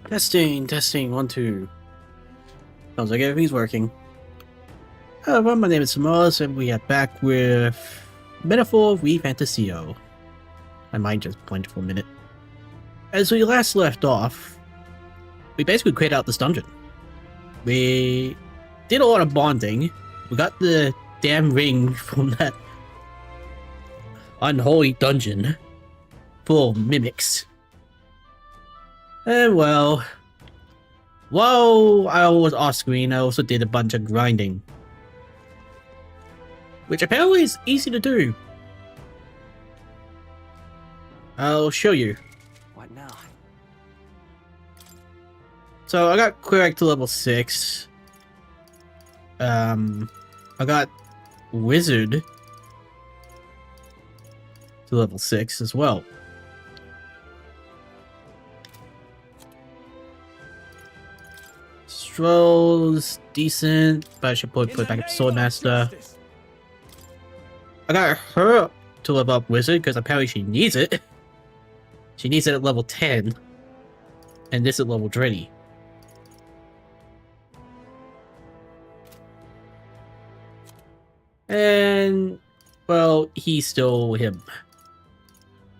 Testing, testing, 1, 2. Sounds like everything's working. Hello, my name is Samos, and we are back with Metaphor V Fantasio. My mind just blanked for a minute. As we last left off, we basically cleared out this dungeon. We did a lot of bonding. We got the damn ring from that unholy dungeon full of mimics. And well, while I was off screen, I also did a bunch of grinding, which apparently is easy to do. I'll show you. What now? So I got cleric to level 6. I got wizard to level 6 as well. Strolls decent, but I should probably put back up Swordmaster. I got her to level up Wizard because apparently she needs it. She needs it at level 10, and this at level 20. And well, he's still him.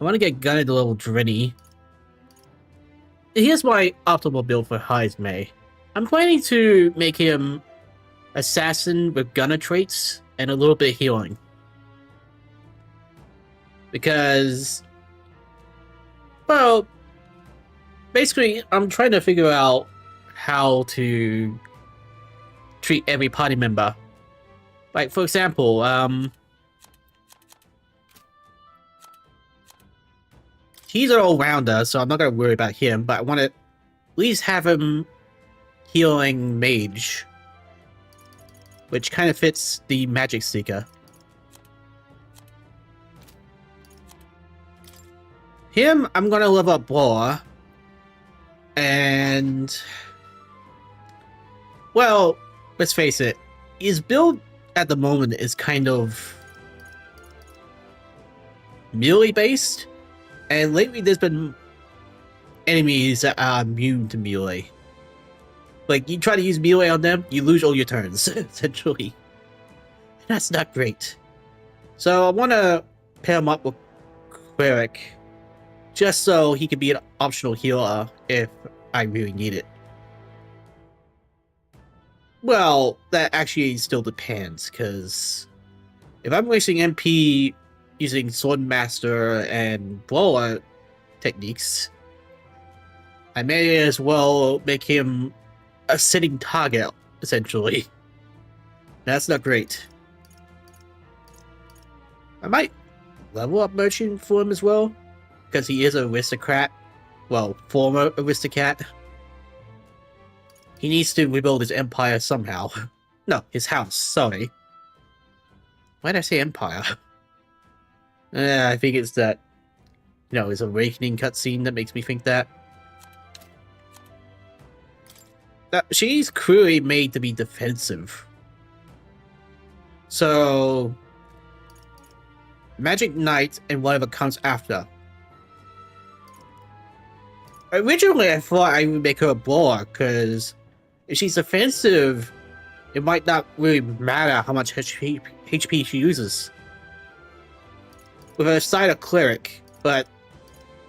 I want to get Gunner to level 20. Here's my optimal build for Heismay. I'm planning to make him assassin with gunner traits and a little bit of healing. Because, well, basically, I'm trying to figure out how to treat every party member. Like, for example, he's an all-rounder, so I'm not going to worry about him, but I want to at least have him healing mage, which kind of fits the magic seeker. Him, I'm gonna level up Brawler, and well, let's face it, his build at the moment is kind of melee based, and lately there's been enemies that are immune to melee. Like, you try to use melee on them, you lose all your turns, essentially. That's not great. So I want to pair him up with Cleric, just so he can be an optional healer if I really need it. Well, that actually still depends, because if I'm wasting MP using Swordmaster and Blowout techniques, I may as well make him a sitting target, essentially. That's not great. I might level up Merchant for him as well, because he is an aristocrat. Well, former aristocrat. He needs to rebuild his empire somehow. No, his house, sorry. Why did I say empire? I think it's that, you know, his awakening cutscene that makes me think that. She's clearly made to be defensive. So, Magic Knight and whatever comes after. Originally, I thought I would make her a brawler, because if she's offensive, it might not really matter how much HP she uses. With a side of Cleric, but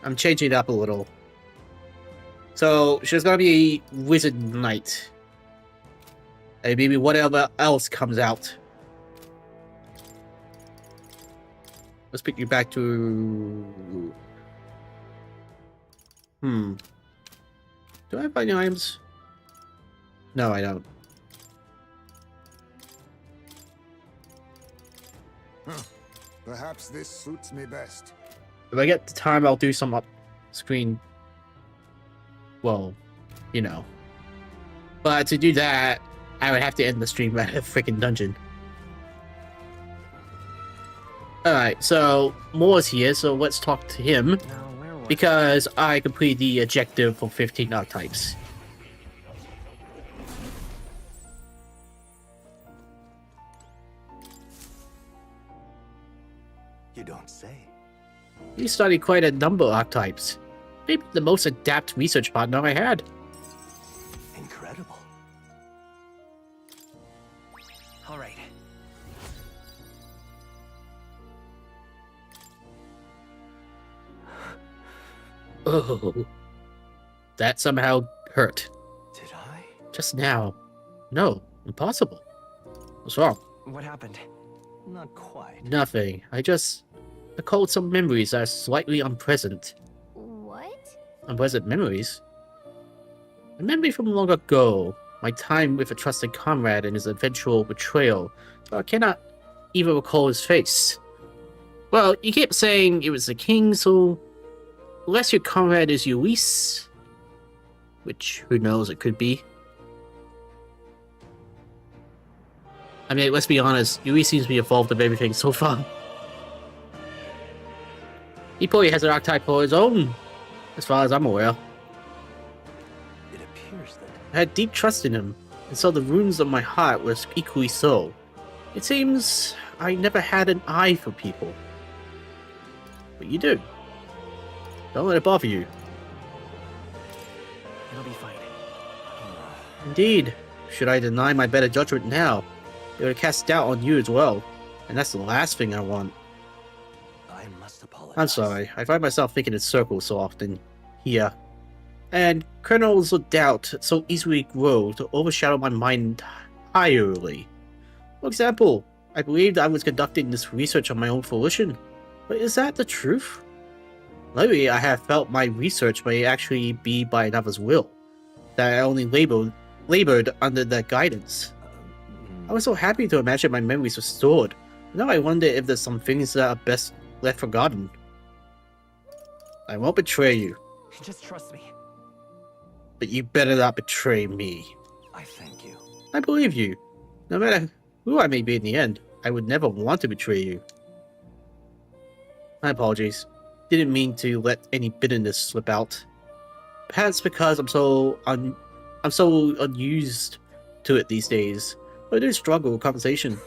I'm changing it up a little. So, she's gonna be a Wizard Knight. And maybe whatever else comes out. Let's pick you back to... Do I have any items? No, I don't. Perhaps this suits me best. If I get the time, I'll do some up-screen... Well, you know. But to do that, I would have to end the stream at a freaking dungeon. Alright, so Moore's here, so let's talk to him. Because I completed the objective for 15 archetypes. You don't say. You studied quite a number of archetypes. Maybe the most adept research partner I had. All right. Oh, that somehow hurt. Did I? Just now. No, impossible. What's wrong? What happened? Not quite. Nothing. I recalled some memories that are slightly unpleasant. What? Unpleasant memories? A memory from long ago. My time with a trusted comrade and his eventual betrayal. So I cannot even recall his face. Well, you keep saying it was the king, so unless your comrade is Luis, which who knows, it could be. I mean, let's be honest, Luis seems to be involved in everything so far. He probably has an archetype of his own, as far as I'm aware. It appears that I had deep trust in him, and so the wounds of my heart was equally so. It seems I never had an eye for people. But you do. Don't let it bother you. it'll be fine. Indeed. Should I deny my better judgment now, it would cast doubt on you as well. And that's the last thing I want. I must apologize. I'm sorry. I find myself thinking in circles so often. Here. And kernels of doubt so easily grow to overshadow my mind entirely. For example, I believed I was conducting this research on my own volition. But is that the truth? Lately, I have felt my research may actually be by another's will. That I only labored under their guidance. I was so happy to imagine my memories restored. Now I wonder if there's some things that are best left forgotten. I won't betray you, Just trust me. but you better not betray me. I thank you. I believe you. No matter who I may be in the end, I would never want to betray you. My apologies. Didn't mean to let any bitterness slip out. Perhaps because I'm so unused to it these days. But I do struggle with conversation.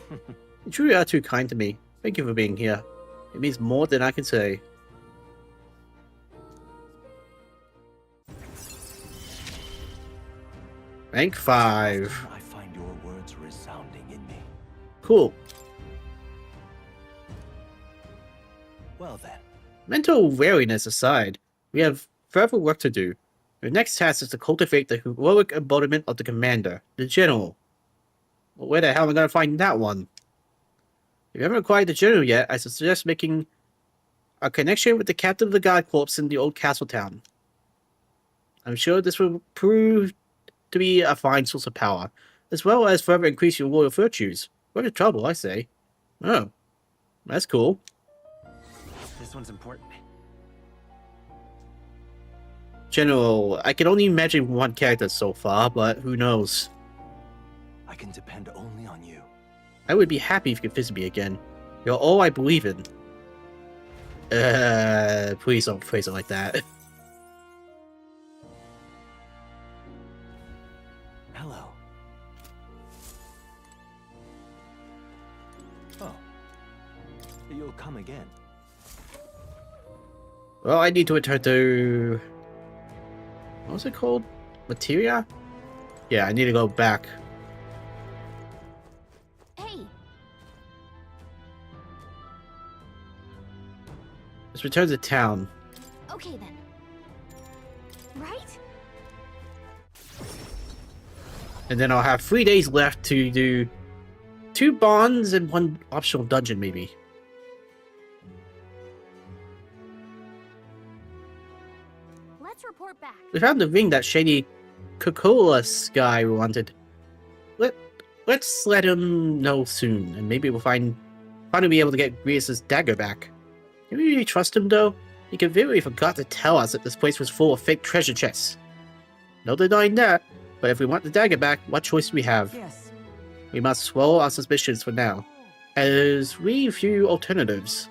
You truly are too kind to me. Thank you for being here. It means more than I can say. Rank 5. I find your words resounding in me. Cool. Well then. Mental wariness aside, we have further work to do. Your next task is to cultivate the heroic embodiment of the commander, the general. Well, where the hell am I going to find that one? If you haven't acquired the general yet, I suggest making a connection with the captain of the guard corps in the old castle town. I'm sure this will prove to be a fine source of power, as well as further increase your royal virtues. Worth the trouble, I say. Oh, that's cool. This one's important. General, I can only imagine one character so far, but who knows. I can depend only on you. I would be happy if you could visit me again. You're all I believe in. Please don't phrase it like that. Hello. Oh. You'll come again. Well, I need to return to... what was it called? Materia? Yeah, I need to go back. Hey, Let's return to town. okay then. Right? And then I'll have 3 days left to do 2 bonds and 1 optional dungeon, maybe. Let's report back. We found the ring that shady Coca-Cola guy wanted. Let's let him know soon, and maybe we'll finally be able to get Grievous' dagger back. Can we really trust him, though? He conveniently forgot to tell us that this place was full of fake treasure chests. No denying that, but if we want the dagger back, what choice do we have? Yes. We must swallow our suspicions for now, as we few alternatives.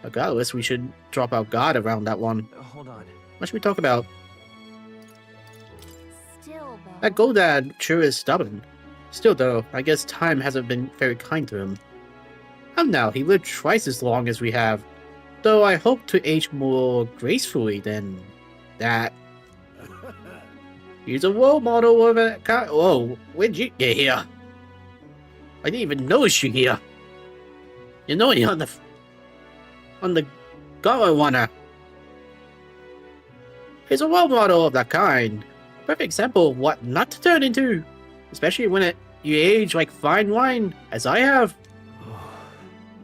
Regardless, we should drop our guard around that one. Hold on. What should we talk about? Still, though. That Goldad sure is stubborn. Still though, I guess time hasn't been very kind to him. And now, he lived twice as long as we have, though I hope to age more gracefully than that. He's a role model of a kind. Whoa, where'd you get here? I didn't even notice you here. You're not on the Galawana. He's a role model of that kind. A perfect example of what not to turn into. Especially when you age like fine wine, as I have.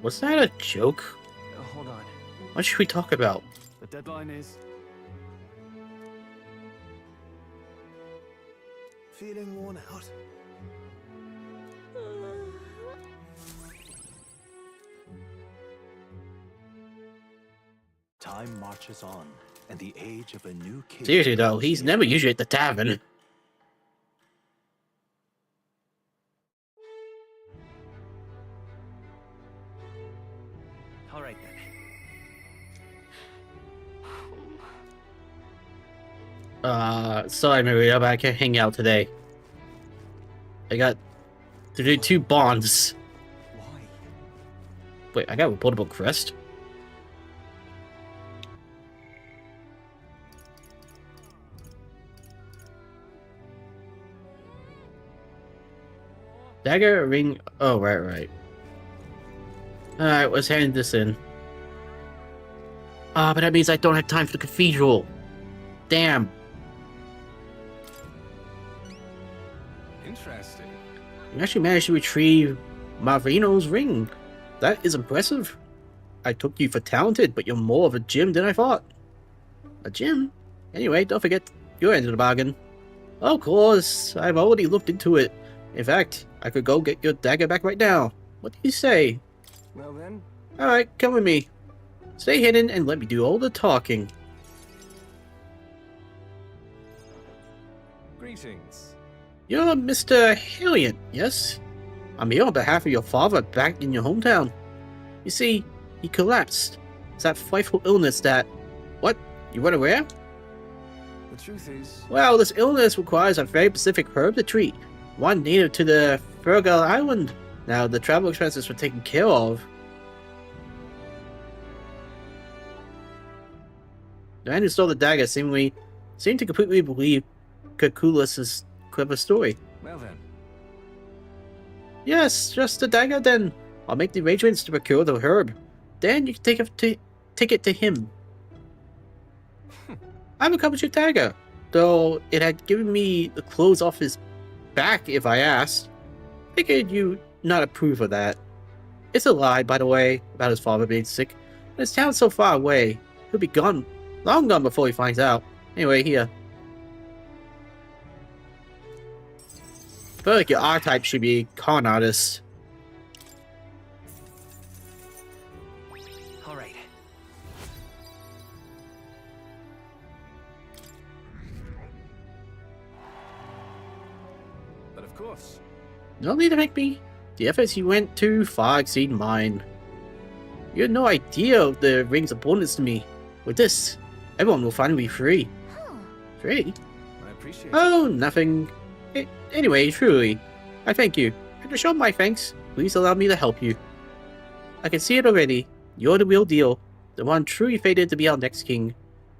Was that a joke? Hold on. What should we talk about? The deadline is... Feeling worn out? Time marches on, and the age of a new kid... Seriously though, he's never usually at the tavern. All right then. Sorry Maria, but I can't hang out today. I got to do 2 bonds. Why? Wait, I got a reportable crest? Dagger, ring... Oh, right. Alright, let's hand this in. Ah, but that means I don't have time for the cathedral. Damn. Interesting. You actually managed to retrieve Marvino's ring. That is impressive. I took you for talented, but you're more of a gem than I thought. A gem? Anyway, don't forget your end of the bargain. Of course, I've already looked into it. In fact, I could go get your dagger back right now. What do you say? Well then. Alright, come with me. Stay hidden and let me do all the talking. Greetings. You're Mr. Hillian, yes? I'm here on behalf of your father back in your hometown. You see, he collapsed. It's that frightful illness that... What? You weren't aware? The truth is... Well, this illness requires a very specific herb to treat. One native to the Fergal Island. Now, the travel expenses were taken care of. The man who stole the dagger seemed to completely believe Kakulus's clever story. Well then. Yes, just the dagger then. I'll make the arrangements to procure the herb. Then you can take it to him. I recovered your dagger, though it had given me the clothes off his back if I asked. Figured you not approve of that. It's a lie, by the way, about his father being sick. And his town's so far away. He'll be gone, long gone before he finds out. Anyway, here. I feel like your archetype should be con artist. All right. But of course. No need to make me. The efforts you went to far exceed mine. You had no idea of the ring's importance to me. With this, everyone will finally be free. Huh. Free? I appreciate it. Oh, nothing. Anyway, truly, I thank you. And to show my thanks, please allow me to help you. I can see it already. You're the real deal. The one truly fated to be our next king.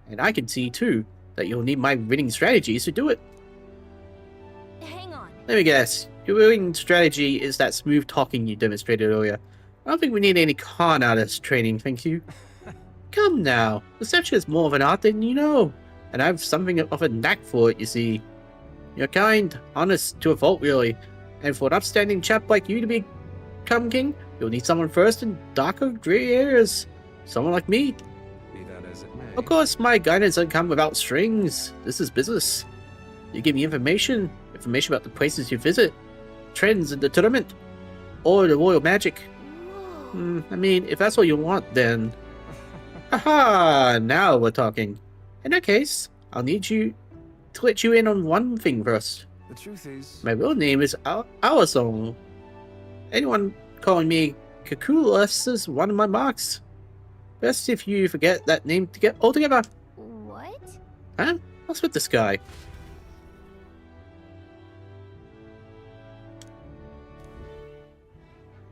And I can see, too, that you'll need my winning strategies to do it. Hang on. Let me guess. Your winning strategy is that smooth talking you demonstrated earlier. I don't think we need any con artist training, thank you. Come now. Deception is more of an art than you know. And I have something of a knack for it, you see. You're kind, honest to a fault, really. And for an upstanding chap like you to become king, you'll need someone first in darker, gray areas. Someone like me. Be that as it may. Of course, my guidance doesn't come without strings. This is business. You give me information about the places you visit, trends in the tournament, or the royal magic. Whoa. I mean, if that's what you want, then... Haha, now we're talking. In that case, I'll need you to let you in on one thing first. The truth is... My real name is Alisong. Anyone calling me Kakulus is one of my marks. Best if you forget that name to get altogether. What? Huh? What's with this guy?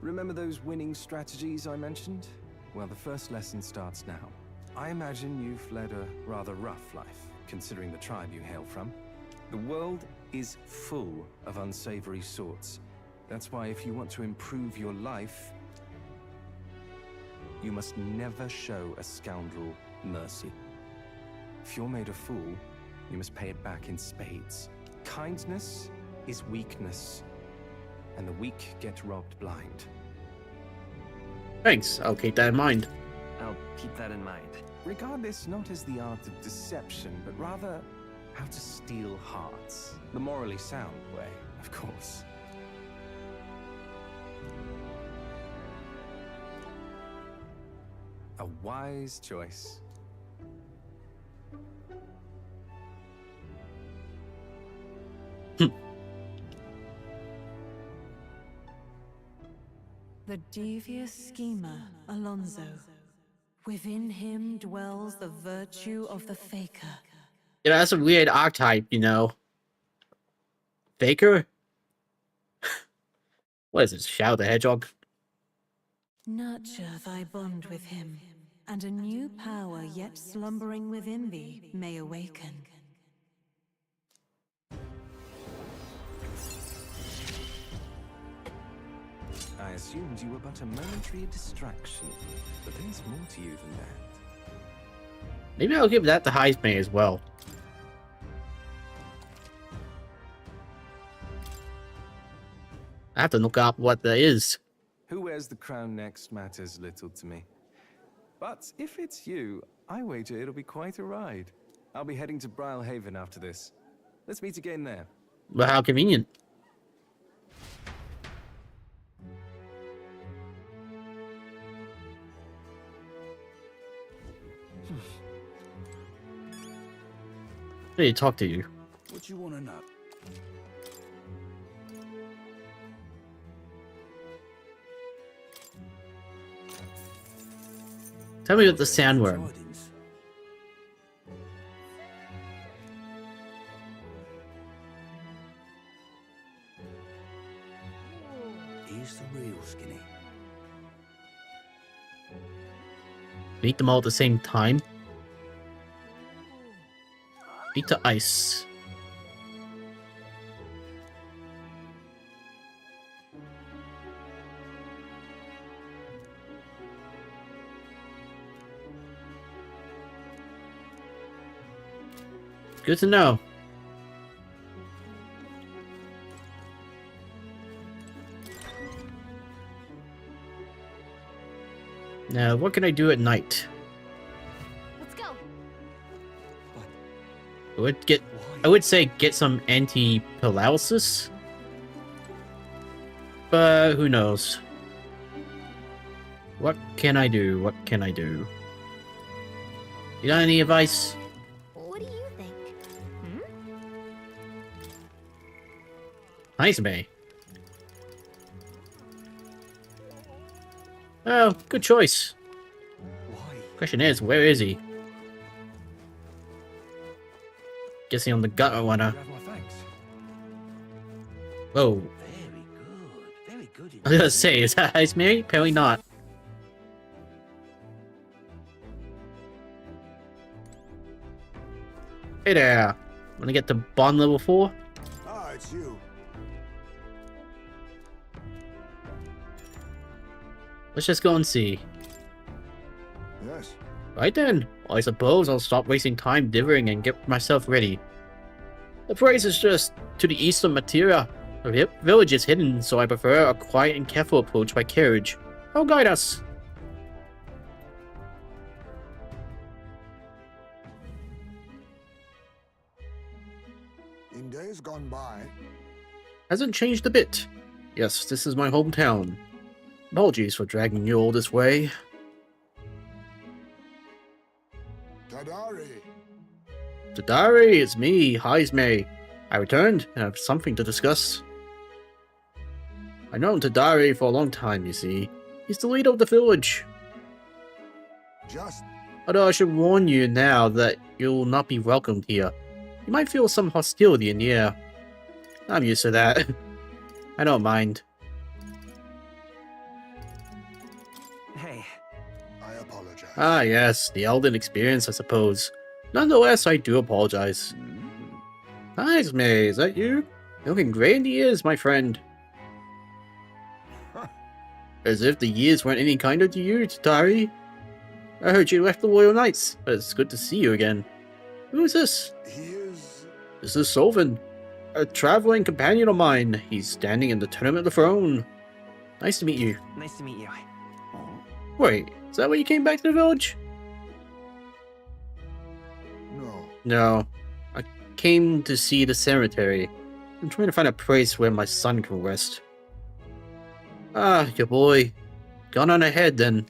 Remember those winning strategies I mentioned? Well, the first lesson starts now. I imagine you've led a rather rough life, considering the tribe you hail from. The world is full of unsavory sorts, That's why if you want to improve your life, you must never show a scoundrel mercy. If you're made a fool, you must pay it back in spades. Kindness is weakness, and the weak get robbed blind. Thanks, I'll keep that in mind. I'll keep that in mind. Regard this not as the art of deception, but rather how to steal hearts. The morally sound way, of course. A wise choice. The devious schemer, Alonso. Within him dwells the virtue of the faker. Yeah, that's a weird archetype, you know. Faker? What is this, Shadow the Hedgehog? Nurture thy bond with him, and a new power yet slumbering within thee may awaken. I assumed you were but a momentary distraction, but there's more to you than that. Maybe I'll give that to Heisman as well. I have to look up what that is. Who wears the crown next matters little to me. But if it's you, I wager it'll be quite a ride. I'll be heading to Brilehaven after this. Let's meet again there. But how convenient. Hey, talk to you. What you want to know? Tell me about the sandworm. He's the real skinny. Meet them all at the same time. Beat to ice. Good to know. Now, what can I do at night? Let's go. I would say get some anti-paralysis, but who knows? What can I do? What can I do? You got any advice? What do you think? Hmm? Nice, May. Oh, good choice. Question is, where is he? Guessing on the gutter one. You have my thanks. Whoa. Very good. Very good. I was gonna say, is that Ice Mary? Apparently not. Hey there. Wanna get to bond level 4? Ah, it's you. Let's just go and see. Yes. Right then. Well, I suppose I'll stop wasting time dithering and get myself ready. The place is just to the east of Materia. The village is hidden, so I prefer a quiet and careful approach by carriage. I'll guide us. In days gone by, Hasn't changed a bit. Yes, this is my hometown. Apologies for dragging you all this way. Tadari. Tadari, it's me, Heisme. I returned and have something to discuss. I've known Tadari for a long time, you see. He's the leader of the village. Just Although I should warn you now that you'll not be welcomed here. You might feel some hostility in the air. I'm used to that. I don't mind. Hey, I apologize. Ah yes, the Elden experience, I suppose. Nonetheless, I do apologize. Hi, May, is that you? Looking great in the ears, my friend. As if the years weren't any kinder to you, Tatari. I heard you left the Royal Knights, but it's good to see you again. Who is this? He is... This is Solvin, a traveling companion of mine. He's standing in the Tournament of the Throne. Nice to meet you. Nice to meet you. Wait, is that why you came back to the village? No. No. I came to see the cemetery. I'm trying to find a place where my son can rest. Ah, your boy. Gone on ahead then.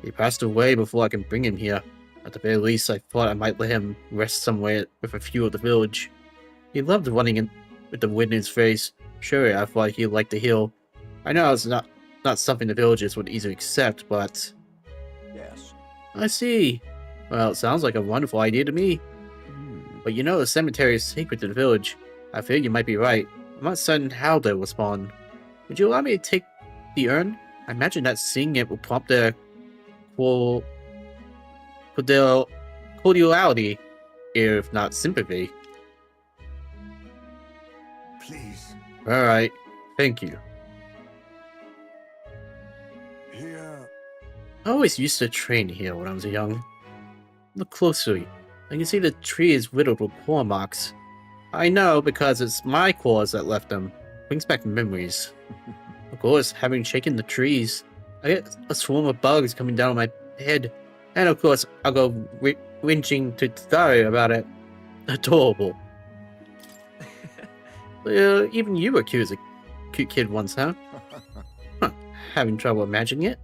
He passed away before I can bring him here. At the very least, I thought I might let him rest somewhere with a few of the village. He loved running in with the wind in his face. Sure, I thought he'd like to heal. I know it's not something the villagers would easily accept, but... Yes. I see. Well, it sounds like a wonderful idea to me. But you know the cemetery is sacred to the village. I feel you might be right. I'm not certain how they'll respond. Would you allow me to take the urn? I imagine that seeing it will prompt their cordiality, if not sympathy. Please. Alright, thank you. Here... I always used to train here when I was young. Look closely. I can see the tree is riddled with claw marks. I know because it's my claws that left them. Brings back memories. Of course, having shaken the trees, I get a swarm of bugs coming down on my head. And of course, I'll go whinging to Tatari about it. Adorable. Even you were cute as a cute kid once, huh? Huh. Having trouble imagining it?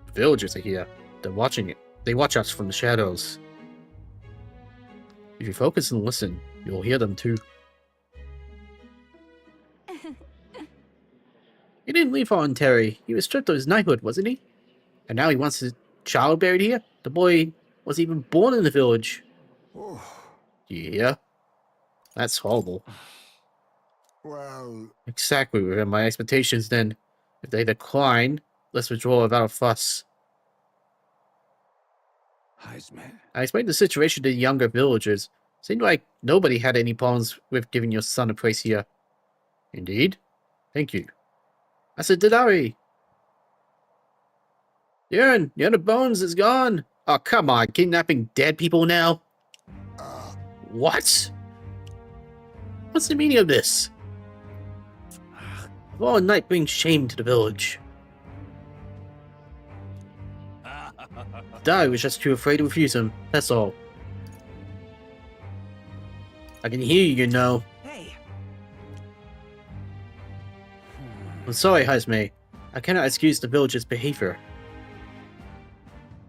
The villagers are here. They're watching it. They watch us from the shadows. If you focus and listen, you'll hear them too. He didn't leave voluntary. He was stripped of his knighthood, wasn't he? And now he wants his child buried here? The boy was even born in the village. Oh, Yeah. That's horrible. well... Exactly within my expectations then. If they decline, let's withdraw without a fuss. Heisman. I explained the situation to the younger villagers. Seemed like nobody had any problems with giving your son a place here. Indeed? Thank you. I said, Tatari. The urn of bones is gone. Oh, come on, kidnapping dead people now? What? What's the meaning of this? All night brings shame to the village. Di was just too afraid to refuse him, that's all. I can hear you, you know. Hey. I'm sorry, Hazme. I cannot excuse the village's behavior.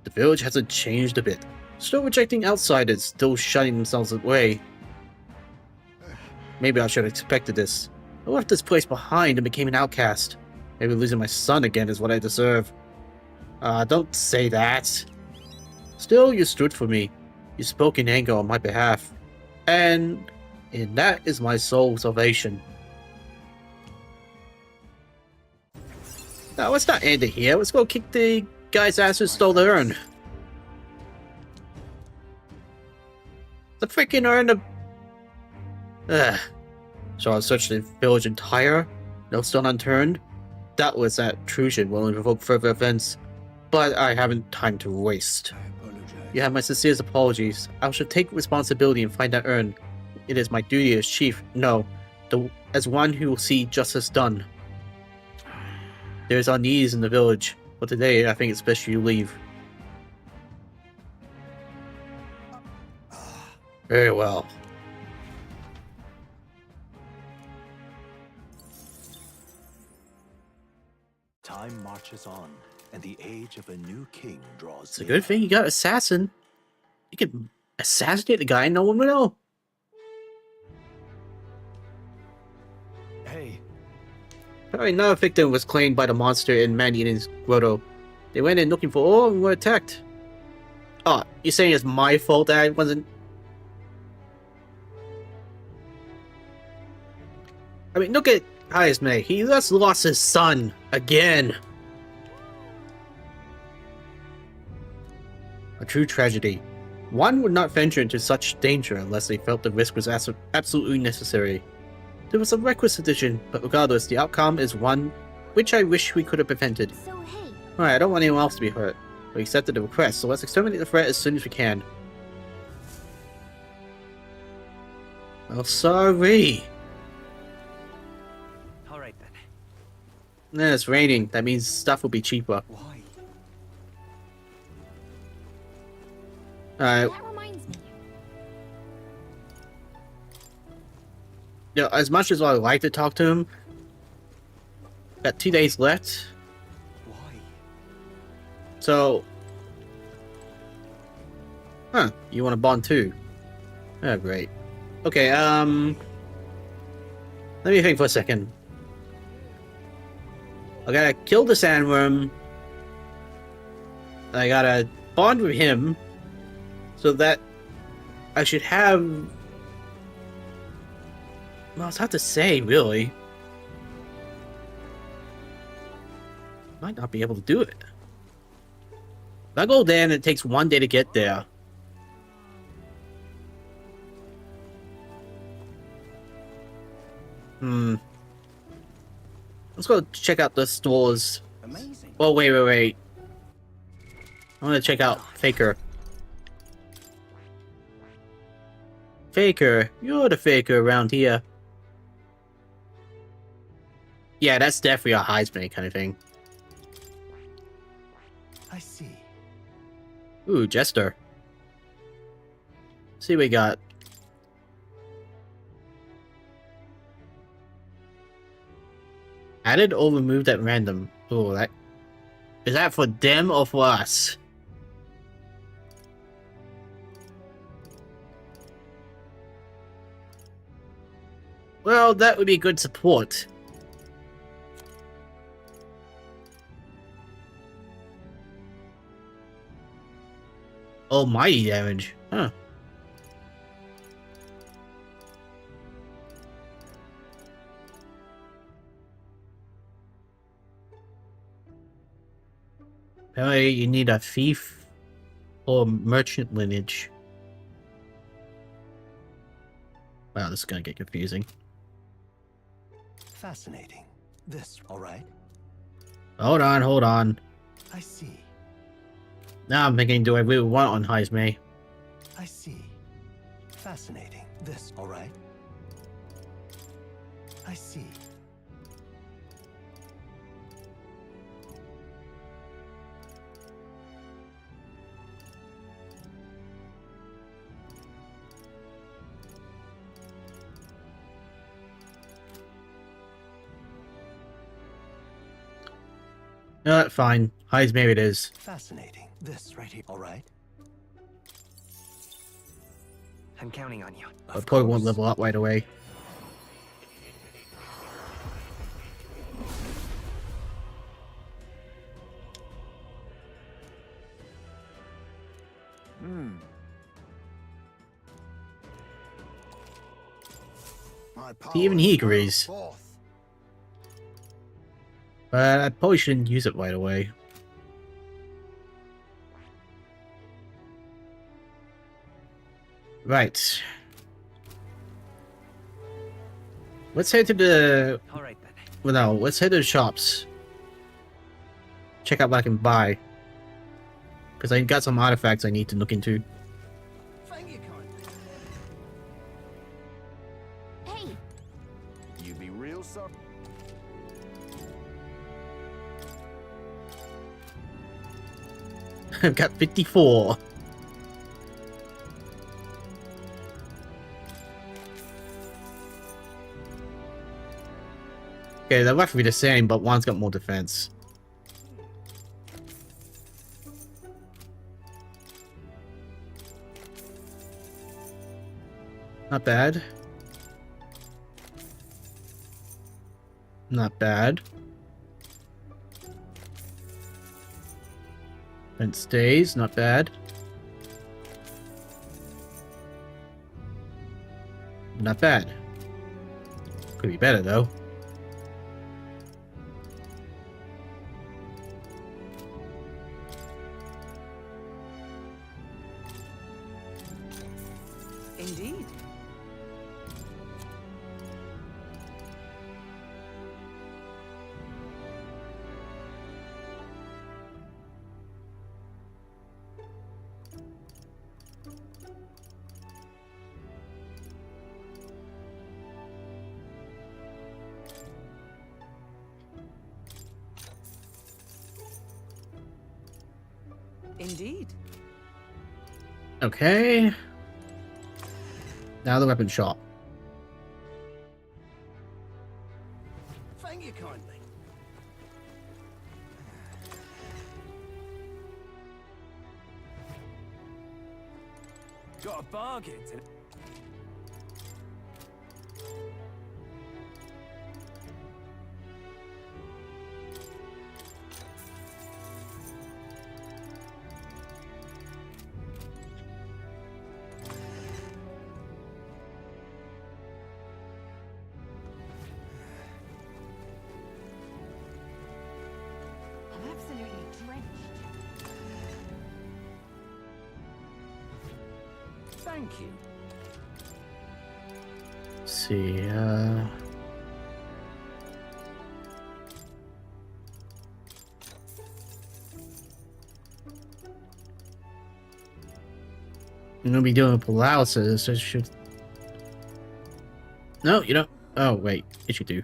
The village hasn't changed a bit. Still rejecting outsiders, still shutting themselves away. Maybe I should have expected this. I left this place behind and became an outcast. Maybe losing my son again is what I deserve. Don't say that. Still, you stood for me. You spoke in anger on my behalf. And that is my sole salvation. Now, let's not end it here. Let's go kick the guy's ass who stole the urn. The freaking urn of... So I searched the village entire, no stone unturned. That was that intrusion will only provoke further events, but I haven't time to waste. You have my sincerest apologies. I shall take responsibility and find that urn. It is my duty as chief, as one who will see justice done. There's unease in the village, but today I think it's best you leave. Very well. Time marches on, and the age of a new king draws It's a good thing you got assassin. You can assassinate the guy and no one will know. Hey, Apparently another victim was claimed by the monster in Man-Eating's grotto. They went in looking for all and were attacked. Oh, you're saying it's my fault that I wasn't... I mean, look at Hayasme. He just lost his son. Again. A true tragedy. One would not venture into such danger unless they felt the risk was absolutely necessary. There was a reckless decision, but regardless, the outcome is one which I wish we could have prevented. So, hey, Alright, I don't want anyone else to be hurt. We accepted the request, so let's exterminate the threat as soon as we can. Oh, sorry. Alright then. Nah, it's raining. That means stuff will be cheaper. Why? Alright, that reminds me. you know, as much as I like to talk to him, got 2 days left. Why? So, you want to bond too? Oh, great. Okay, let me think for a second. I gotta kill the sandworm. I gotta bond with him, so that I should have. Well, it's hard to say, really. Might not be able to do it. If I go there and it takes 1 day to get there. Let's go check out the stores. Amazing. Oh, wait. I want to check out Faker. Faker, you're the faker around here. Yeah, that's definitely a Heisman kind of thing. I see. Ooh, Jester. See what we got. Added or removed at random. Oh, that is that for them or for us? Well, that would be good support. Almighty damage. Huh. Apparently you need a thief or merchant lineage. Wow, this is gonna get confusing. Fascinating. This, all right? Hold on. I see. Now I'm thinking, do I really want on Heisman? I see. Fascinating. This, all right? I see. Fine. Heisman it is. Fascinating. This right here, all right? I'm counting on you. I probably won't level up right away. My Even powers he burn agrees. forth. But I probably shouldn't use it right away. Right. Let's head to the... Alright then. Well, no, let's head to the shops. Check out what I can buy. Because I got some artifacts I need to look into. Thank you, kind. Hey, You be real sorry. I've got 54. Okay, they're roughly the same, but one's got more defense. Not bad. Not bad. And stays, not bad. Not bad. Could be better though. Indeed. Indeed. Okay. Now the weapon shop. Thank you kindly. Got a bargain today. I'm absolutely drenched. Thank you. Let's see, I'm gonna be doing paralysis, so I should... No, you don't. Oh, wait. It should do.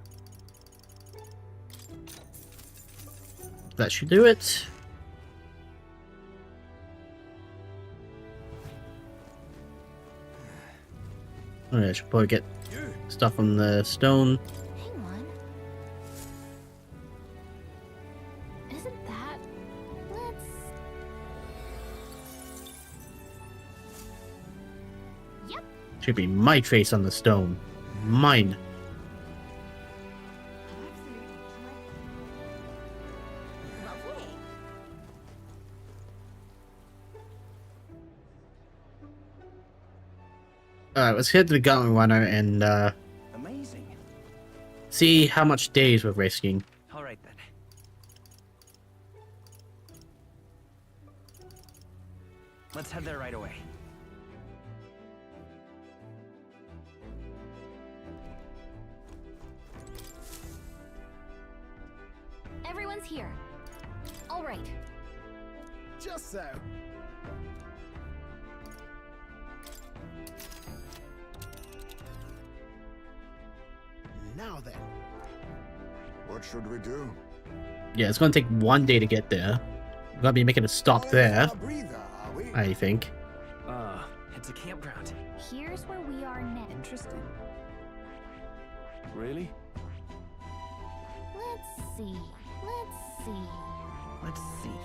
That should do it. Oh, yeah, I should probably get stuff from the stone. Hang on. Isn't that... Let's... Yep. Should be my face on the stone. Mine. Lovely. Alright, let's head to the Gauntlet Runner and Amazing. see how much days we're risking. All right then. Let's head there right away. Everyone's here. All right. Just so. Now then. What should we do? Yeah, it's gonna take 1 day to get there. We're gonna be making a stop there, A breather, are we? I think. It's a campground. Here's where we are next. Interesting. Really? Let's see. Let's see. Let's see.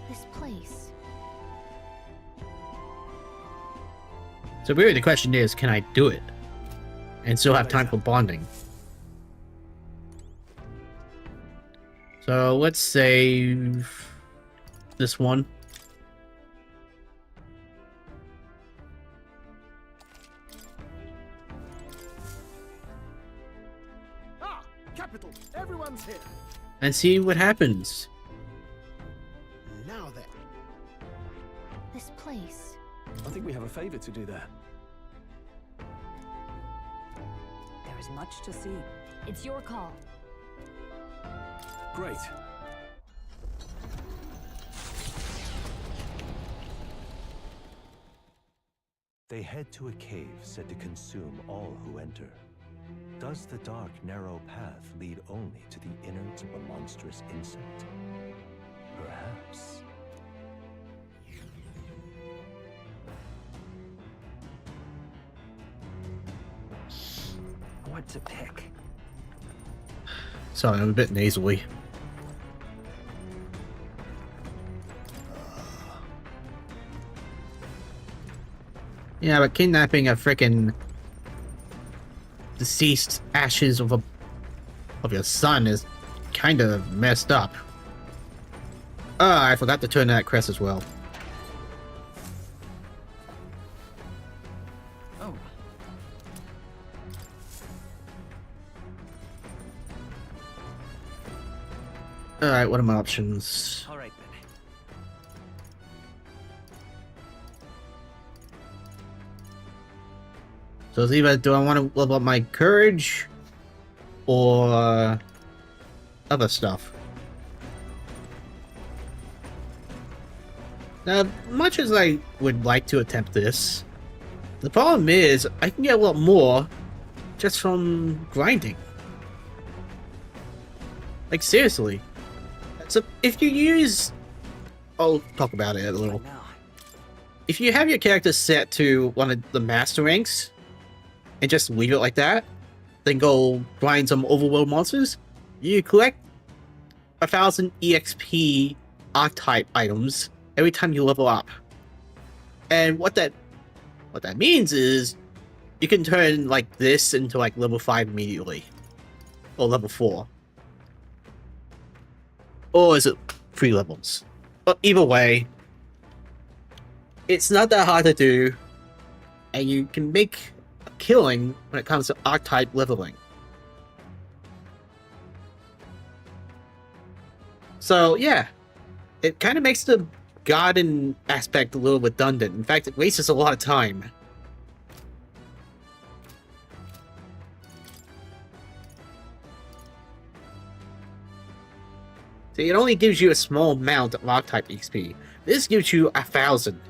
This place. So really the question is, can I do it? And still have time for bonding? So let's save this one. Ah, capital. Everyone's here. And see what happens. Now then. This place. I think we have a favor to do there. There is much to see. It's your call. Great. They head to a cave said to consume all who enter. Does the dark, narrow path lead only to the innards of a monstrous insect? Perhaps. What to pick? Sorry, I'm a bit nasally. Yeah, but kidnapping a frickin' deceased ashes of your son is kind of messed up. Oh, I forgot to turn that crest as well. Oh. Alright, what are my options? All right So it's either do I want to level up my courage or other stuff. Now, much as I would like to attempt this, the problem is I can get a lot more just from grinding. Like, seriously. So if you use... I'll talk about it a little. If you have your character set to one of the master ranks, and just leave it like that, then go grind some overworld monsters, you collect 1,000 EXP archetype items every time you level up. And what that means is you can turn like this into like level 5 immediately. Or level 4. Or is it 3 levels? But either way, it's not that hard to do, and you can make a killing when it comes to archetype leveling. So yeah, it kind of makes the garden aspect a little redundant. In fact, it wastes a lot of time. See, it only gives you a small amount of archetype XP. This gives you 1,000.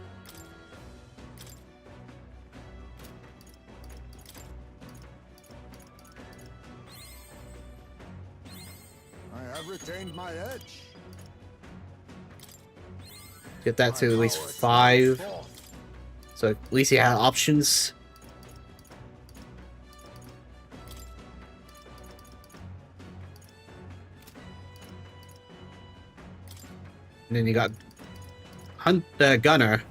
I have retained my edge. Get that to at least 5. So at least you have options. And then you got Gunner.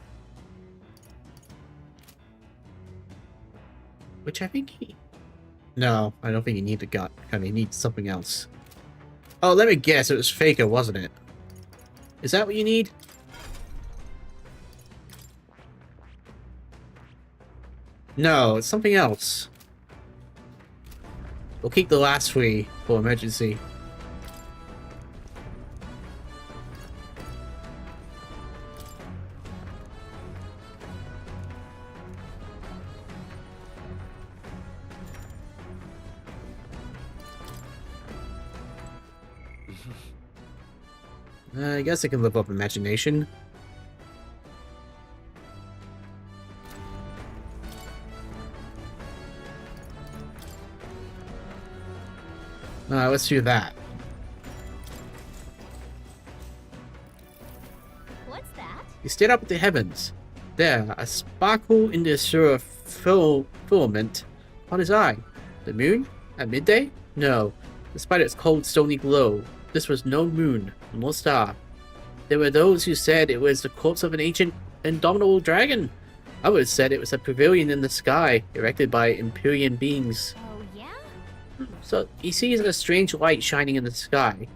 Which I think he... No, I don't think you need the gun. You need something else. Oh, let me guess. It was Faker, wasn't it? Is that what you need? No, it's something else. We'll keep the last 3 for emergency. I guess I can live up imagination. Let's do that. What's that? You stayed up at the heavens. There, a sparkle in the azure filament on his eye. The moon? At midday? No. Despite its cold, stony glow, this was no moon, no star. There were those who said it was the corpse of an ancient, indomitable dragon. Others said it was a pavilion in the sky, erected by Empyrean beings. Oh, yeah? So, he sees a strange light shining in the sky.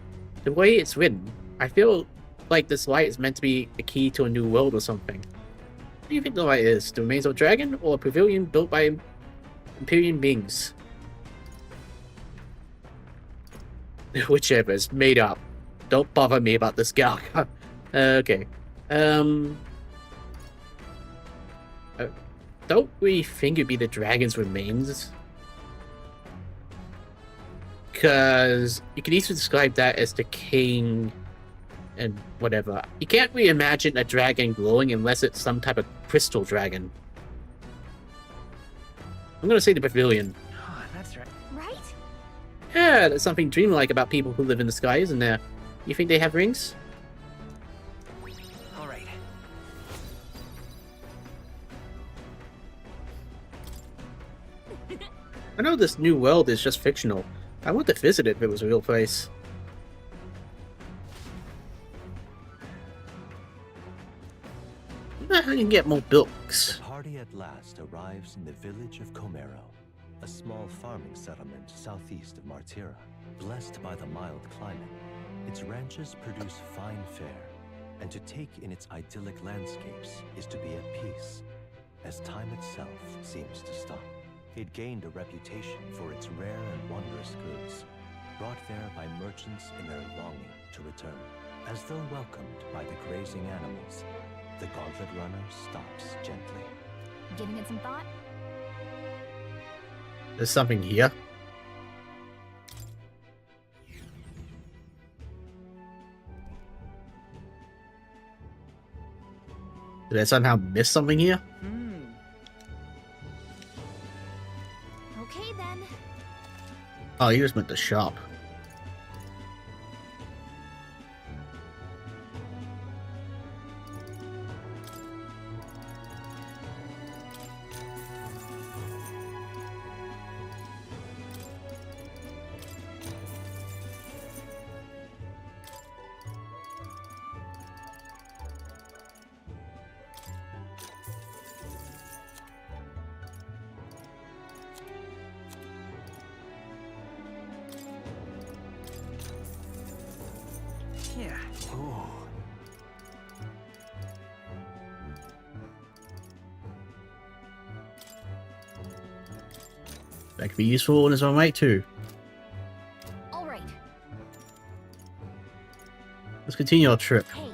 The way it's written, I feel like this light is meant to be a key to a new world or something. What do you think the light is? The remains of a dragon, or a pavilion built by Empyrean beings? Whichever, it's made up. Don't bother me about this guy. Okay. Don't we think it'd be the dragon's remains? Because you can easily describe that as decaying and whatever. You can't really imagine a dragon glowing unless it's some type of crystal dragon. I'm gonna say the pavilion. Oh, that's right. Right? Yeah, there's something dreamlike about people who live in the sky, isn't there? You think they have rings? All right. I know this new world is just fictional. I want to visit it if it was a real place. I can get more books. The party at last arrives in the village of Comero, a small farming settlement southeast of Martira. Blessed by the mild climate, its ranches produce fine fare, and to take in its idyllic landscapes is to be at peace, as time itself seems to stop. It gained a reputation for its rare and wondrous goods, brought there by merchants in their longing to return. As though welcomed by the grazing animals, the gauntlet runner stops gently. Giving it some thought? There's something here. Did I somehow miss something here? Okay then. Oh, you just meant the shop. Yeah. Oh. That could be useful in its own right too. All right. Let's continue our trip. Hey.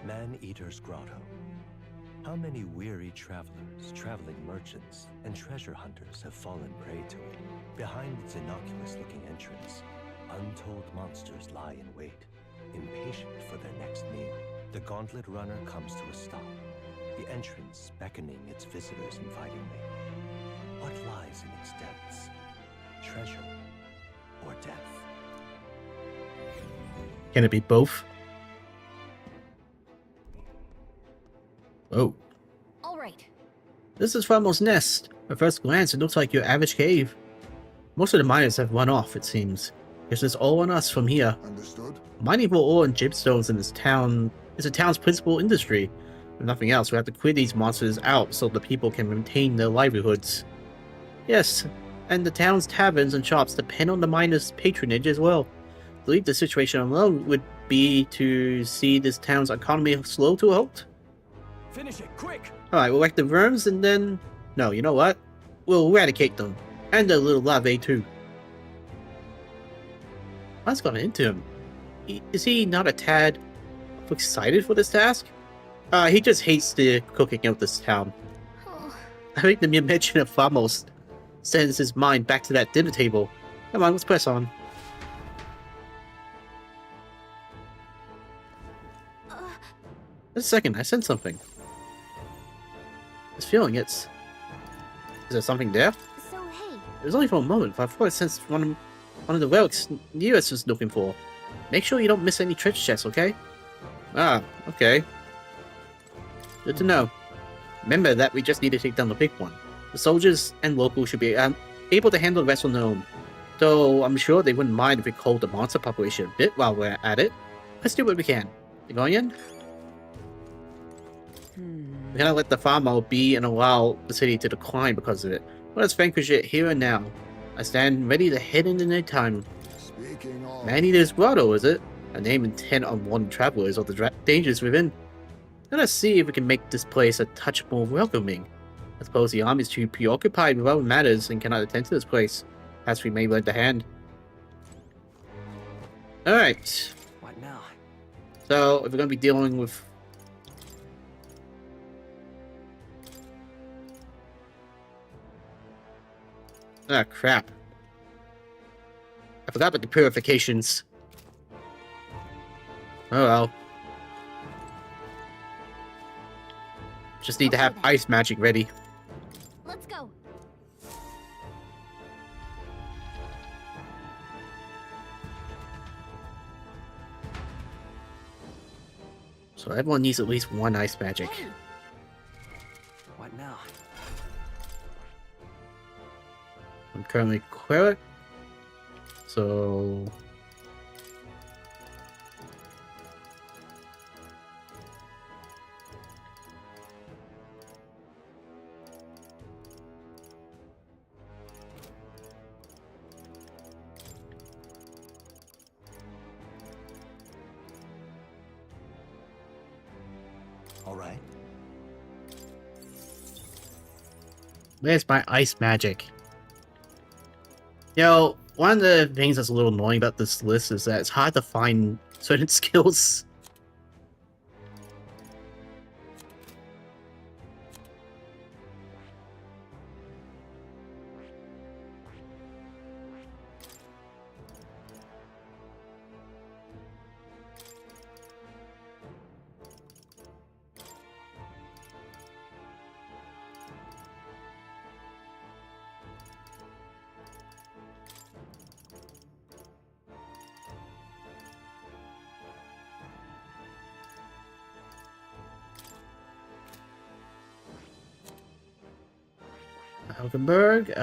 Man-Eater's Grotto. How many weary travelers, traveling merchants, and treasure hunters have fallen prey to it? Behind its innocuous-looking entrance, untold monsters lie in wait, impatient for their next meal. The gauntlet runner comes to a stop, the entrance beckoning its visitors invitingly. What lies in its depths? Treasure or death? Can it be both? Oh. All right. This is Farmo's nest. At first glance, it looks like your average cave. Most of the miners have run off, it seems. Guess it's all on us from here. Understood? Mining for ore and gemstones in this town is the town's principal industry. If nothing else, we have to clear these monsters out so the people can maintain their livelihoods. Yes, and the town's taverns and shops depend on the miners' patronage as well. To leave the situation alone would be to see this town's economy slow to a halt. Finish it, quick! Alright, we'll whack the worms and then... No, you know what? We'll eradicate them. And the little larvae too. What's gone into him? Is he not a tad excited for this task? He just hates the cooking of this town. Oh, I think the mere mention of Famos sends his mind back to that dinner table. Come on, let's press on. Just a second, I sense something. This feeling, it's... Is there something there? so hey. It was only for a moment, but I thought I sensed one of the relics Nearest was looking for. Make sure you don't miss any treasure chests, okay? Ah, okay. Good to know. Remember that we just need to take down the big one. The soldiers and locals should be able to handle the rest on their own. Though I'm sure they wouldn't mind if we culled the monster population a bit while we're at it. Let's do what we can. You going in? We're gonna let the farmer be and allow the city to decline because of it. Let's vanquish it here and now. I stand ready to head in the night time. Speaking of... Man-Eater's Grotto, is it? A name intent on warning travelers of the dangers within. Let us see if we can make this place a touch more welcoming. I suppose the army is too preoccupied with other matters and cannot attend to this place. As we may lend a hand. Alright. What now? So, if we're gonna be dealing with... Ah, crap. I forgot about the purifications. Oh well. Just need to have ice magic ready. Let's go. So everyone needs at least one ice magic. Hey. What now? I'm currently cleric. So... All right. Where's my ice magic? You know, one of the things that's a little annoying about this list is that it's hard to find certain skills. Hulkenberg.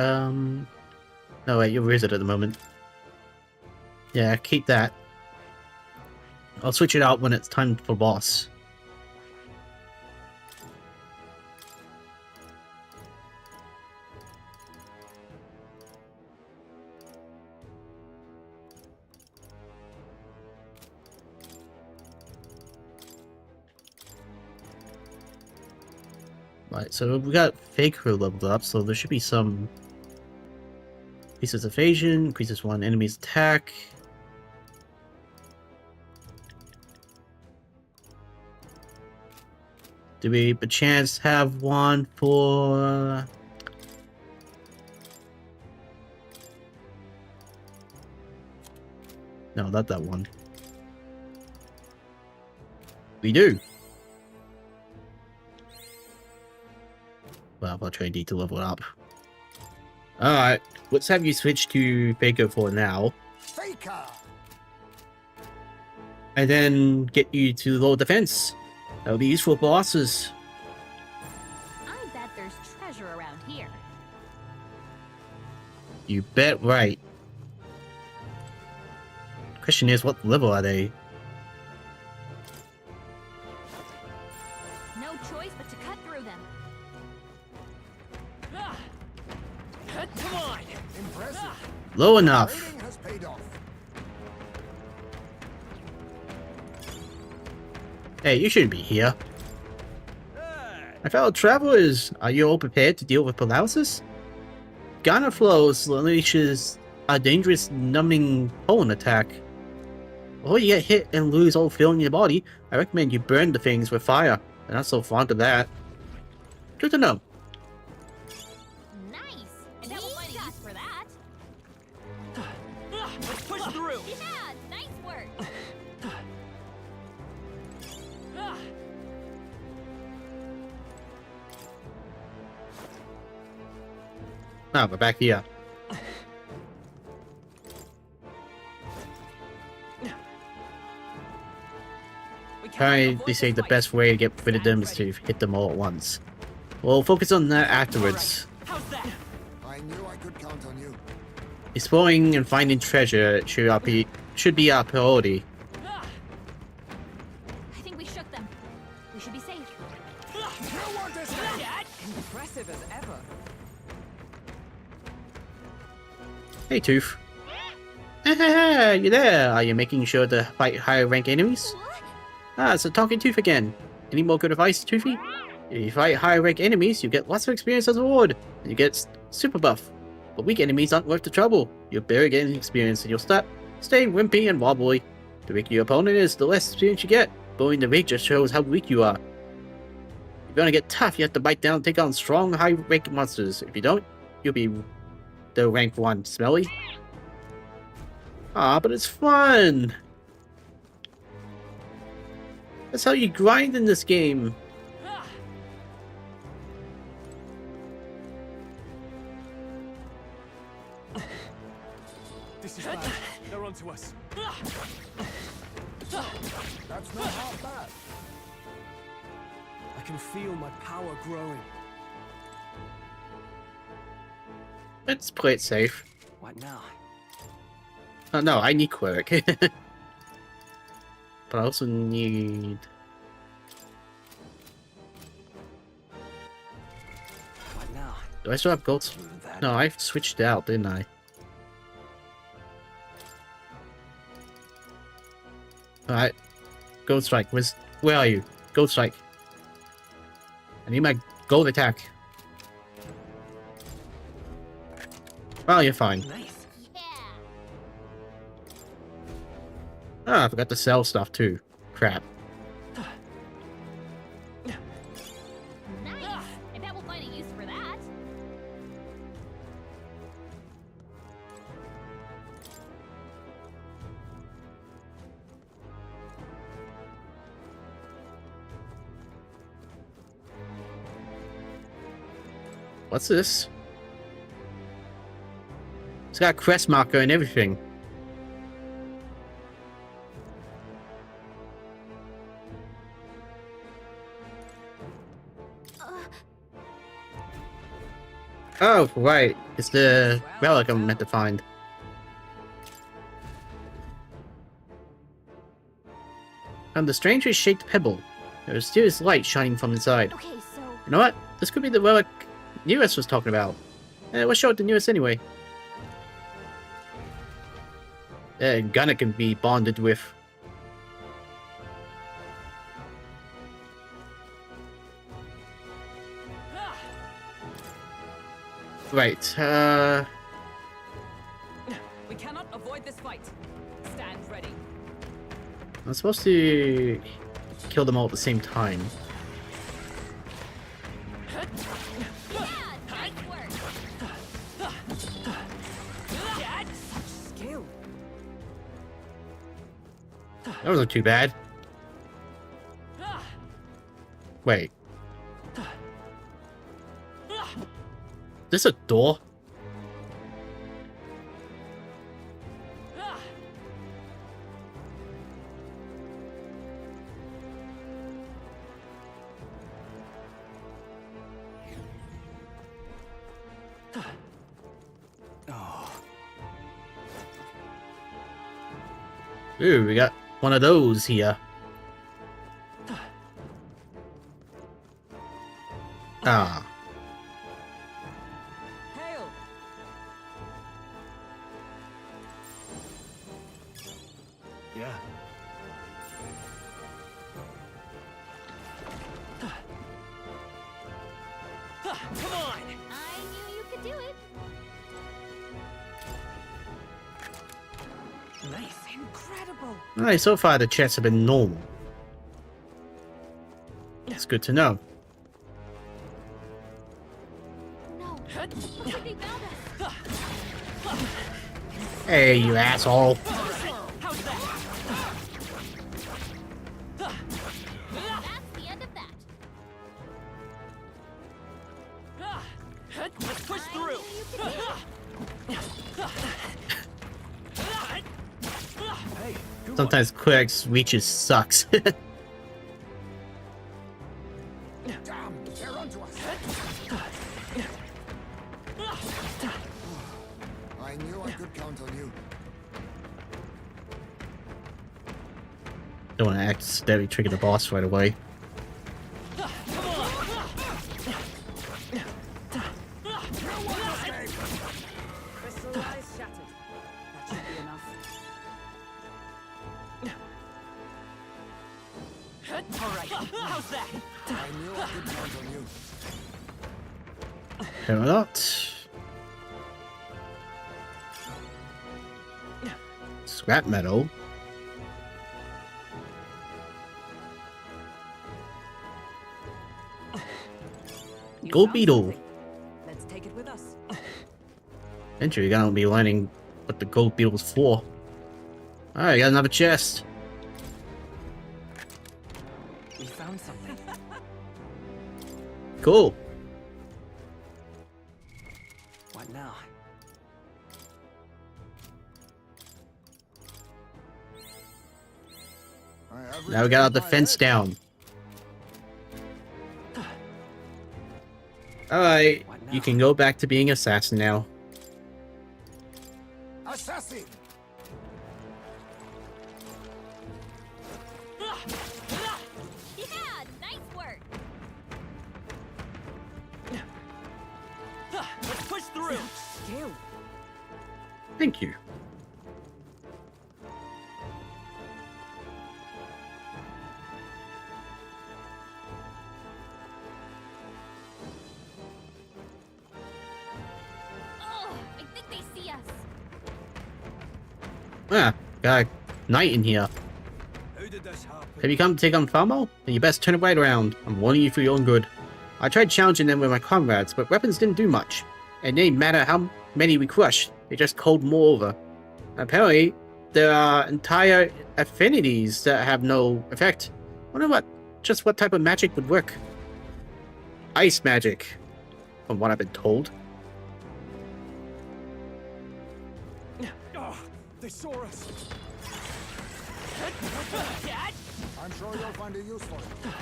No wait, you're wizard at the moment. Yeah, keep that. I'll switch it out when it's time for boss. Right, so we got Faker leveled up, so there should be some increases evasion, increases one enemy's attack. Do we by chance have one for no, not that one. We do. Well, I'll try need to level it up. Alright, let's have you switch to Faker for now. Faker! And then get you to low defense. That'll be useful for bosses. I bet there's treasure around here. You bet right. Question is, what level are they? No choice but to cut through them. Come on! Impressive. Low enough. Training has paid off. Hey, you shouldn't be here. My fellow travelers, are you all prepared to deal with paralysis? Ghana flows unleashes a dangerous numbing pollen attack. Before you get hit and lose all feeling in your body, I recommend you burn the things with fire. I'm not so fond of that. Good to know. Nice! And that will find a use for that. Let's push through! Yeah, nice work. Now we're back here. Apparently, they say the best way to get rid of them is to hit them all at once. We'll focus on that afterwards. How's that? I knew I could count on you. Exploring and finding treasure should be our priority. I think we shook them. We should be safe. You want this? Impressive as ever. Hey, Tooth. You there? Are you making sure to fight higher rank enemies? What? Ah, it's a talking Tooth again. Any more good advice, Toothy? If you fight higher rank enemies, you get lots of experience as a reward, and you get super buff. But weak enemies aren't worth the trouble. You'll barely get any experience, and you'll start staying wimpy and wobbly. The weaker your opponent is, the less experience you get. Blowing the rate just shows how weak you are. If you want to get tough, you have to bite down and take on strong, high-rank monsters. If you don't, you'll be the rank 1 smelly. Ah, but it's fun! That's how you grind in this game. This is bad. They're onto us. That's not half bad. I can feel my power growing. Let's play it safe. What now? Oh no, I need Quirk. But I also need... What now? Do I still have gold? Through that. No, I switched out, didn't I? Alright. Gold Strike. Where are you? Gold Strike. I need my gold attack. Well, you're fine. Nice. Yeah. Ah, I forgot to sell stuff too. Crap. Nice. I bet we'll find a use for that. What's this? It's got a crest marker and everything. Oh, right. It's the relic I'm meant to find. Found the strangely shaped pebble. There was mysterious light shining from inside. Okay, so You know what? This could be the relic Nearest was talking about. Let's show it to Nearest anyway. Gunner can be bonded with. Right, We cannot avoid this fight. Stand ready. I'm supposed to kill them all at the same time. yeah, nice work. Skill. That wasn't too bad. Wait. This a door? Ooh, we got one of those here. Ah. Hail. Yeah. Come on. I knew you could do it. Nice. Incredible. Alright, so far the chats have been normal. It's good to know. No, looks like they found us. Hey, you asshole. How's that? That's the end of that. Let's push I through. knew you could do it. Hey, good Sometimes Quirk's reaches sucks. Damn, they're onto us. I knew I could count on you. Don't want to accidentally trigger the boss right away. Crystallized shattered. That should be enough. All right. How's that? I knew I could count on you. Fair not. Scrap metal. You Gold found beetle. something. Let's take it with us. Eventually, you're gonna be learning what the gold beetle's for. Alright, got another chest. We found something. Cool. What now? I have Now we got returned the my fence head. down. Alright, What you now? can go back to being assassin now. Assassin! Yeah, nice work. Let's push through. Skill. Thank you. Oh, I think they see us. Ah, got a knight in here. How did this happen? Have you come to take on Famo? Then you best turn it right around. I'm warning you for your own good. I tried challenging them with my comrades, but weapons didn't do much. It didn't matter how many we crushed, they just called more over. Apparently, there are entire affinities that have no effect. Wonder what type of magic would work. Ice magic, from what I've been told. Oh, they saw us. I'm sure you'll find a use for it.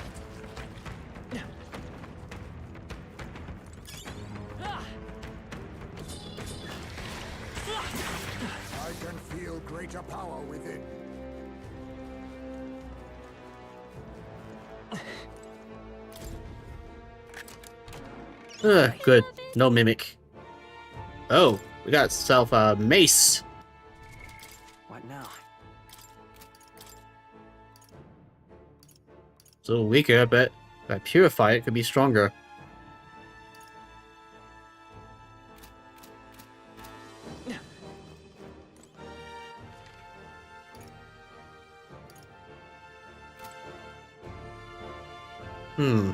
can feel greater power within. Good. No mimic. Oh, we got ourselves a mace. What now? It's a little weaker, but if I purify it, could be stronger. Hmm.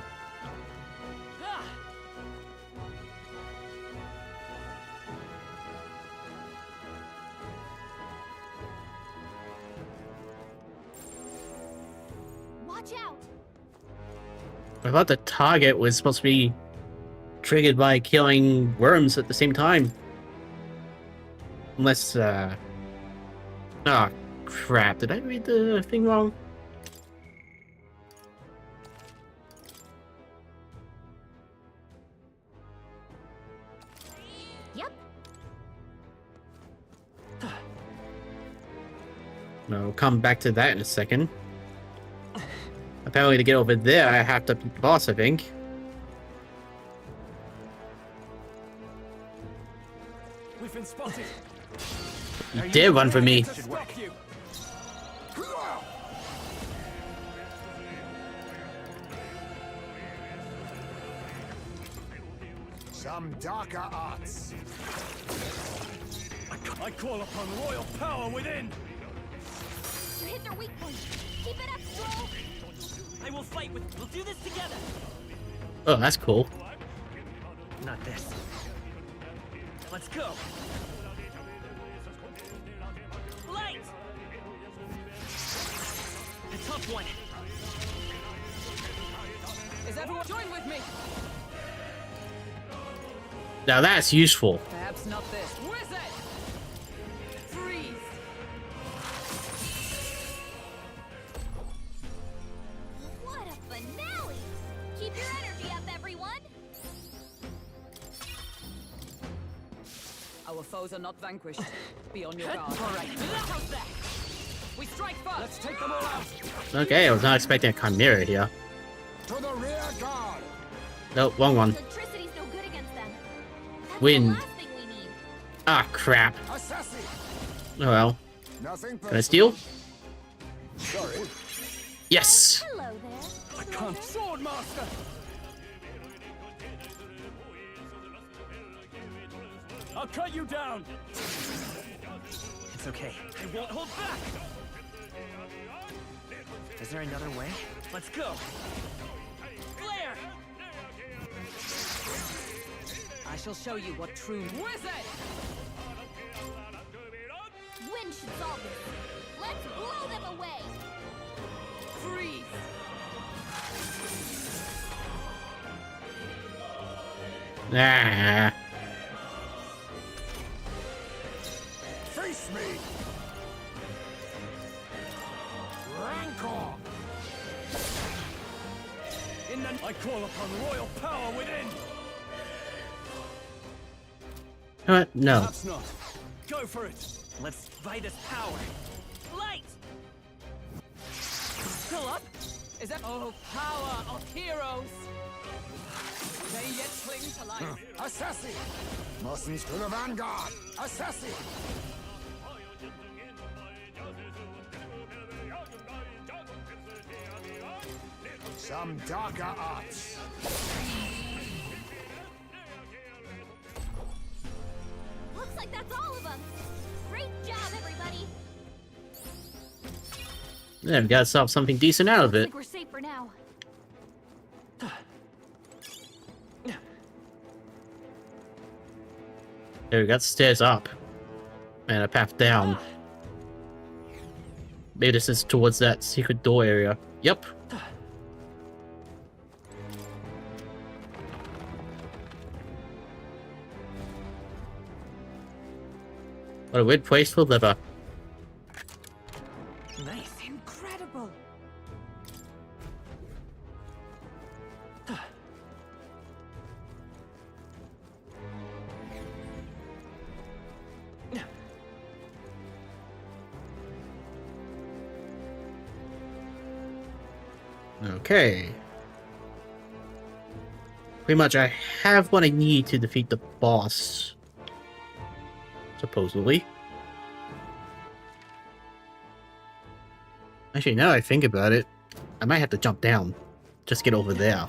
Watch out! I thought the target was supposed to be triggered by killing worms at the same time. Unless, oh, crap. Did I read the thing wrong? Yep. No, we'll come back to that in a second. Apparently to get over there, I have to beat the boss, I think. We've been spotted. You did run for me. Some darker arts. I call upon royal power within. You hit their weak point. Keep it up, Stroll. I will fight with. We'll do this together. Oh, that's cool. Not this. Let's go. Light. A tough one. Is everyone join with me? Now that's useful. Perhaps not this. Wizard. Freeze. What a finale! Keep your energy up, everyone. Our foes are not vanquished. Be on your guard. All right. How's that? We strike first. Let's take them all out. Okay, I was not expecting a chimera here. To the rear guard. Nope, wrong one. Electricity's no good against them. That's Wind. the last thing we need. Ah, crap. Assassin. Oh well. Nothing Can I steal? Sorry. Yes! Hello there. I can't. Sword master. I'll cut you down. It's okay. I won't hold back. Is there another way? Let's go. Flare. I shall show you what true wizard. Wind should solve this. Let's blow them away. Freeze. Ah. Face me. Rancor. In the I call upon royal power within. No. Perhaps not. Go for it. Let's buy this power. Light. Still up? Is that oh power of heroes? They yet cling to life. Assassin. Mustn't to the vanguard. Assassin. Some darker arts. Looks like that's all of them. Great job, everybody. Yeah, we gotta solve something decent out of I it. think we're safe for now. There, we got stairs up. And a path down. Maybe this is towards that secret door area. Yep. What a weird place for liver. Nice. Incredible! Okay. Pretty much I have what I need to defeat the boss. Supposedly. Actually, now I think about it, I might have to jump down. Just get over there.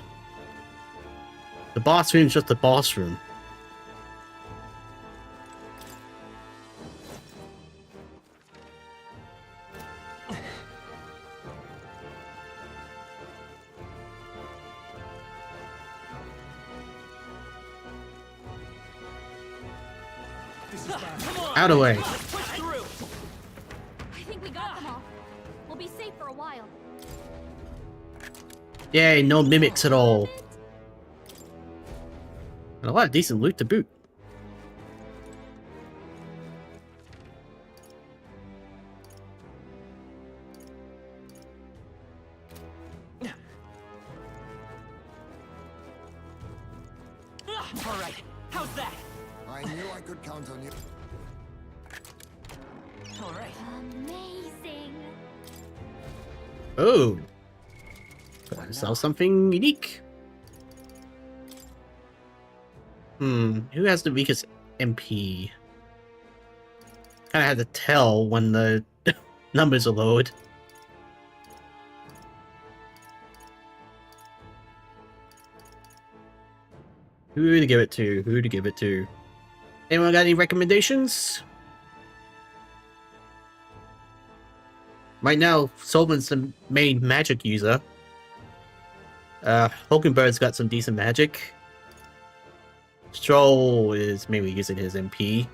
The boss room is just the boss room. Out of the way. Push through. I think we got them all. We'll be safe for a while. Yay, no mimics at all. And a lot of decent loot to boot. All right. How's that? I knew I could count on you. All right. Amazing. Oh. Sell something unique. Who has the weakest MP? Kinda had to tell when the numbers are lowered. Who to give it to? Who to give it to? Anyone got any recommendations? Right now, Solman's the main magic user. Hulkenberg's got some decent magic. Stroll is maybe using his MP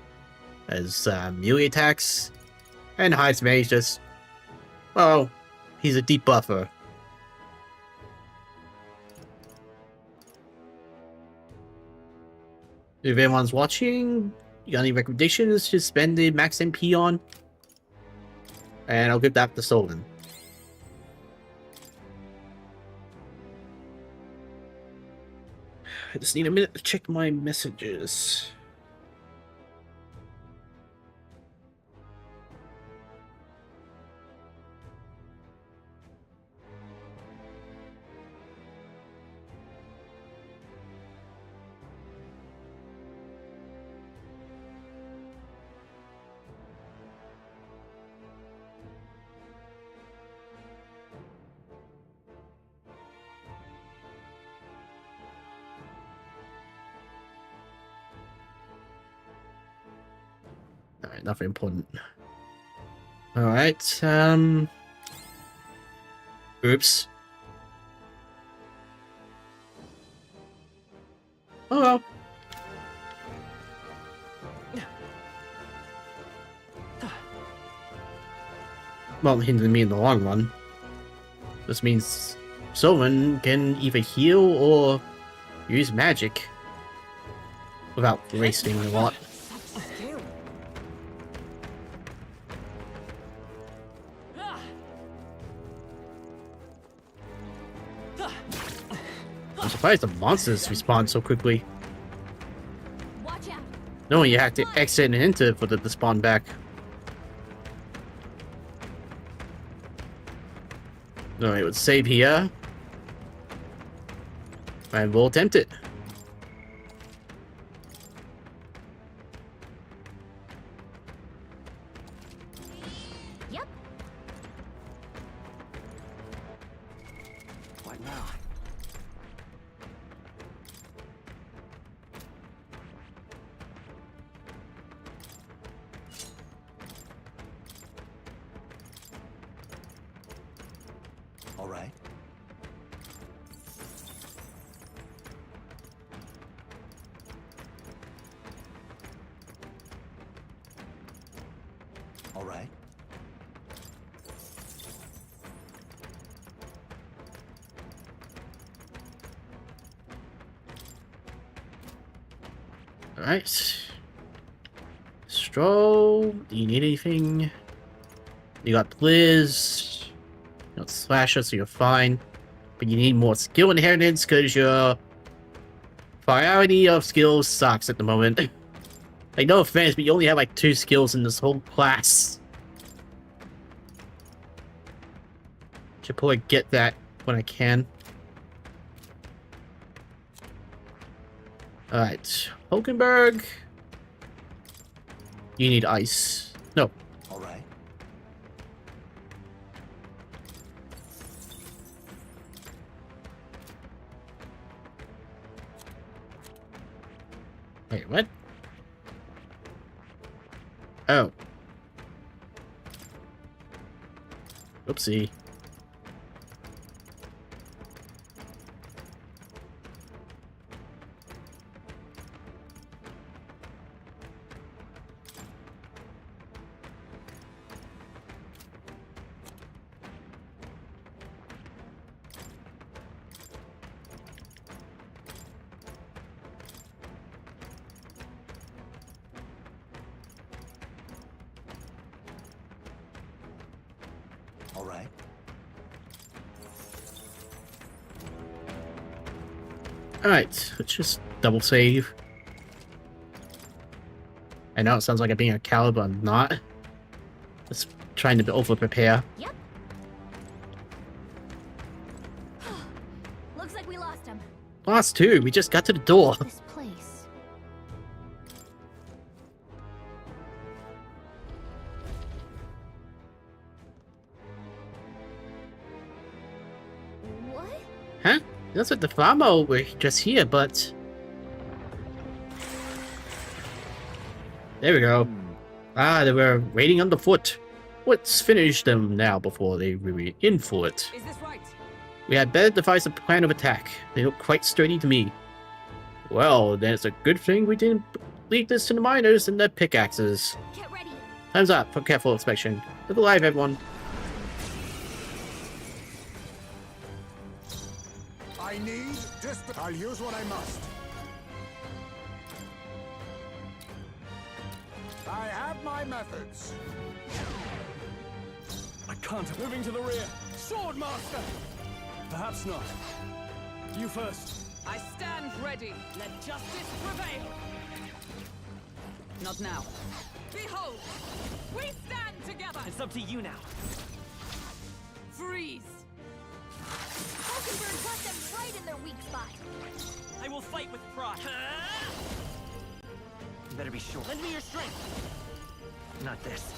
as melee attacks. And Heisman is just, well, he's a deep buffer. If anyone's watching, you got any recommendations to spend the max MP on? And I'll give that to Solon. I just need a minute to check my messages. Alright, nothing important. Alright, oops. Oh well. Won't hinder me in the long run. This means someone can either heal or use magic without wasting a lot. I'm surprised the monsters respawn so quickly. Watch out. No, you have to exit and enter for them to spawn back. Alright, let's save here. And we'll attempt it. Yep. What now? All right. All right. Alright. Stroll, do you need anything? You got Blizz. You got Slasher, so you're fine. But you need more skill inheritance because your priority of skills sucks at the moment. Like, no offense, but you only have like 2 skills in this whole class. Should probably get that when I can. Alright, Hulkenberg. You need ice. No. All right. Wait, what? Oh. Oopsie. All right. Alright, let's just double save. I know it sounds like I'm being a coward, but I'm not. Just trying to over prepare. Yep. Looks like we lost him. Last two, we just got to the door. This place. What? Huh? That's what the farmer were just here, but... There we go. Ah, they were waiting on the foot. Let's finish them now before they were in for it. Is this right? We had better devise a plan of attack. They look quite sturdy to me. Well, then it's a good thing we didn't leave this to the miners and their pickaxes. Get ready. Time's up for careful inspection. Live alive, everyone. I need just. I'll use what I must. I have my methods. I can't. Moving to the rear. Sword Master! Perhaps not. You first. I stand ready. Let justice prevail. Not now. Behold, we stand together. It's up to you now. Freeze. Hulkenberg got them right in their weak spot. I will fight with pride. You better be sure. Lend me your strength. Not this.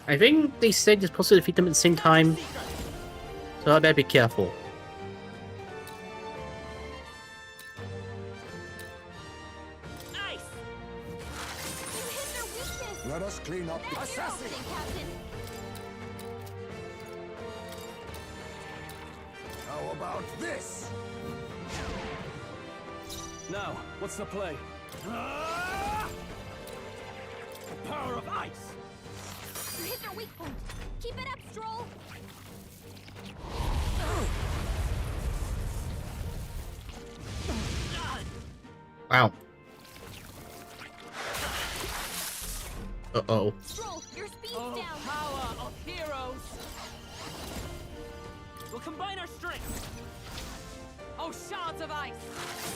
I think they said you're supposed to defeat them at the same time, so I better be careful. Nice. You hit their weakness. Let us clean up the You're assassin. opening, Captain. How about this? Now, what's the play? The power of ice. You hit their weak point. Keep it up, Stroll. Wow. Uh-oh. Stroll, your speed's Oh, down. power of heroes. We'll combine our strength. Oh, shards of ice.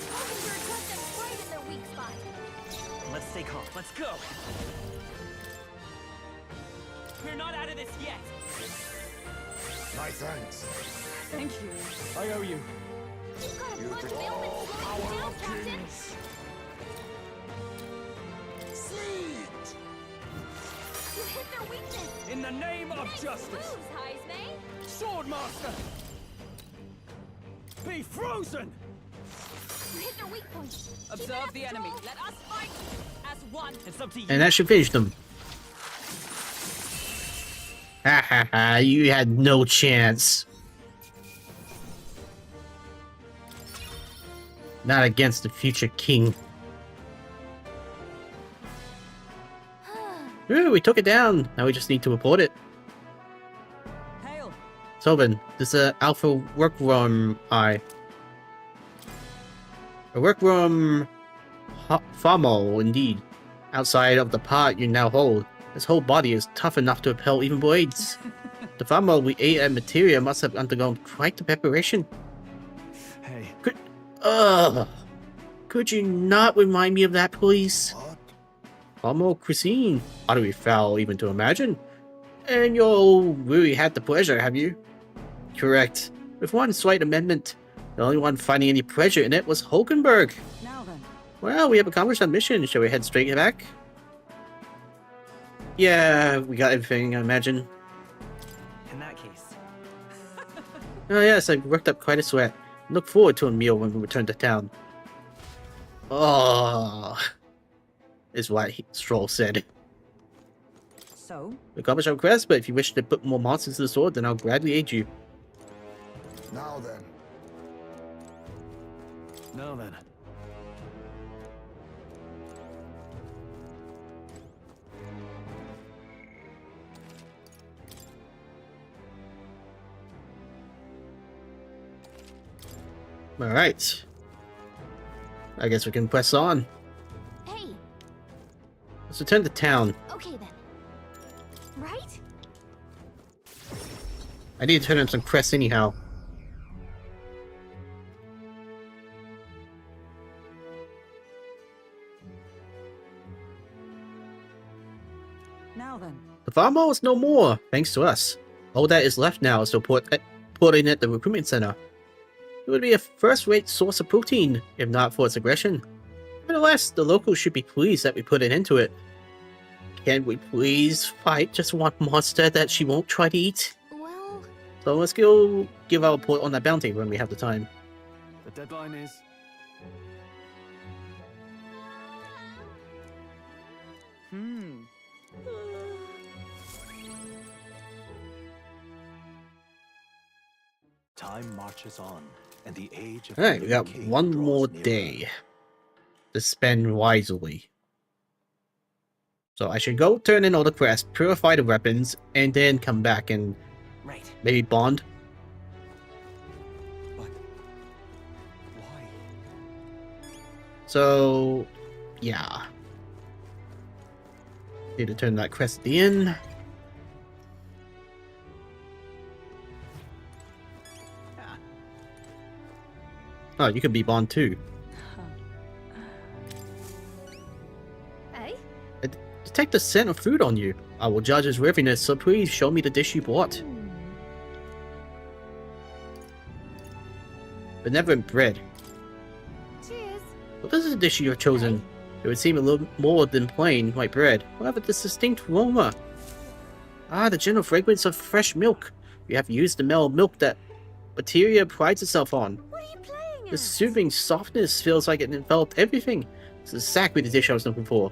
Hulkenberg got them right in their weak spot. Let's stay calm. Let's go. We're not out of this yet. My thanks. Thank you. I owe you. You've got a You bunch think of ailments all slowing you power down, of Captain. kings. Sweet. You hit their weakness. In the name of Nice justice. moves, Heisme. Sword Master. Be frozen. You hit their weak point. Keep it Observe up, the enemy. Stroll. Let us fight as one. It's up to you. And that should finish them. Ha ha ha, you had no chance. Not against the future king. Ooh, we took it down. Now we just need to report it. Hail. Tobin, this is Alpha Workroom A workroom Famo, indeed. Outside of the part you now hold, his whole body is tough enough to repel even blades. The Famo we ate at Materia must have undergone quite the preparation. Hey. Could you not remind me of that, please? What? Famo cuisine. Utterly foul even to imagine. And you'll really had the pleasure, have you? You correct. With one slight amendment. The only one finding any pleasure in it was Hulkenberg. Now then. Well, we have accomplished our mission. Shall we head straight back? Yeah, we got everything, I imagine. In that case. Oh yes, I worked up quite a sweat. Look forward to a meal when we return to town. Oh, is what Stroll said. So, We accomplished our quest, but if you wish to put more monsters to the sword, then I'll gladly aid you. Now then. Now then. Alright. I guess we can press on. Hey, Let's return to town. okay then. Right? I need to turn in some quests anyhow. now then. The farm hall is no more, thanks to us. All that is left now is to put in at the recruitment center. It would be a first-rate source of protein, if not for its aggression. Nevertheless, the locals should be pleased that we put it into it. Can we please fight just one monster that she won't try to eat? Well, So let's go give our report on that bounty when we have the time. The deadline is... Time marches on, and the age of Alright, we got cave one draws more nearer. day to spend wisely. So I should go turn in all the quests, purify the weapons, and then come back and Right. maybe bond. But... why? So, yeah. Need to turn that quest at the end. Oh, you could be bond too. hey? Detect the scent of food on you. I will judge his worthiness, so please show me the dish you bought. Benevolent bread. Cheers. What is the dish you have chosen? It would seem a little more than plain white bread. However, this distinct aroma. Ah, the gentle fragrance of fresh milk. You have used the mellow milk that Materia prides itself on. What are you playing The at? soothing softness feels like it enveloped everything. This is exactly the dish I was looking for.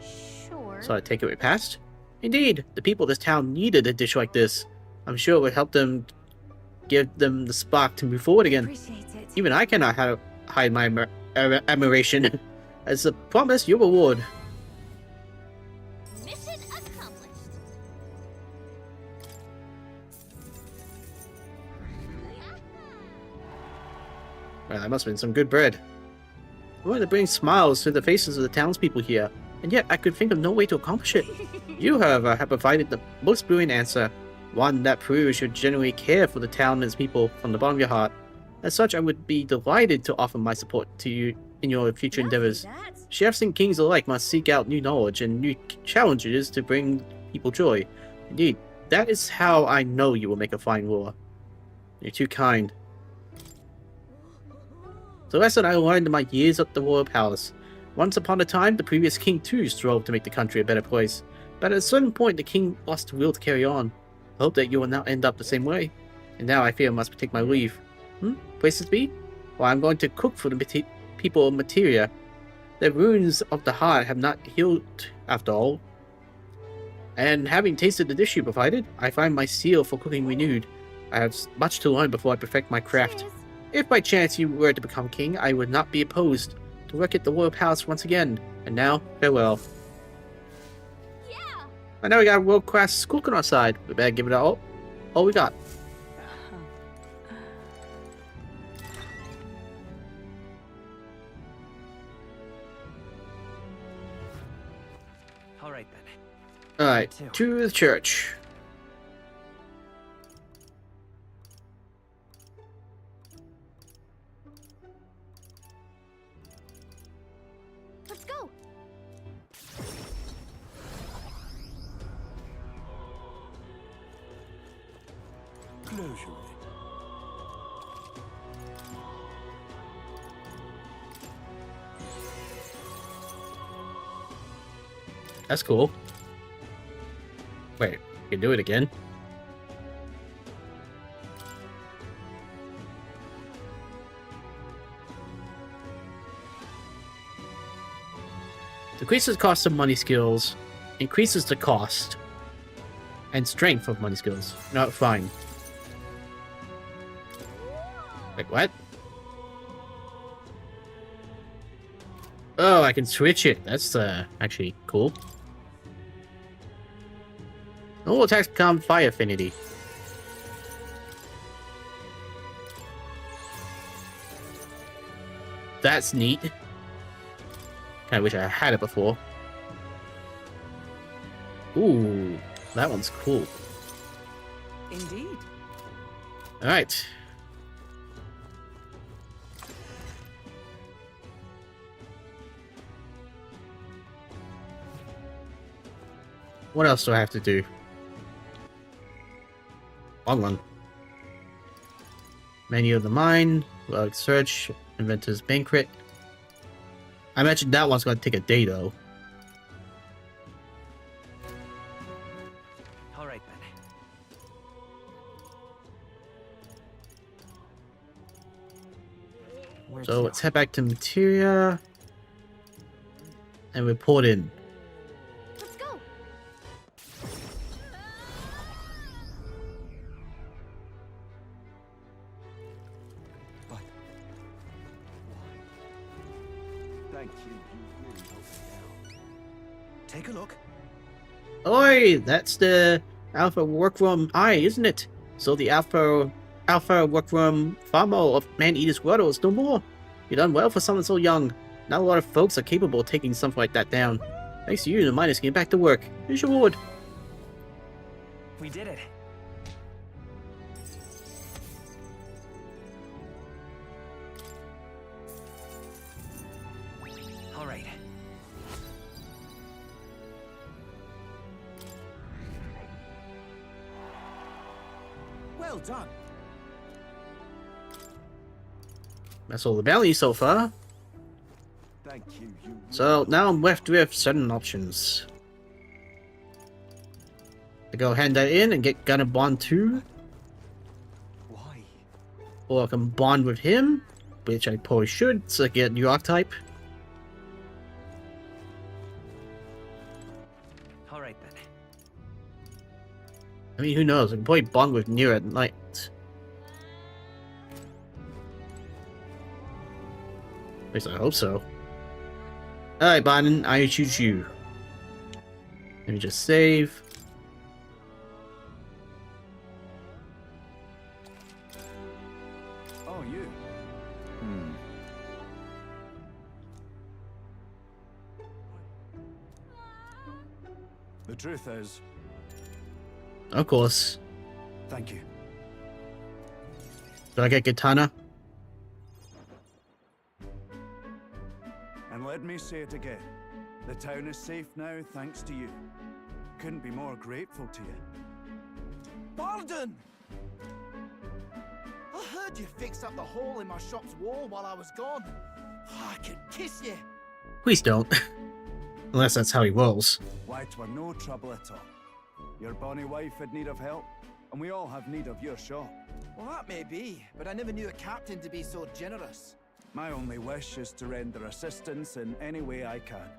Sure. So I take it we passed? Indeed, the people of this town needed a dish like this. I'm sure it would help them give them the spark to move forward again. Appreciate it. Even I cannot hide my admiration. As a promise, your reward. Mission accomplished. Well, that must have been some good bread. I wanted to bring smiles to the faces of the townspeople here, and yet I could think of no way to accomplish it. You, however, have provided the most brilliant answer, one that proves you genuinely care for the town and its people from the bottom of your heart. As such, I would be delighted to offer my support to you in your future endeavors. Chefs and kings alike must seek out new knowledge and new challenges to bring people joy. Indeed, that is how I know you will make a fine ruler. You're too kind. The lesson I learned in my years at the royal palace. Once upon a time, the previous king too strove to make the country a better place, but at a certain point the king lost the will to carry on. I hope that you will not end up the same way. And now I fear I must take my leave. Places to be? Well, I'm going to cook for the people of Materia. The wounds of the heart have not healed after all. And having tasted the dish you provided, I find my zeal for cooking renewed. I have much to learn before I perfect my craft. Cheers. If by chance you were to become king, I would not be opposed to work at the royal palace once again. And now, farewell. Yeah. And now we got a world-class cook on our side. We better give it all we got. All right then. Alright, Me too. to the church. Let's go. Closure. That's cool. Wait, you can do it again? Decreases cost of money skills, increases the cost and strength of money skills. No, fine. Wait, what? Oh, I can switch it. That's actually cool. All attacks become fire affinity. That's neat. Kinda wish I had it before. Ooh, that one's cool. Indeed. Alright. What else do I have to do? Long one. Menu of the mine, log search, inventor's banquet. I imagine that one's gonna take a day though. All right then. So let's head back to Materia and report in. Let's go. But thank you. You really helped me out. Take a look. Oi, that's the Alpha Workworm Eye, isn't it? So the Alpha Workworm Farmer of Man-Eater's Grotto is no more. You done well for someone so young. Not a lot of folks are capable of taking something like that down. Thanks to you, the miners getting back to work. Here's your reward. We did it. All right. Well done. That's all the bounty so far. Thank you. You So now I'm left with certain options. I go hand that in and get Gunner Bond 2. why? Or I can bond with him, which I probably should, so I get new archetype. All right then. I mean, who knows? I can probably bond with Nero at night. At least I hope so. Alright, Biden, I choose you. Let me just save. Oh, you. The truth is, Of course. thank you. Do I get Katana? And let me say it again. The town is safe now thanks to you. Couldn't be more grateful to you. Barden! I heard you fixed up the hole in my shop's wall while I was gone. I could kiss you. Please don't. Unless that's how he rolls. Why, 'twere no trouble at all. Your bonny wife had need of help, and we all have need of your shop. Well, that may be, but I never knew a captain to be so generous. My only wish is to render assistance in any way I can.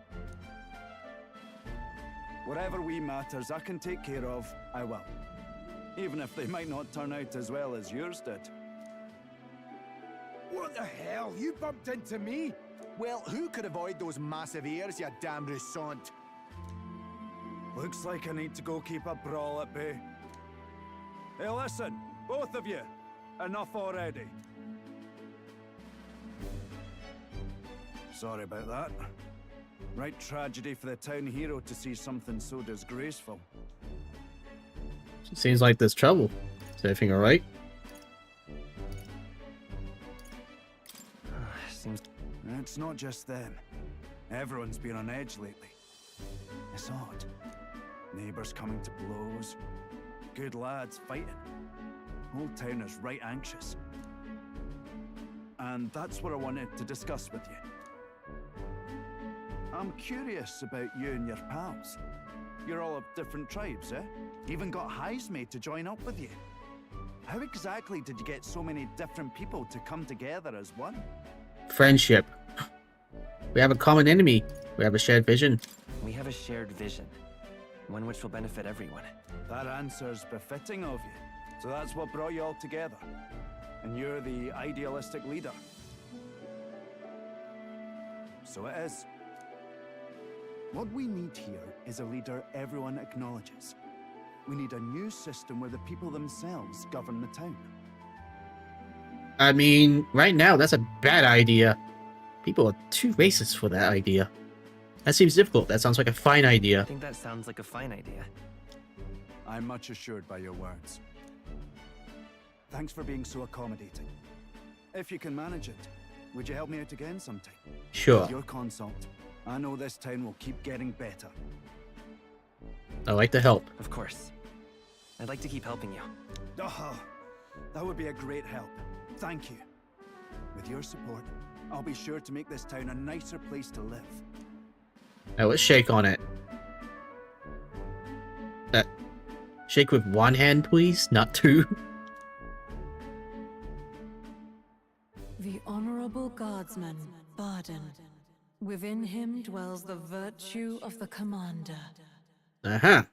Whatever wee matters I can take care of, I will. Even if they might not turn out as well as yours did. What the hell? You bumped into me? Well, who could avoid those massive ears, you damn russant? Looks like I need to go keep a brawl at bay. Hey, listen, both of you. Enough already. Sorry about that. Right tragedy for the town hero to see something so disgraceful. Seems like there's trouble. Is everything alright? Seems It's not just them. Everyone's been on edge lately. It's odd. Neighbours coming to blows. Good lads fighting. Whole town is right anxious. And that's what I wanted to discuss with you. I'm curious about you and your pals. You're all of different tribes, eh? Even got highs made to join up with you. How exactly did you get so many different people to come together as one? Friendship. We have a common enemy. We have a shared vision. We have a shared vision, one which will benefit everyone. That answer's befitting of you. So that's what brought you all together. And you're the idealistic leader. So it is. What we need here is a leader everyone acknowledges. We need a new system where the people themselves govern the town. I mean, right now, that's a bad idea. People are too racist for that idea. That seems difficult. That sounds like a fine idea. I think that sounds like a fine idea. I'm much assured by your words. Thanks for being so accommodating. If you can manage it, would you help me out again sometime? Sure. With your consult, I know this town will keep getting better. I like the help. Of course. I'd like to keep helping you. Oh, that would be a great help. Thank you. With your support, I'll be sure to make this town a nicer place to live. Now let's shake on it. Shake with one hand, please, not two. The Honorable Guardsman, Barden. Within him dwells the virtue of the commander. Uh-huh.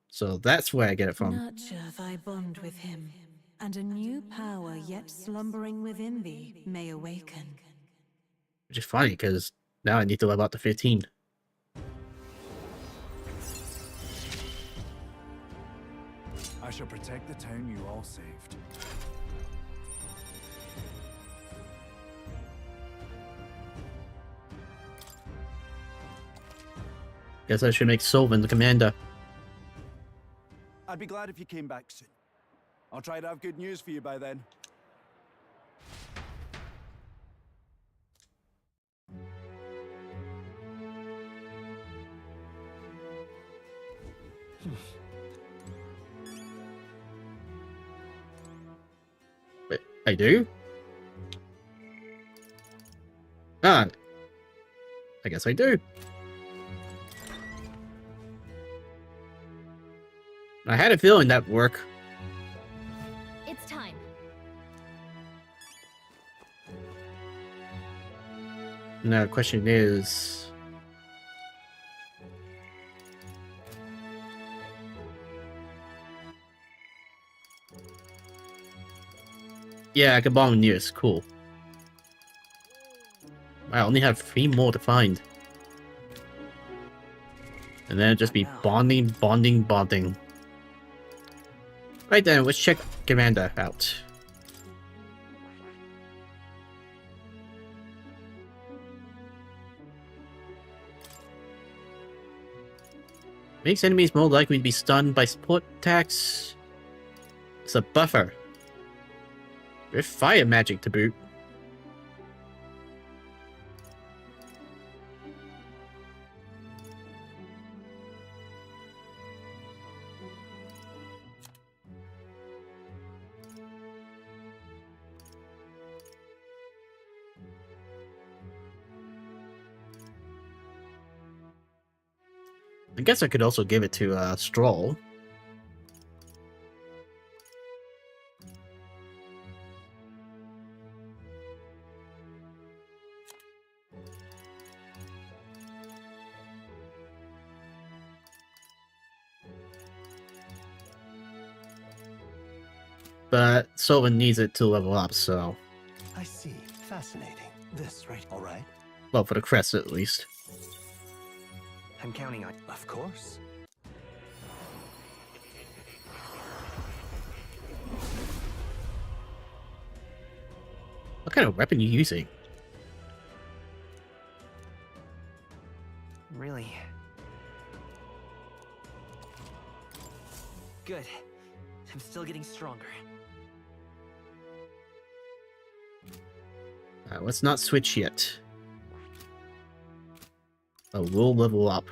So that's where I get it from. Nurture thy bond with him, and a new power yet slumbering within thee may awaken. Which is funny, because now I need to level up to 15. I shall protect the town you all saved. Guess I should make Sylvan the commander. I'd be glad if you came back soon. I'll try to have good news for you by then. Wait, I do? Ah. I guess I do. I had a feeling that'd work. It's time. Now the question is... Yeah, I can bomb nearest. Cool. I only have 3 more to find. And then it'd just be bonding, bonding, bonding. Right then, let's check Commander out. Makes enemies more likely to be stunned by support attacks. It's a buffer. With fire magic to boot. I guess I could also give it to Stroll. But Sylvan needs it to level up, so... I see. Fascinating. This, right? All right. Well, for the crest, at least. I'm counting on... Of course. What kind of weapon are you using? Really? Good. I'm still getting stronger. Let's not switch yet. Oh, we'll level up.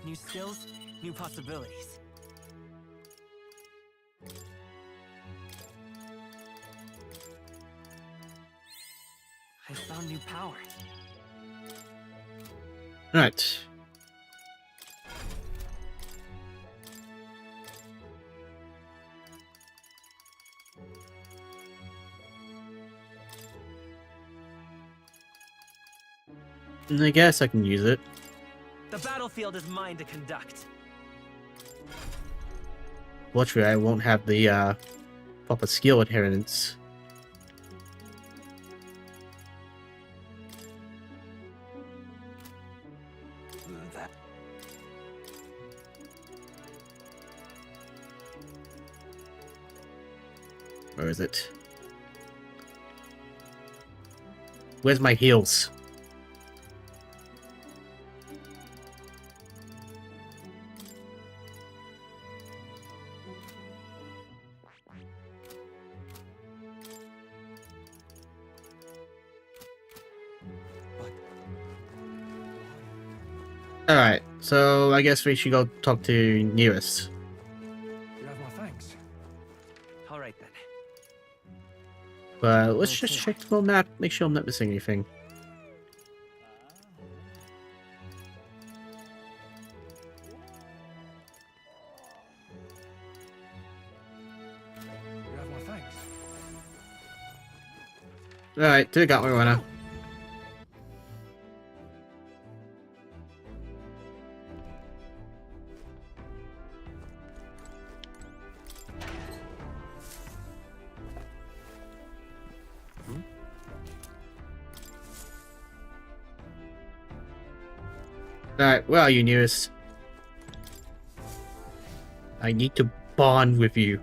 New skills, new possibilities. I found new power. Alright. I guess I can use it. The battlefield is mine to conduct. Fortunately, I won't have the proper skill inheritance. Where is it? Where's my heals? Alright, so I guess we should go talk to Nearest. You have my thanks. All right then. But let's just check the whole map, make sure I'm not missing anything. You have my thanks. Alright, to got my runner. Alright, where are you, Nearest? I need to bond with you.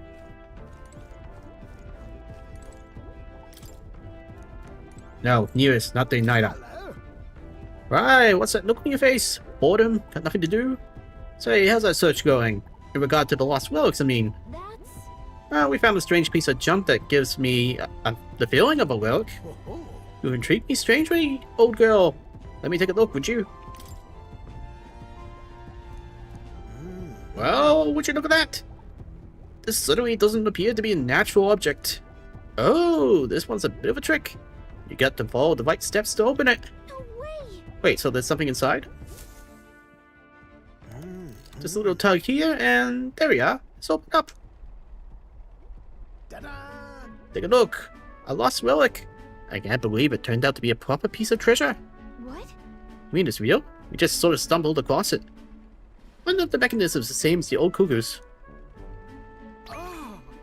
No, Nearest, not the Nida. Right, what's that look on your face? Boredom? Got nothing to do? Say, how's that search going? In regard to the lost relics, I mean. That's... We found a strange piece of junk that gives me the feeling of a relic. You intrigue me strangely, old girl. Let me take a look, would you? Well, would you look at that? This certainly doesn't appear to be a natural object. Oh, this one's a bit of a trick. You got to follow the right steps to open it. No way! Wait, so there's something inside? Just a little tug here, and there we are. It's opened up. Take a look. A lost relic. I can't believe it turned out to be a proper piece of treasure. What? You mean it's real? We just sort of stumbled across it. Wonder if the mechanism's the same as the old cougars.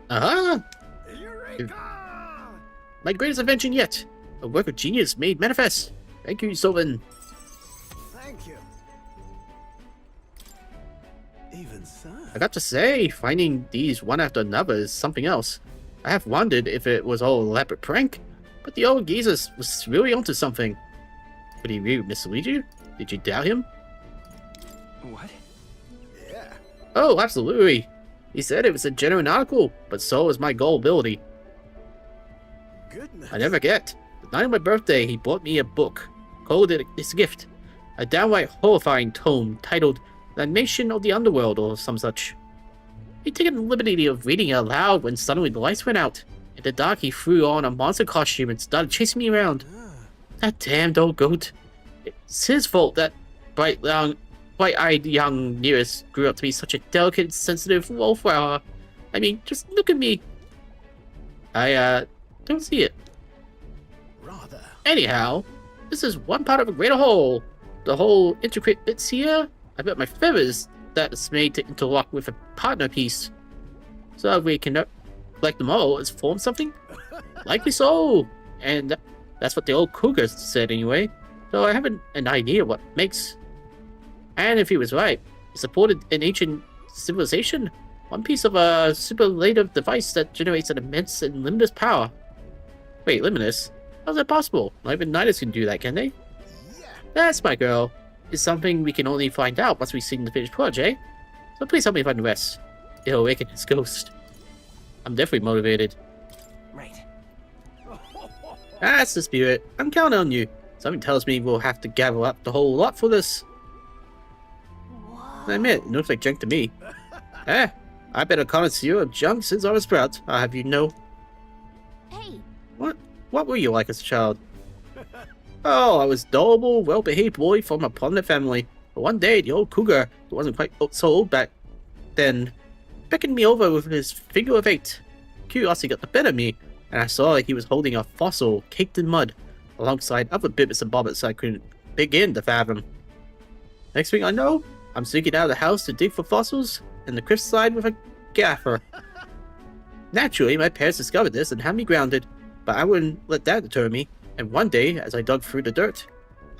Aha! My greatest invention yet! A work of genius made manifest! Thank you, Sylvan. Thank you. Even so. I got to say, finding these one after another is something else. I have wondered if it was all an elaborate prank, but the old geezer was really onto something. Could he really mislead you? Did you doubt him? What? Yeah. Oh, absolutely. He said it was a genuine article, but so was my gullibility. Goodness. I never forget. The night of my birthday, he bought me a book, called it his gift. A downright horrifying tome titled The Nation of the Underworld or some such. He'd taken the liberty of reading it aloud when suddenly the lights went out. In the dark, he threw on a monster costume and started chasing me around. That damned old goat. It's his fault that bright-eyed young Nearest grew up to be such a delicate, sensitive wallflower. I mean, just look at me. I, don't see it. Rather. Anyhow, this is one part of a greater whole. The whole intricate bits here, I bet my feathers that's made to interlock with a partner piece. So if we can collect them all, it's form something? Likely so. And that's what the old cougar said anyway. So I have an idea what makes. And if he was right, he supported an ancient civilization. One piece of a superlative device that generates an immense and limitless power. Wait, limitless? How's that possible? Not even Niders can do that, can they? Yeah. That's my girl. It's something we can only find out once we've seen the finished project. So please help me find the rest. It'll awaken his ghost. I'm definitely motivated. Right. That's the spirit. I'm counting on you. Something tells me we'll have to gather up the whole lot for this. I admit, it looks like junk to me. I bet a connoisseur of junk since I was brought. I'll have you know. Hey, What were you like as a child? Oh, I was noble, well-behaved boy from a prominent family. But one day, the old cougar, who wasn't quite so old back then, beckoned me over with his finger of 8. Curiosity got the better of me, and I saw he was holding a fossil caked in mud, alongside other bits and bobbits I couldn't begin to fathom. Next thing I know, I'm sneaking out of the house to dig for fossils in the cliffside with a gaffer. Naturally, my parents discovered this and had me grounded, but I wouldn't let that deter me, and one day, as I dug through the dirt,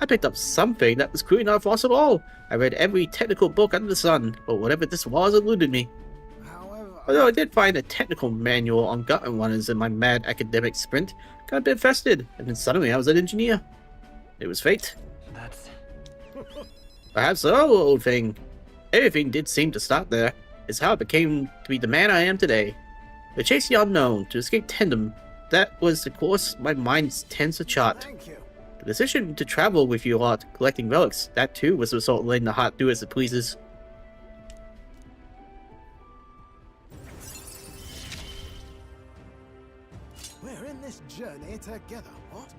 I picked up something that was clearly not a fossil at all. I read every technical book under the sun, but whatever this was eluded me. Although I did find a technical manual on gut runners in my mad academic sprint, got a bit fested, and then suddenly I was an engineer. It was fate. That's... Perhaps so, old thing. Everything did seem to start there. It's how I became to be the man I am today. To chase the unknown, to escape Tendom, that was the course my mind tends to chart. The decision to travel with you lot, collecting relics, that too was the result of letting the heart do as it pleases. We're in this journey together, what?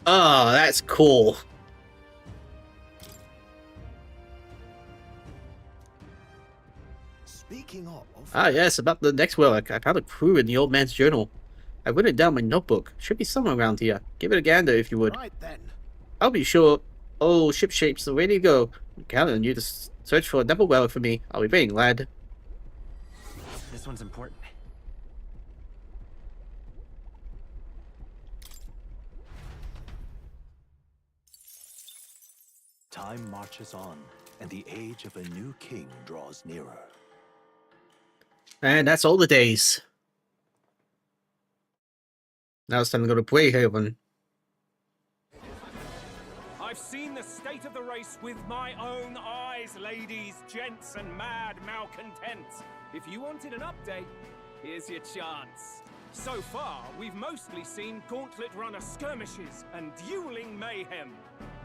Oh, that's cool. Speaking of... Ah yes, about the next relic. I found a clue in the old man's journal. I wrote it down in my notebook. Should be somewhere around here. Give it a gander if you would. Right then. I'll be sure. Oh, ship shapes, the way to go. I'm counting on you to search for another relic for me. I'll be waiting, lad. This one's important. Time marches on, and the age of a new king draws nearer. And that's all the days. Now it's time to go to Brilehaven. I've seen the state of the race with my own eyes, ladies, gents, and mad malcontents. If you wanted an update, here's your chance. So far, we've mostly seen gauntlet runner skirmishes and dueling mayhem.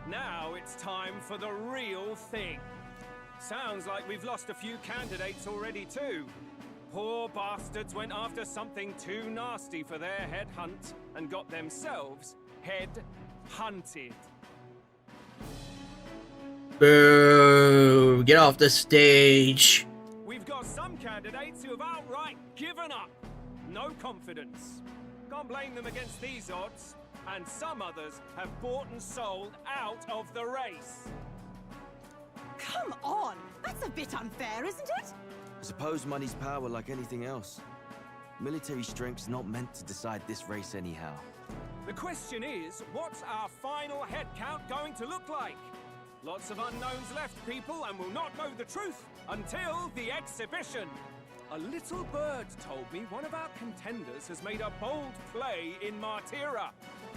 Now it's time for the real thing. Sounds like we've lost a few candidates already too. Poor bastards went after something too nasty for their head hunt and got themselves head hunted. Boo! Get off the stage. We've got some candidates who have outright given up. No confidence. Can't blame them against these odds. And some others have bought and sold out of the race. Come on! That's a bit unfair, isn't it? I suppose money's power like anything else. Military strength's not meant to decide this race anyhow. The question is, what's our final head count going to look like? Lots of unknowns left, people, and we'll not know the truth until the exhibition. A little bird told me one of our contenders has made a bold play in Martira.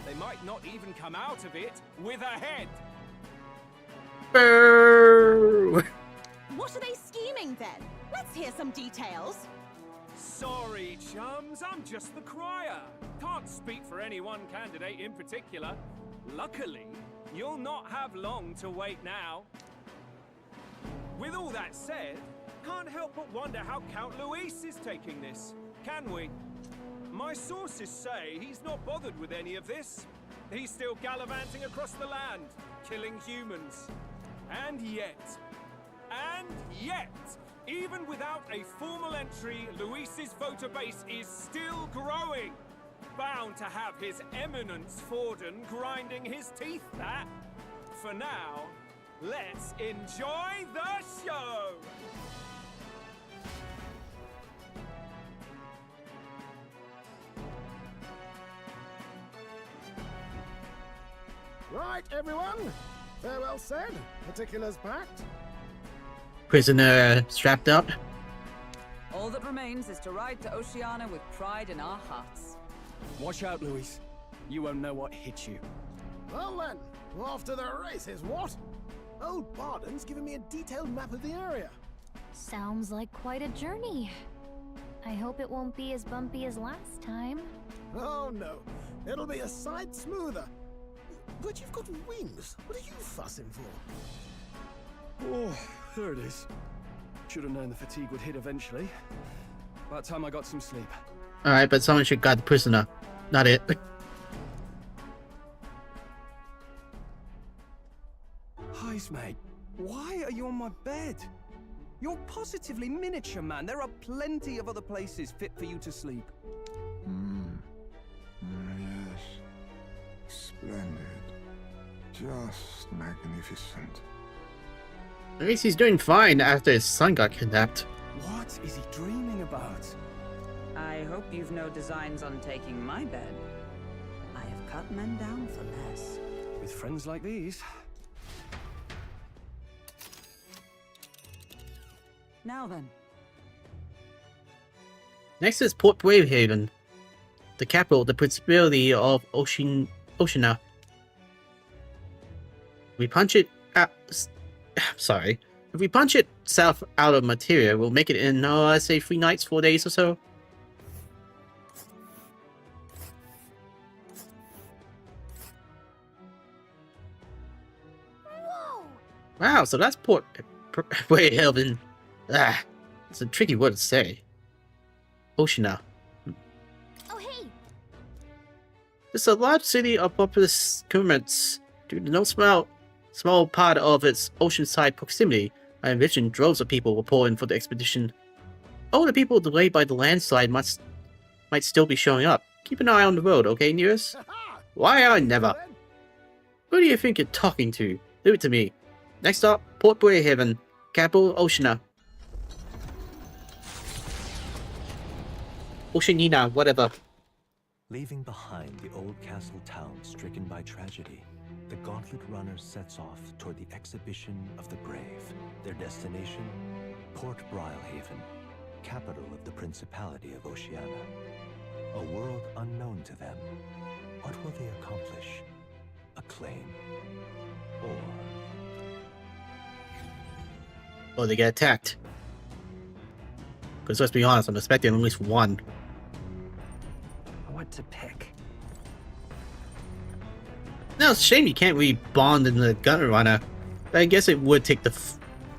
They might not even come out of it with a head. Boo! What are they scheming then? Let's hear some details. Sorry, chums, I'm just the crier. Can't speak for any one candidate in particular. Luckily, you'll not have long to wait now. With all that said, can't help but wonder how Count Luis is taking this, can we? My sources say he's not bothered with any of this. He's still gallivanting across the land, killing humans. And yet, even without a formal entry, Luis's voter base is still growing. Bound to have his eminence Forden grinding his teeth, that. For now, let's enjoy the show! Right, everyone. Farewell said. Particulars packed. Prisoner strapped up. All that remains is to ride to Oceania with pride in our hearts. Watch out, Luis. You won't know what hit you. Well then, we're off to the races, what? Old Barden's giving me a detailed map of the area. Sounds like quite a journey. I hope it won't be as bumpy as last time. Oh no, it'll be a sight smoother. But you've got wings. What are you fussing for? Oh, there it is. Should have known the fatigue would hit eventually. About time I got some sleep. Alright, but someone should guard the prisoner. Not it. Gosh, mate, why are you on my bed? You're positively miniature, man. There are plenty of other places fit for you to sleep. Yes. Splendid. Just magnificent. At least he's doing fine after his son got kidnapped. What is he dreaming about? I hope you've no designs on taking my bed. I have cut men down for less. With friends like these. Now then. Next is Port Brilehaven, the capital of the Principality of Oceania. We punch it out. Sorry. If we punch it south out of materia, we'll make it in, I'd say 3 nights, 4 days or so. Whoa! Wow, so that's Port Brilehaven. It's a tricky word to say. Oceania. Oh, hey! It's a large city of populous governments. Due to no small part of its oceanside proximity, I envision droves of people will pour in for the expedition. All the people delayed by the landslide might still be showing up. Keep an eye on the road, okay, Nearest? Why I never? Who do you think you're talking to? Leave it to me. Next stop, Port Brilehaven, capital Oceania. Oceanina, whatever. Leaving behind the old castle town stricken by tragedy, the Gauntlet Runner sets off toward the exhibition of the brave. Their destination, Port Brilehaven, capital of the Principality of Oceania. A world unknown to them. What will they accomplish? Acclaim? Or they get attacked. Because let's be honest, I'm expecting at least one. What to pick? Now, it's a shame you can't really bond in the Gunner Runner, but I guess it would take the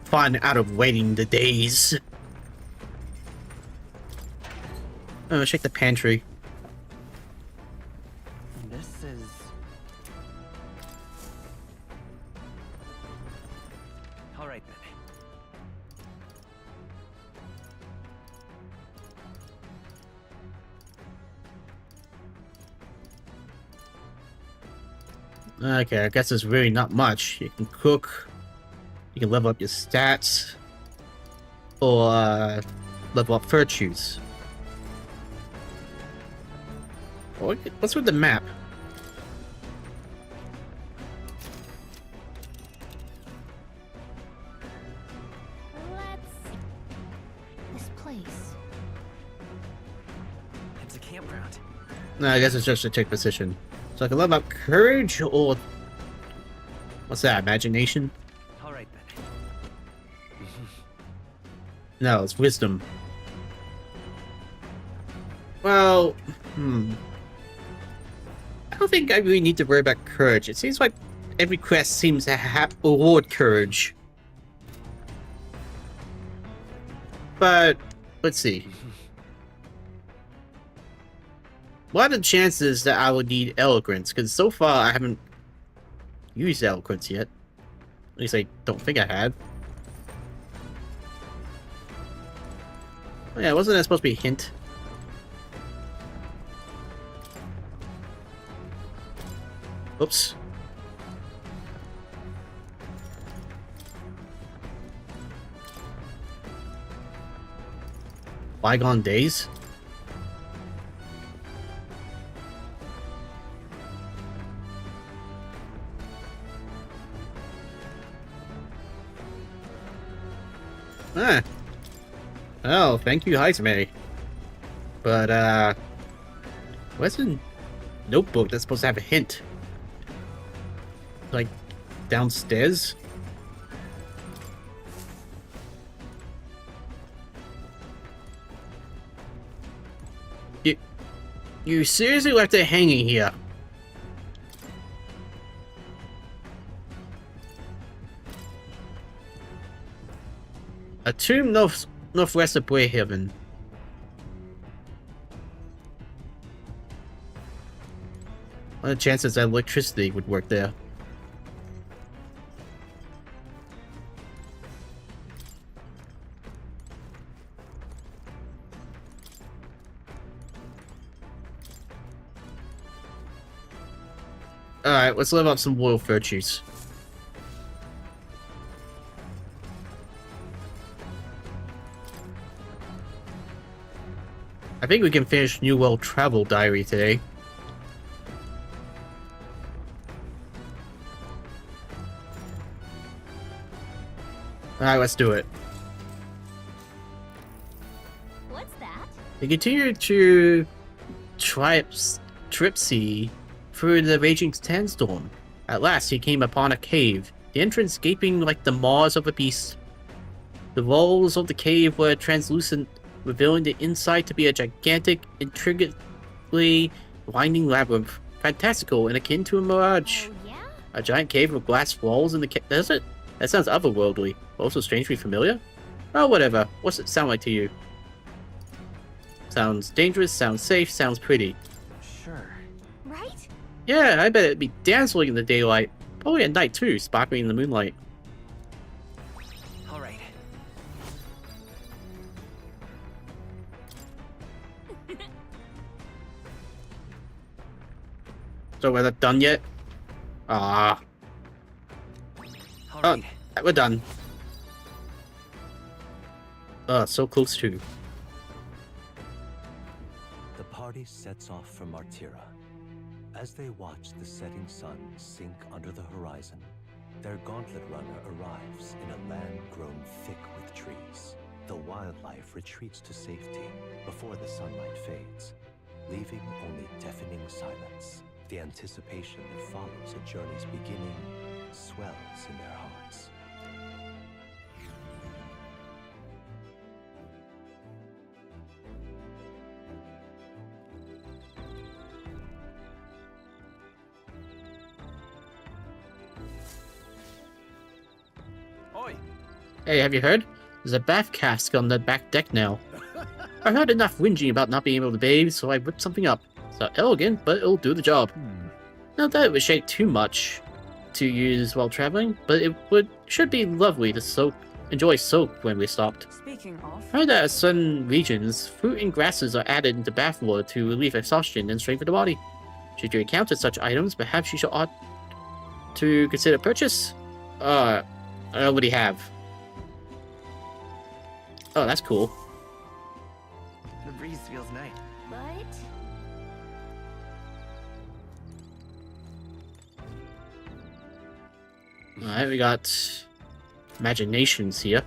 fun out of waiting the days. Oh, check the pantry. This is... All right, then. Okay, I guess there's really not much. You can cook, you can level up your stats, or level up virtues. What's with the map? This place. It's a campground. No, I guess it's just to take position. So I can level up courage or what's that? Imagination? All right, then. No, it's wisdom. Well, I don't think I really need to worry about courage. It seems like every quest seems to award courage. But let's see. What are the chances that I would need eloquence? Because so far I haven't used eloquence yet. At least I don't think I had. Oh yeah, wasn't that supposed to be a hint? Oops. Bygone days? Oh, thank you, Heismary. But, where's the notebook that's supposed to have a hint? Like, downstairs? You seriously left it hanging here? A tomb northwest of Brilehaven. What are the chances that electricity would work there? Alright, let's level up some royal virtues. I think we can finish New World Travel Diary today. Alright, let's do it. What's that? We continue to Tripsy through the raging sandstorm. At last, he came upon a cave, the entrance gaping like the maws of a beast. The walls of the cave were translucent, revealing the inside to be a gigantic, intricately winding labyrinth, fantastical and akin to a mirage. Oh, yeah? A giant cave with glass walls in the desert? That sounds otherworldly, but also strangely familiar. Oh, whatever. What's it sound like to you? Sounds dangerous, sounds safe, sounds pretty. Sure. Right? Yeah, I bet it'd be dazzling in the daylight. Probably at night too, sparkling in the moonlight. All right. So we're not done yet? Ah. All Oh, right. we're done. So close to. The party sets off for Martira. As they watch the setting sun sink under the horizon, their gauntlet runner arrives in a land grown thick with trees. The wildlife retreats to safety before the sunlight fades, leaving only deafening silence. The anticipation that follows a journey's beginning swells in their hearts. Oi! Hey, have you heard? There's a bath cask on the back deck now. I heard enough whinging about not being able to bathe, so I whipped something up. It's not elegant, but it'll do the job. Not that it would shake too much to use while traveling, but it should be lovely to enjoy soak when we stopped. Speaking of, I heard that in certain regions, fruit and grasses are added into bathwater to relieve exhaustion and strengthen the body. Should you encounter such items, perhaps you should ought to consider purchase? I already have. Oh, that's cool. The breeze feels nice. But Alright, we got imaginations here.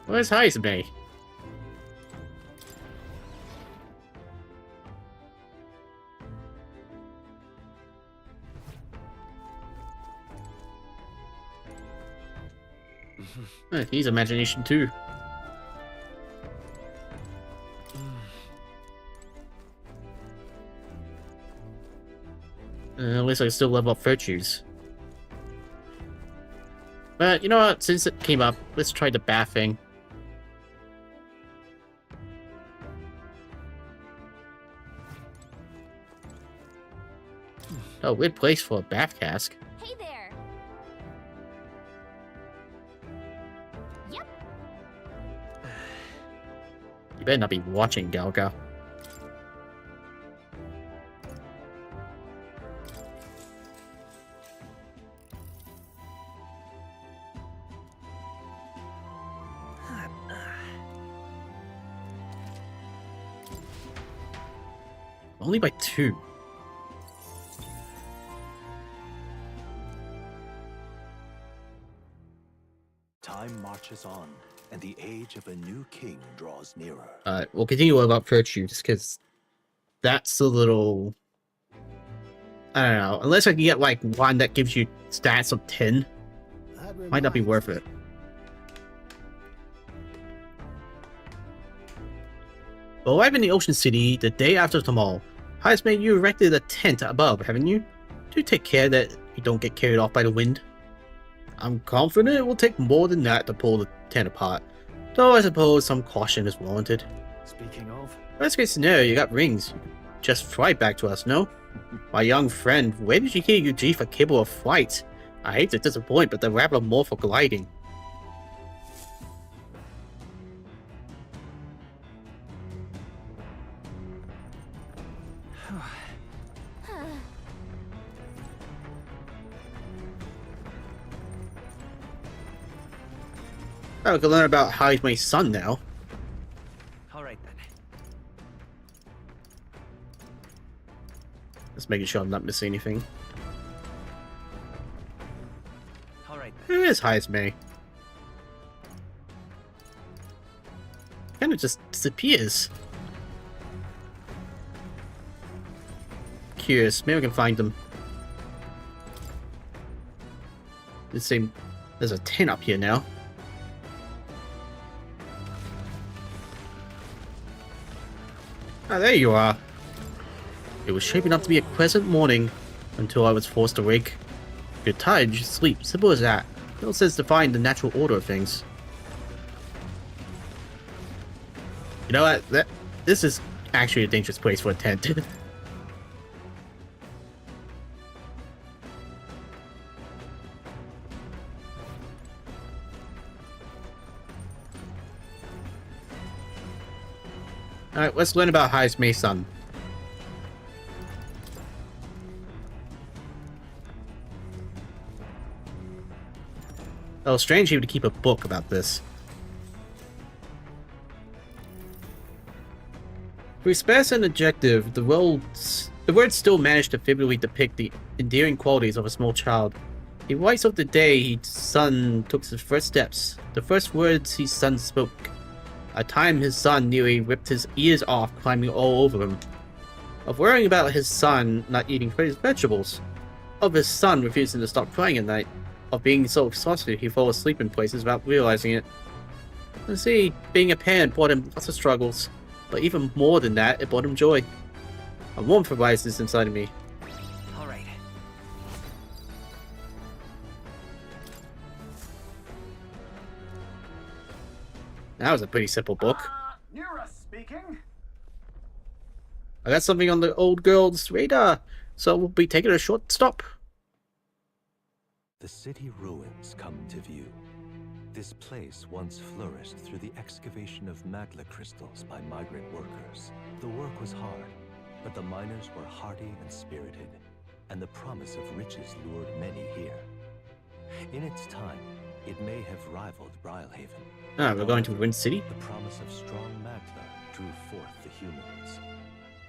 Where's Heismay? He's imagination too. At least I can still level up virtues. But you know what? Since it came up, let's try the bath thing. Oh, weird place for a bath cask. hey there. Yep. You better not be watching, Galga. Only by 2. Time marches on, and the age of a new king draws nearer. We'll continue about virtue just because that's a little. I don't know. Unless I can get like one that gives you stats of 10, might not be worth it. Well, arrive in the Ocean City the day after tomorrow. Heisman, you erected a tent above, haven't you? Do take care that you don't get carried off by the wind. I'm confident it will take more than that to pull the tent apart, though I suppose some caution is warranted. Speaking of, Best case scenario, you got rings. You could just fly back to us, no? My young friend, where did you hear you chief a cable of flight? I hate to disappoint, but they're rather more for gliding. Oh, we can learn about Hai's son now. Alright then. Just making sure I'm not missing anything. Alright then. It is Hai's. Kinda just disappears. Curious, maybe we can find them. There's a tent up here now. Ah, there you are. It was shaping up to be a pleasant morning until I was forced awake. If you're tired, you should sleep. Simple as that. No sense to find the natural order of things. You know what? This is actually a dangerous place for a tent. Alright, let's learn about Hai's son. Oh, strange even to keep a book about this. For sparse and objective, the words still manage to vividly depict the endearing qualities of a small child. He writes of the day his son took his first steps, the first words his son spoke. A time his son nearly ripped his ears off climbing all over him. Of worrying about his son not eating fresh vegetables. Of his son refusing to stop crying at night. Of being so exhausted he fell asleep in places without realizing it. You see, being a parent brought him lots of struggles. But even more than that, it brought him joy. A warmth arises inside of me. Alright. That was a pretty simple book. Nira speaking. I got something on the old girl's radar, so we'll be taking a short stop. The city ruins come to view. This place once flourished through the excavation of magma crystals by migrant workers. The work was hard, but the miners were hardy and spirited, and the promise of riches lured many here. In its time, it may have rivaled Brilehaven. Ah, we're going to Wind City? The promise of strong magma drew forth the humans.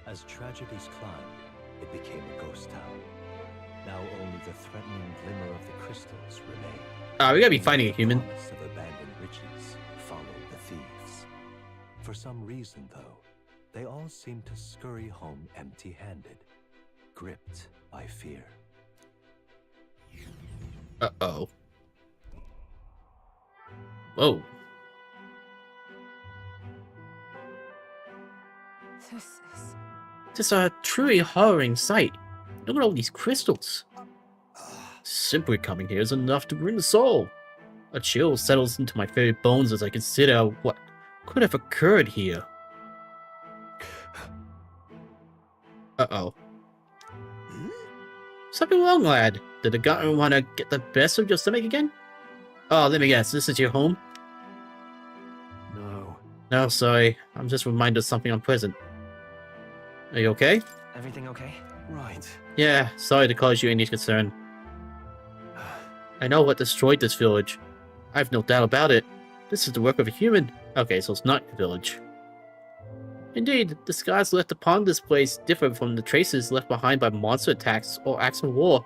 As tragedies climbed, it became a ghost town. Now only the threatening glimmer of the crystals remain. Ah, we gotta be finding a human. The promise of abandoned riches followed the thieves. For some reason, though, they all seem to scurry home empty-handed, gripped by fear. Uh-oh. Whoa. This is a truly horrifying sight. Look at all these crystals. Simply coming here is enough to ruin the soul. A chill settles into my very bones as I consider what could have occurred here. Uh-oh. Something wrong, lad? Did the guy want to get the best of your stomach again? Oh, let me guess, this is your home? No. No, sorry. I'm just reminded of something unpleasant. Are you okay? Everything okay? Right. Yeah, sorry to cause you any concern. I know what destroyed this village. I have no doubt about it. This is the work of a human. Okay, so it's not a village. Indeed, the scars left upon this place differ from the traces left behind by monster attacks or acts of war.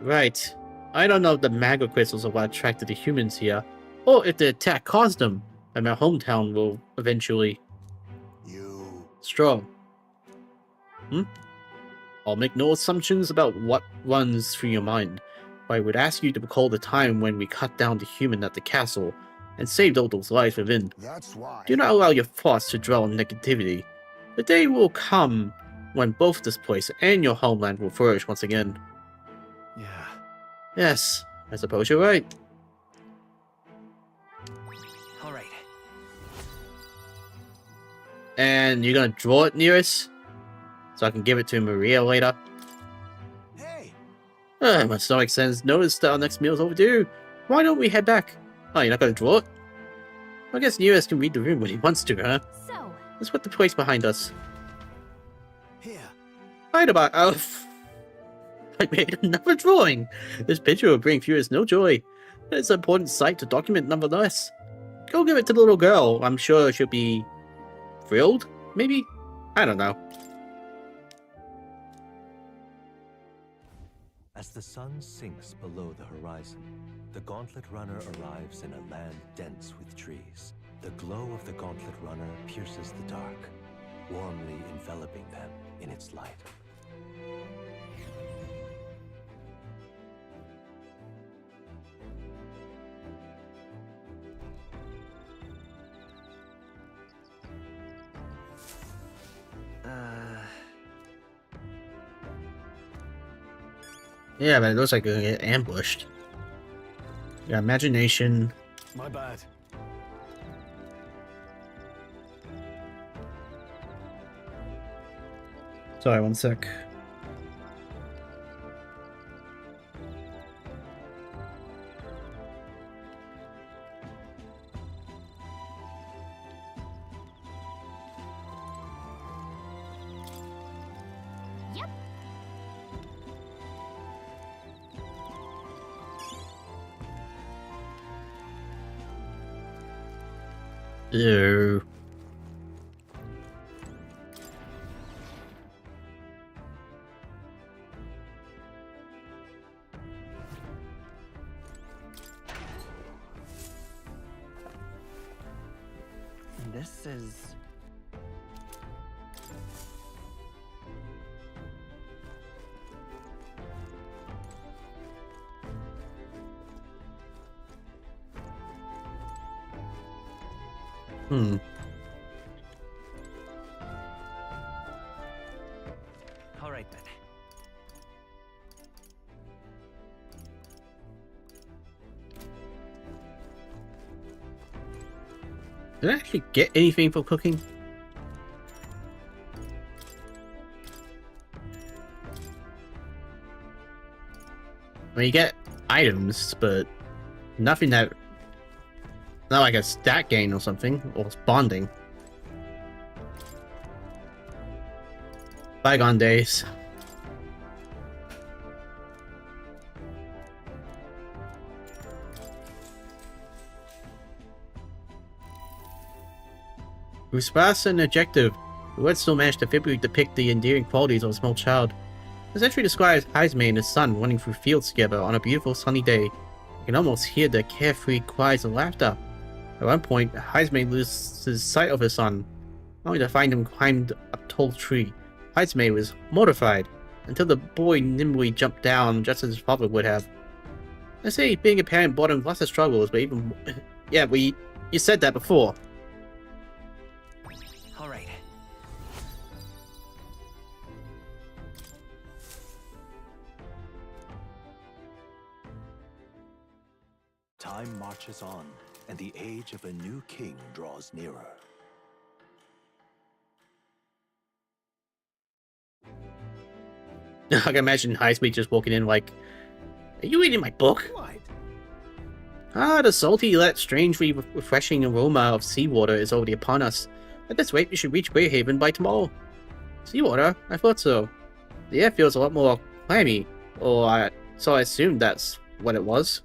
Right. I don't know if the magma crystals are what attracted the humans here, or if the attack caused them, and my hometown will eventually... strong. I'll make no assumptions about what runs through your mind, but I would ask you to recall the time when we cut down the human at the castle and saved all those lives within. That's why. Do not allow your thoughts to dwell on negativity. The day will come when both this place and your homeland will flourish once again. Yeah. Yes, I suppose you're right. Alright. And you're gonna draw it near us? So I can give it to Maria later? Hey! My stomach sends notice that our next meal is overdue. Why don't we head back? Oh, you're not gonna draw it? I guess Nearest can read the room when he wants to, huh? So, Let's put the place behind us. Here. Right about... Oh. I made another drawing! This picture will bring viewers no joy. It's an important sight to document nonetheless. Go give it to the little girl. I'm sure she'll be thrilled, maybe? I don't know. As the sun sinks below the horizon, the Gauntlet Runner arrives in a land dense with trees. The glow of the Gauntlet Runner pierces the dark, warmly enveloping them in its light. Yeah, but it looks like we're gonna get ambushed. Yeah, imagination. My bad. Sorry, one sec. Yep. Ew. This is... Hmm. All right then. Did I actually get anything for cooking? I mean, you get items, but nothing that... Not like a stat gain or something, or bonding. Bygone days. With sparse and objective, the words still managed to vividly depict the endearing qualities of a small child. This entry describes Heisme and his son running through fields together on a beautiful sunny day. You can almost hear their carefree cries and laughter. At one point, Heisme loses sight of his son, only to find him climbed a tall tree. Heisme was mortified, until the boy nimbly jumped down just as his father would have. I say, being a parent brought him lots of struggles, but even... yeah, you said that before. All right. Time marches on, and the age of a new king draws nearer. I can imagine Heisme just walking in like, "Are you reading my book?" What? Ah, the salty yet strangely refreshing aroma of seawater is already upon us. At this rate, we should reach Brilehaven by tomorrow. Seawater? I thought so. The air feels a lot more clammy, so I assumed that's what it was.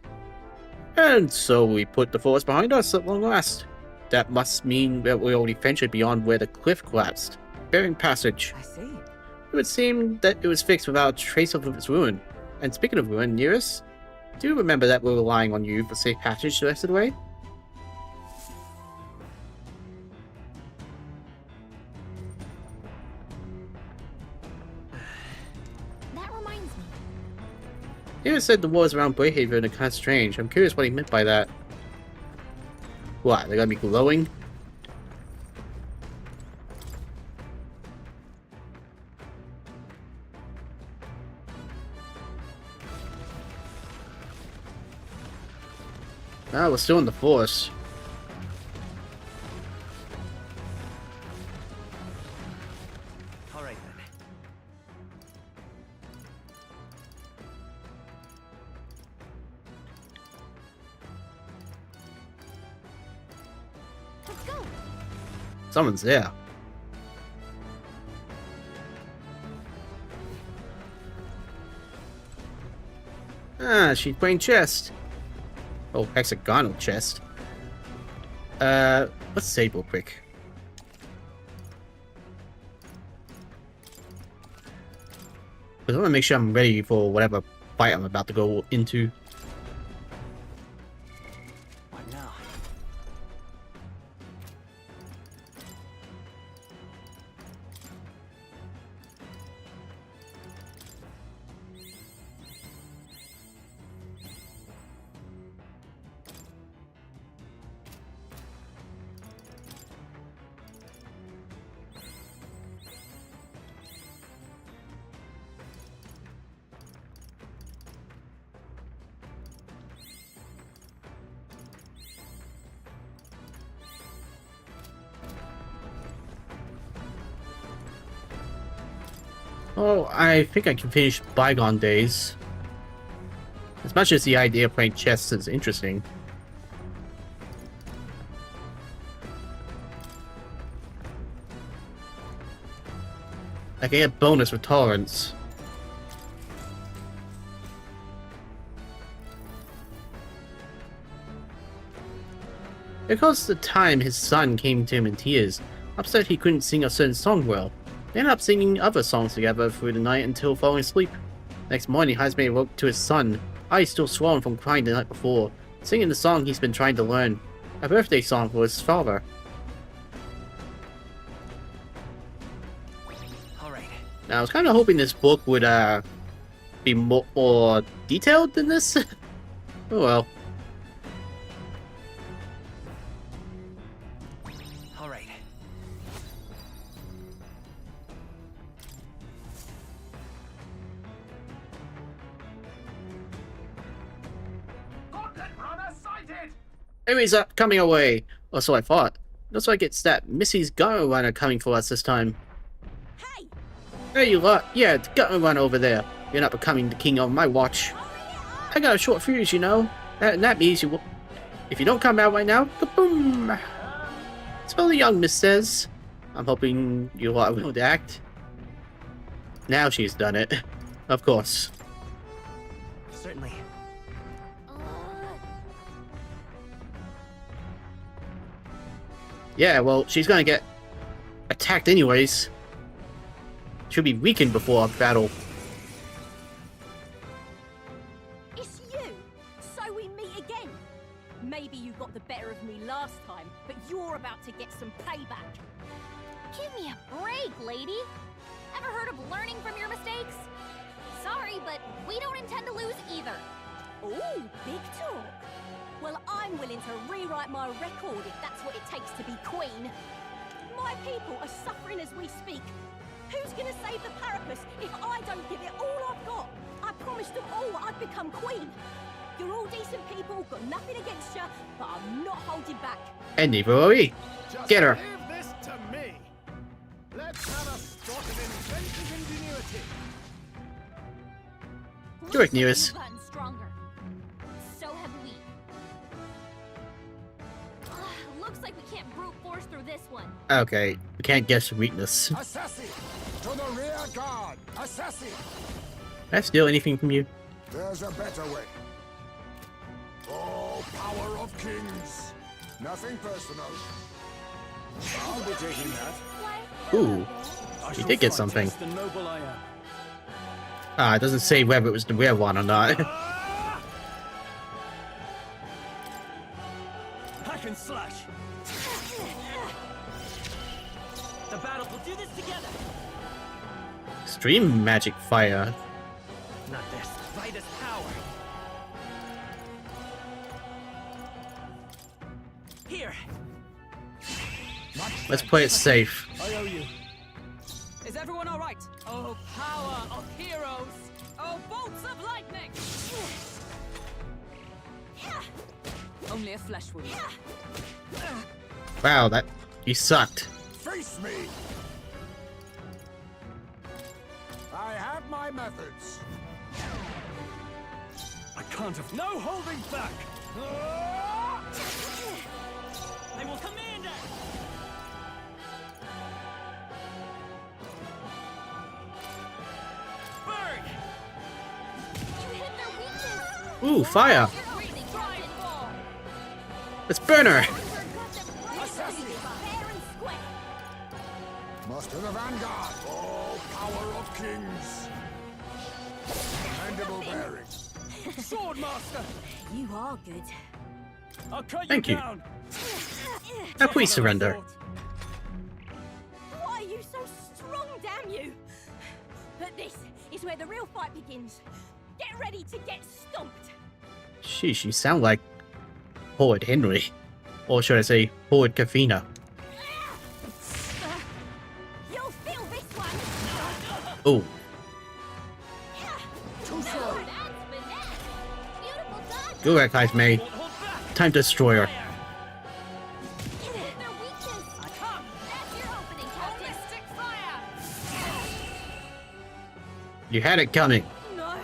And so we put the forest behind us at long last. That must mean that we already ventured beyond where the cliff collapsed. Bearing passage. I see. It would seem that it was fixed without a trace of its ruin. And speaking of ruin, Nearest, do remember that we're relying on you for safe passage the rest of the way? That reminds me. Nearest said the walls around Brilehaven are kind of strange. I'm curious what he meant by that. What, they're gonna be glowing? Ah, we're still in the forest. All right then. Let's go. Someone's there. Ah, she's playing chess. Oh, hexagonal chess. Let's save real quick. Because I want to make sure I'm ready for whatever fight I'm about to go into. What now? Oh, I think I can finish Bygone Days. As much as the idea of playing chess is interesting. I can get bonus for tolerance. Because the time his son came to him in tears, upset he couldn't sing a certain song well. They ended up singing other songs together through the night until falling asleep. Next morning, Hazme woke to his son, eyes still swollen from crying the night before, singing the song he's been trying to learn, a birthday song for his father. Alright. Now, I was kind of hoping this book would be more detailed than this. Oh well. Alright. Enemies are coming away! Or so I thought. Looks like it's that Missy's Gunner Runner coming for us this time. Hey! There you are! Yeah, it's Gunner Runner over there. You're not becoming the king on my watch. I got a short fuse, you know. That means you will... If you don't come out right now, kaboom! So the young miss says. I'm hoping you are willing to act. Now she's done it. Of course. Certainly. Yeah, well, she's gonna get attacked anyways. She'll be weakened before our battle. It's you! So we meet again! Maybe you got the better of me last time, but you're about to get some payback. Give me a break, lady. Ever heard of learning from your mistakes? Sorry, but we don't intend to lose either. Ooh, big talk. Well, I'm willing to rewrite my record if that's what it takes to be queen. My people are suffering as we speak. Who's gonna save the Parapus if I don't give it all I've got? I promised them all I'd become queen. You're all decent people, got nothing against you, but I'm not holding back. And neither are we. Get her. Leave this to me. Let's have a spot of inventive ingenuity. Do it, News. You've gotten stronger. So have we. Looks like we can't brute force through this one. Okay, we can't guess weakness. Assassin! To the rear guard! Assassin! Can I steal anything from you? There's a better way. Oh, power of kings! Nothing personal. I'll be taking that. Ooh, he did get something. Ah, it doesn't say whether it was the rare one or not. Hack and slash. The battle. We'll do this together. Stream magic fire. Not this. Fight is power. Here. Let's play it safe. I owe you. Is everyone all right? Oh, power of heroes! Oh, bolts of lightning! Only a flesh wound. Wow, that you sucked. Face me! I have my methods. I can't have no holding back. I will command it. Burn! You hit their weakness. Ooh, fire! Let's burn her! Master the Vanguard, all power of kings. Mandible bearing. Sword master! You are good. I'll cut Thank you you. down. Now please surrender. Why are you so strong, damn you? But this is where the real fight begins. Get ready to get stomped. Sheesh, you sound like Horde Henry. Or should I say, Horde Kafina. You'll feel this one. Oh, go back, guys, May. Time to destroy her. You had it coming. No.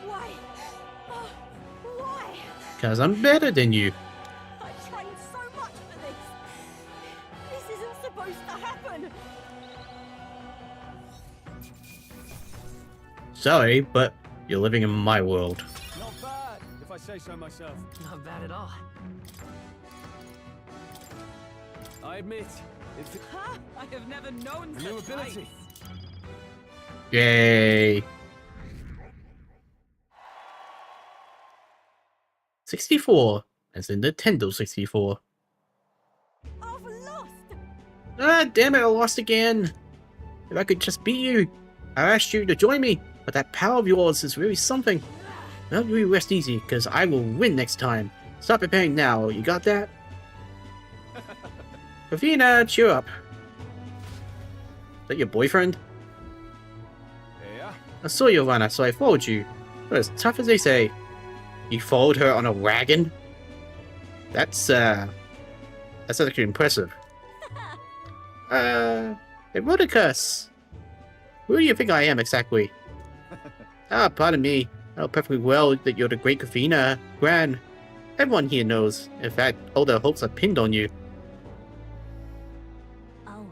Why? Oh, why? Cause I'm better than you. I trained so much for this. This isn't supposed to happen. Sorry, but you're living in my world. Not bad, if I say so myself. Not bad at all. I admit, it's Ha! I have never known a new such ability. heights. Yay. 64, as in Nintendo 64. I've lost. Ah, damn it, I lost again. If I could just beat you. I asked you to join me, but that power of yours is really something. Now you rest easy, because I will win next time. Stop preparing now, you got that? Ravina, cheer up. Is that your boyfriend? Yeah. I saw you, Lana, so I followed you. But as tough as they say, you followed her on a wagon? That's actually impressive. Eroticus! Who do you think I am, exactly? Ah, pardon me. I know perfectly well that you're the great Kafina, Gran. Everyone here knows. In fact, all their hopes are pinned on you. Oh.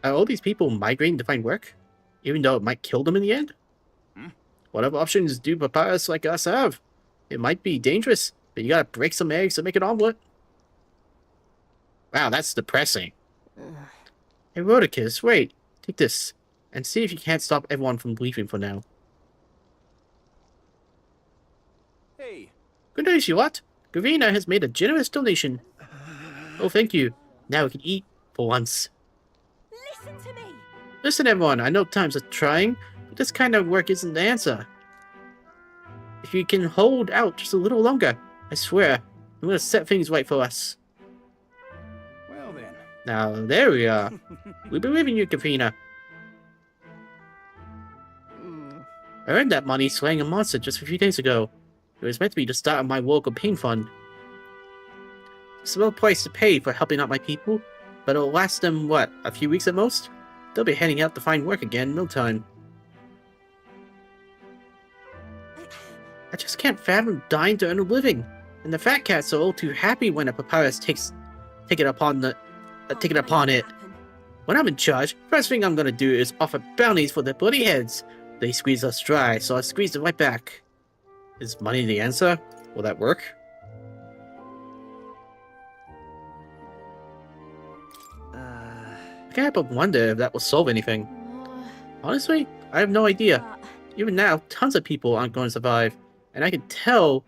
Are all these people migrating to find work? Even though it might kill them in the end? Whatever options do papyrus like us have? It might be dangerous, but you gotta break some eggs to make an omelet. Wow, that's depressing. Eroticus, wait. Take this, and see if you can't stop everyone from leaving for now. Hey. Good news, you lot. Gravina has made a generous donation. Oh, thank you. Now we can eat, for once. Listen to me. Listen, everyone, I know times are trying, but this kind of work isn't the answer. If you can hold out just a little longer, I swear, I'm gonna set things right for us. Well then. Now, there we are. We believe in you, Kafina. I earned that money slaying a monster just a few days ago. It was meant to be the start of my local pain fund. It's a low price to pay for helping out my people, but it'll last them, what, a few weeks at most? They'll be heading out to find work again in no time. I just can't fathom dying to earn a living, and the fat cats are all too happy when a papyrus take it upon it. When I'm in charge, first thing I'm gonna do is offer bounties for their bloody heads. They squeeze us dry, so I squeeze it right back. Is money the answer? Will that work? I can't help but wonder if that will solve anything. Honestly, I have no idea. Even now, tons of people aren't going to survive, and I can't tell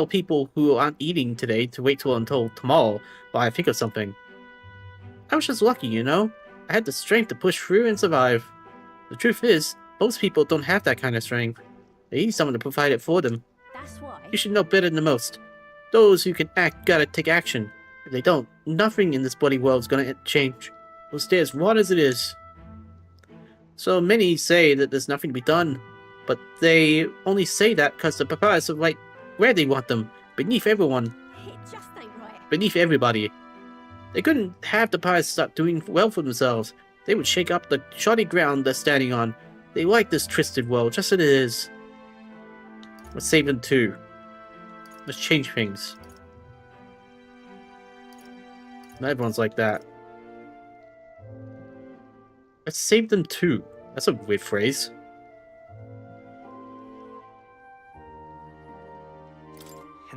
people who aren't eating today to wait until tomorrow while I think of something. I was just lucky, you know? I had the strength to push through and survive. The truth is, most people don't have that kind of strength. They need someone to provide it for them. That's why. You should know better than most. Those who can act gotta take action. If they don't, nothing in this bloody world is gonna change. It'll stay as raw as it is. So many say that there's nothing to be done, but they only say that because the papyrus are right where they want them, beneath everyone. It just ain't right. Beneath everybody. They couldn't have the papyrus start doing well for themselves. They would shake up the shoddy ground they're standing on. They like this twisted world, just as it is. Let's save them too. Let's change things. Not everyone's like that. Let's save them too. That's a weird phrase.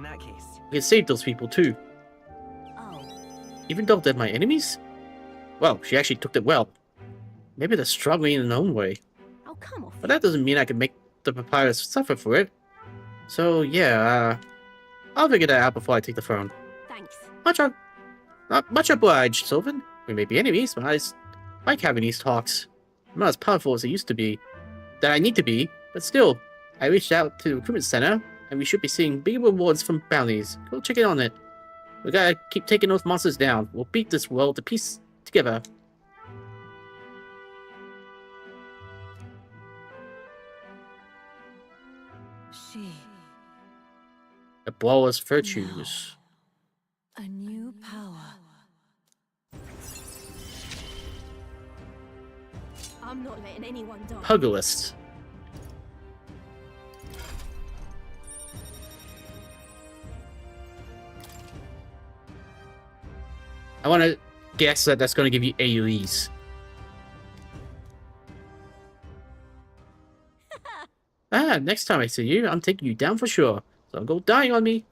In that case. I can save those people too. Oh. Even though they're my enemies? Well, she actually took it well. Maybe they're struggling in their own way. Oh, come off. But that doesn't mean I can make the papyrus suffer for it. So yeah, I'll figure that out before I take the throne. Thanks. Much obliged, Sylvan. We may be enemies, but I like having these talks. I'm not as powerful as I used to be. That I need to be, but still, I reached out to the recruitment center, and we should be seeing big rewards from bounties. Go check in on it. We gotta keep taking those monsters down. We'll beat this world to peace together. She. The blower's virtues. A new power. I'm not letting anyone die. Pugilist. I want to guess that that's going to give you AoEs. Next time I see you, I'm taking you down for sure. So don't go dying on me.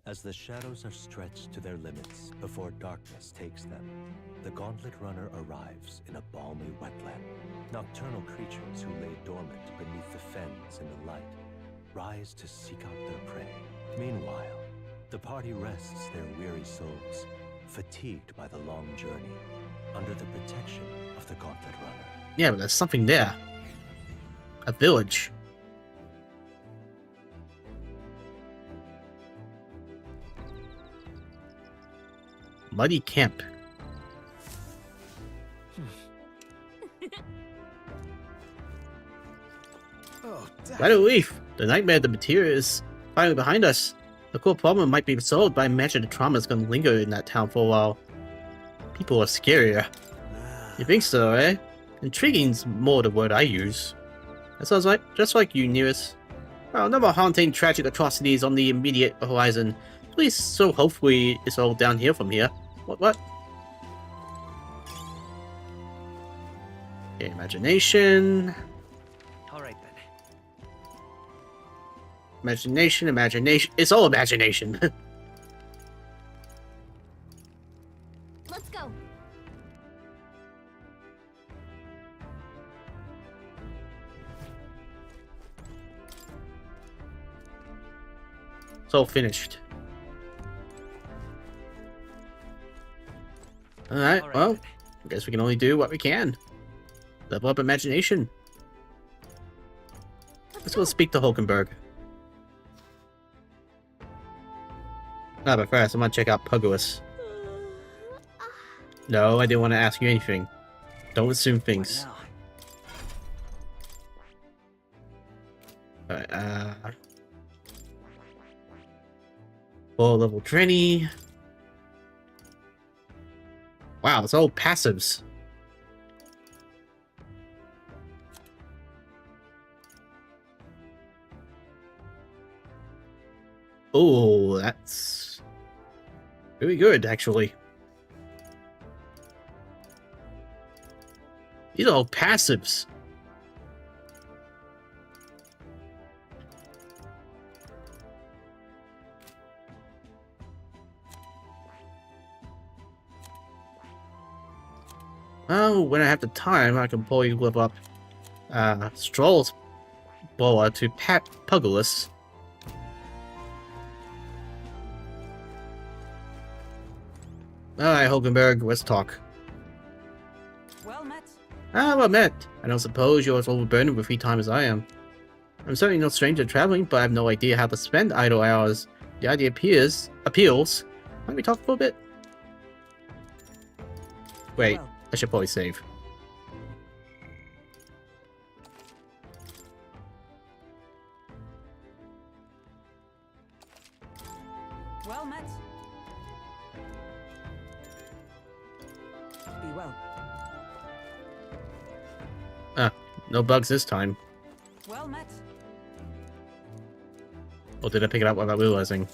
As the shadows are stretched to their limits before darkness takes them, the Gauntlet Runner arrives in a balmy wetland. Nocturnal creatures who lay dormant beneath the fens in the light rise to seek out their prey. Meanwhile, the party rests their weary souls, fatigued by the long journey, under the protection of the Gauntlet Runner. Yeah, but there's something there. A village. Muddy camp. Oh, By the relief, the nightmare of the material is finally behind us. The core problem might be solved, but I imagine the trauma is going to linger in that town for a while. People are scarier. You think so, eh? Intriguing's more the word I use. That sounds like just like you, Nearest. Well, no more haunting, tragic atrocities on the immediate horizon. At least, so hopefully it's all downhill from here. What? Okay, imagination. Alright then. Imagination. It's all imagination. Let's go. It's all finished. Alright, well, I guess we can only do what we can. Level up imagination. Let's go speak to Hulkenberg. But first, I'm gonna check out Pugilist. No, I didn't want to ask you anything. Don't assume things. Alright, full level Trini. Wow, it's all passives. Oh, that's really good, actually. These are all passives. Well, when I have the time, I can probably level up Stroll's Boa to Pugilist. Alright, Hulkenberg, let's talk. Well met. Well met. I don't suppose you're as overburdened with free time as I am. I'm certainly no stranger to traveling, but I have no idea how to spend idle hours. The idea appeals. Let me talk for a bit. Wait, I should probably save. Well met. Be well. No bugs this time. Well met. Or did I pick it up without realizing?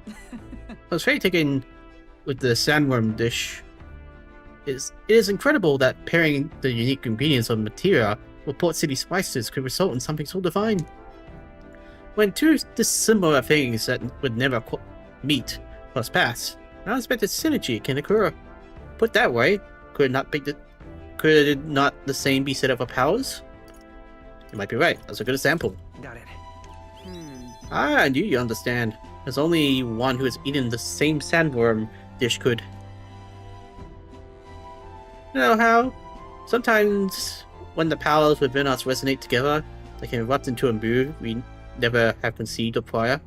I was very taken with the sandworm dish It is incredible that pairing the unique ingredients of materia with port city spices could result in something so divine. When two dissimilar things that would never meet cross paths, an unexpected synergy can occur. Put that way, could not the same be said of our powers? You might be right. That's a good example. Got it. I knew you understand. There's only one who has eaten the same sandworm dish could. You know how? Sometimes, when the powers within us resonate together, they can erupt into a mood we never have conceived of prior.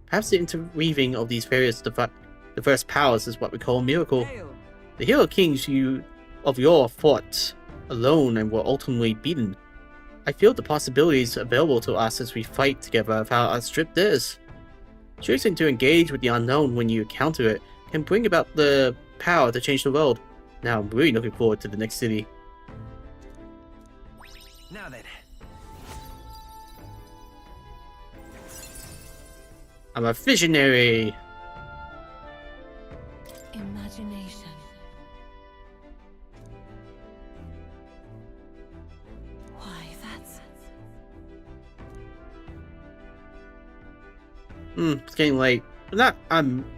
Perhaps the interweaving of these various diverse powers is what we call a miracle. The hero kings of yore fought alone and were ultimately beaten. I feel the possibilities available to us as we fight together of how outstripped theirs. Choosing to engage with the unknown when you encounter it can bring about the power to change the world. Now I'm really looking forward to the next city. Now then. I'm a visionary! Imagination. Why, that's... It's getting late. But not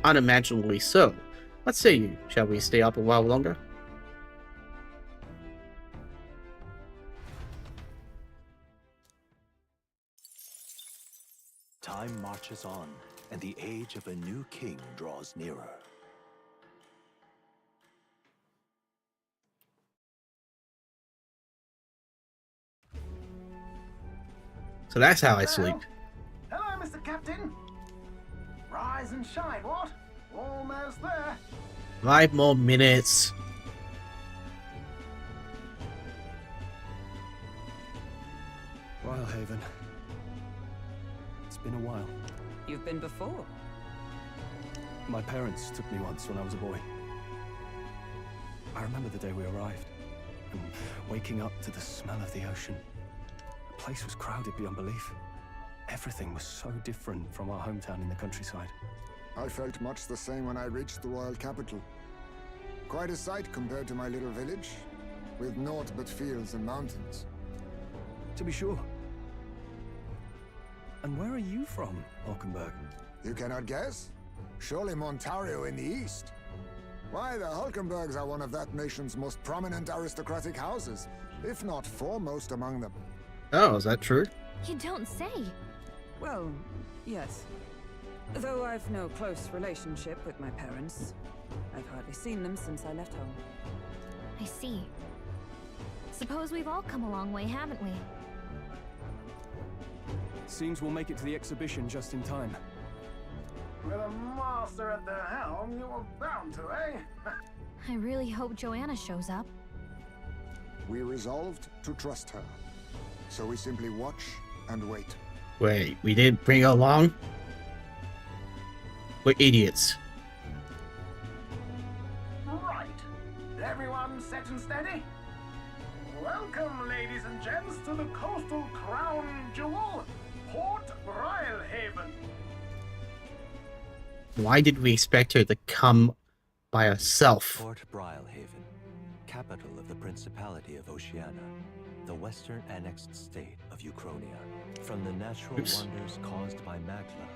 unimaginably so. What say you? Shall we stay up a while longer? Time marches on, and the age of a new king draws nearer. So that's how I sleep. Hello, Mr. Captain. Rise and shine, what? Almost there. 5 more minutes. Brilehaven. It's been a while. You've been before. My parents took me once when I was a boy. I remember the day we arrived, and waking up to the smell of the ocean. The place was crowded beyond belief. Everything was so different from our hometown in the countryside. I felt much the same when I reached the royal capital. Quite a sight compared to my little village, with naught but fields and mountains. To be sure. And where are you from, Hulkenberg? You cannot guess? Surely Montario in the east. Why, the Hulkenbergs are one of that nation's most prominent aristocratic houses, if not foremost among them. Oh, is that true? You don't say. Well, yes. Though I've no close relationship with my parents. I've hardly seen them since I left home. I see. Suppose we've all come a long way, haven't we? Seems we'll make it to the exhibition just in time. With a master at the helm, you were bound to, eh? I really hope Joanna shows up. We resolved to trust her. So we simply watch and wait. Wait, we didn't bring her along? We're idiots. Right. Everyone set and steady? Welcome, ladies and gents, to the coastal crown jewel, Port Brilehaven. Why did we expect her to come by herself? Port Brilehaven, capital of the Principality of Oceania, the western annexed state of Uchronia. From the natural wonders caused by Magla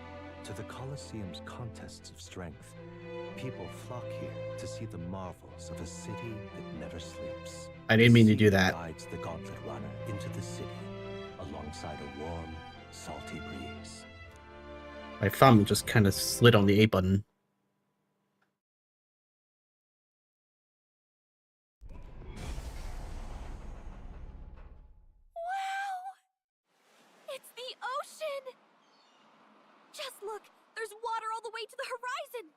to the Colosseum's contests of strength, people flock here to see the marvels of a city that never sleeps. I didn't mean to do that. Guides the gauntlet runner into the city alongside a warm, salty breeze. My thumb just kind of slid on the A button. It's the ocean! Just look, there's water all the way to the horizon!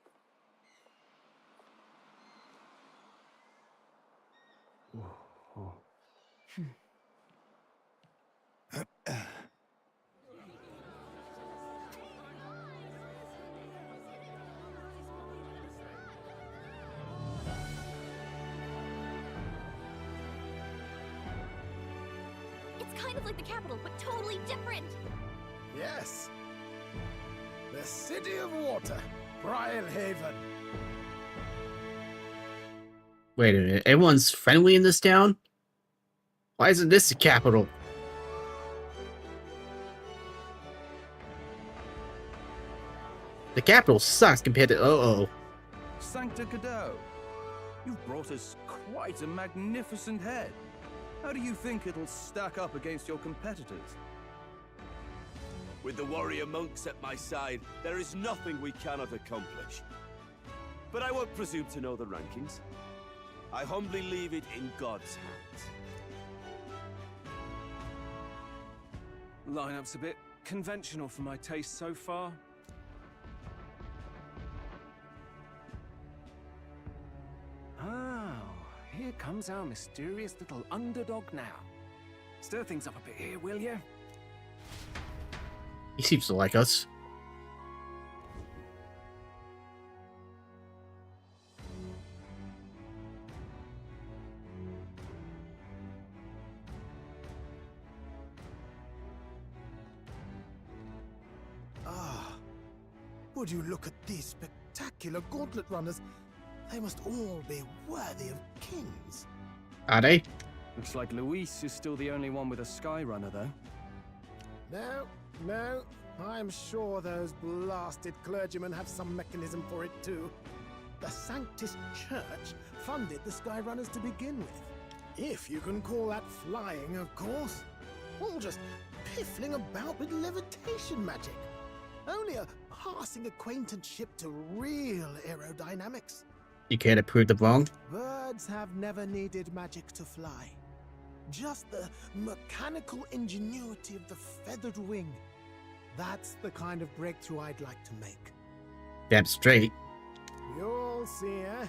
It's kind of like the capital, but totally different! Yes. The City of Water, Brilehaven. Wait a minute, everyone's friendly in this town? Why isn't this the capital? The capital sucks compared to Sancta Cadeau, you've brought us quite a magnificent head. How do you think it'll stack up against your competitors? With the warrior monks at my side, there is nothing we cannot accomplish. But I won't presume to know the rankings. I humbly leave it in God's hands. Lineup's a bit conventional for my taste so far. Oh, here comes our mysterious little underdog now. Stir things up a bit here, will you? He seems to like us. Would you look at these spectacular gauntlet runners? They must all be worthy of kings. Are they? Looks like Luis is still the only one with a sky runner, though. No. I'm sure those blasted clergymen have some mechanism for it too. The Sanctus Church funded the Skyrunners to begin with. If you can call that flying, of course. All just piffling about with levitation magic. Only a passing acquaintanceship to real aerodynamics. You care to prove them wrong? Birds have never needed magic to fly. Just the mechanical ingenuity of the feathered wing. That's the kind of breakthrough I'd like to make. Damn straight. You'll see, eh?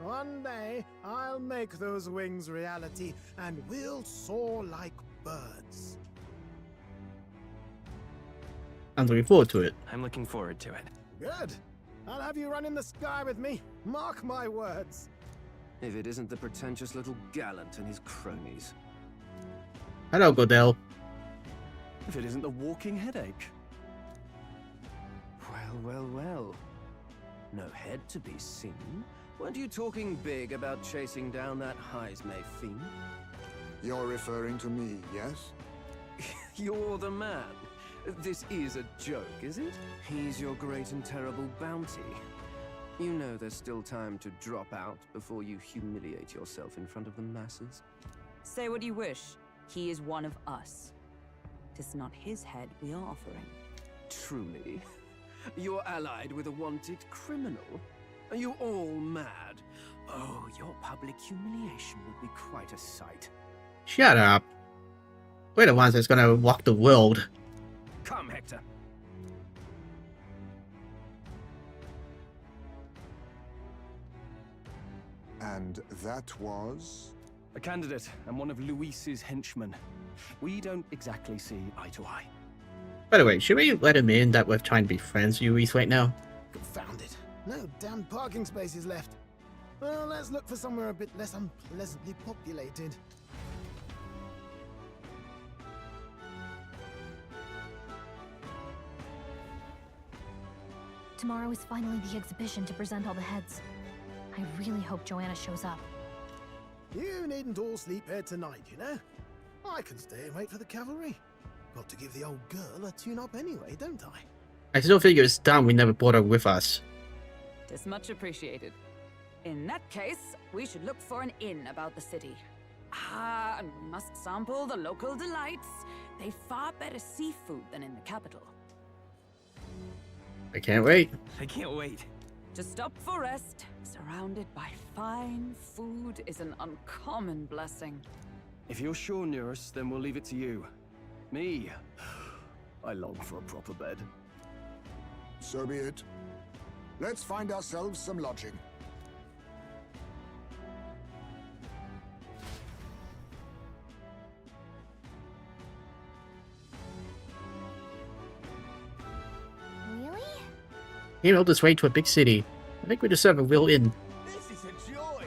One day, I'll make those wings reality, and we'll soar like birds. I'm looking forward to it. I'm looking forward to it. Good. I'll have you run in the sky with me. Mark my words. If it isn't the pretentious little gallant and his cronies. Hello, Godell. If it isn't the walking headache. Well. No head to be seen. Weren't you talking big about chasing down that Heismay fiend? You're referring to me, yes? You're the man. This is a joke, is it? He's your great and terrible bounty. You know there's still time to drop out before you humiliate yourself in front of the masses. Say what you wish. He is one of us. 'Tis not his head we are offering. Truly? You're allied with a wanted criminal? Are you all mad? Oh, your public humiliation would be quite a sight. Shut up. We're the ones that's gonna walk the world. Come, Hector. And that was? A candidate and one of Luis's henchmen. We don't exactly see eye to eye. By the way, should we let him in that we're trying to be friends with Luis right now? Confound it. No damn parking spaces left. Well, let's look for somewhere a bit less unpleasantly populated. Tomorrow is finally the exhibition to present all the heads. I really hope Joanna shows up. You needn't all sleep here tonight, you know? I can stay and wait for the cavalry. Got to give the old girl a tune-up anyway, don't I? I still figure it's dumb we never brought her with us. Tis much appreciated. In that case, we should look for an inn about the city. And we must sample the local delights. They've far better seafood than in the capital. I can't wait. I can't wait. To stop for rest, surrounded by fine food, is an uncommon blessing. If you're sure, Nearest, then we'll leave it to you. Me, I long for a proper bed. So be it. Let's find ourselves some lodging. Really? Came all this way to a big city. I think we deserve a real inn. This is a joy!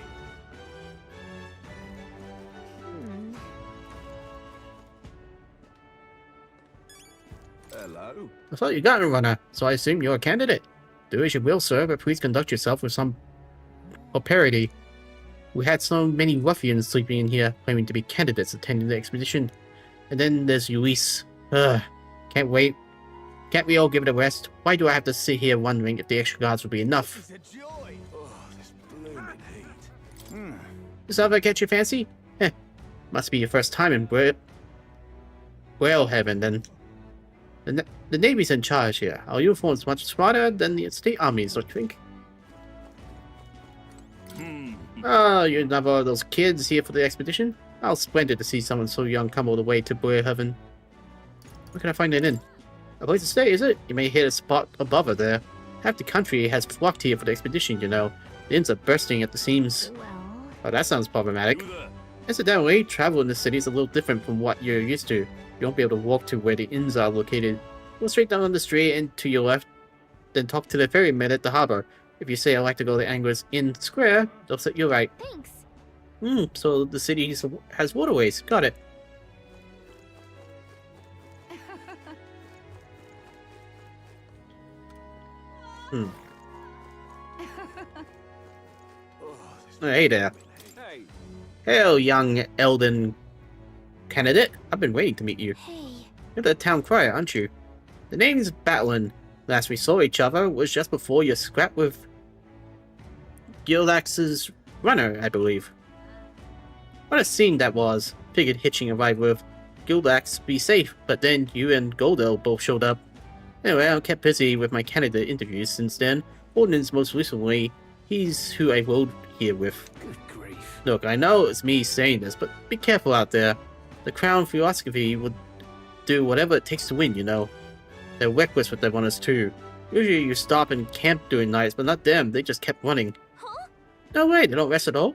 Hello? I thought you got a runner, so I assume you're a candidate. Do as you will, sir, but please conduct yourself with some propriety. We had so many ruffians sleeping in here, claiming to be candidates attending the expedition. And then there's Luis. Ugh. Can't wait. Can't we all give it a rest? Why do I have to sit here wondering if the extra guards will be enough? Is that what catch your fancy? Heh. Must be your first time in Brilehaven, then. The Navy's in charge here. Our uniform's much smarter than the state armies, don't you think? Oh, you're another of those kids here for the expedition? How splendid to see someone so young come all the way to Brilehaven. Where can I find an inn? A place to stay, is it? You may hit a spot above her there. Half the country has flocked here for the expedition, you know. The inns are bursting at the seams. Oh, that sounds problematic. Incidentally, travel in the city is a little different from what you're used to. You won't be able to walk to where the inns are located. Go straight down on the street and to your left, then talk to the ferryman at the harbor. If you say I'd like to go to Angler's Inn Square, they'll set you right. Thanks. So the city has waterways. Got it. Hey there. Hey. Hail, young Elden candidate. I've been waiting to meet you. You're the town crier, aren't you? The name's Batlin. Last we saw each other was just before your scrap with Gildax's runner, I believe. What a scene that was. Figured hitching a ride with Gildax be safe, but then you and Goldell both showed up. Anyway, I kept busy with my candidate interviews since then. Ordnance most recently, he's who I rode here with. Good grief. Look, I know it's me saying this, but be careful out there. The Crown philosophy would do whatever it takes to win, you know. They're reckless with their runners too. Usually you stop and camp during nights, but not them, they just kept running. Huh? No way, they don't rest at all?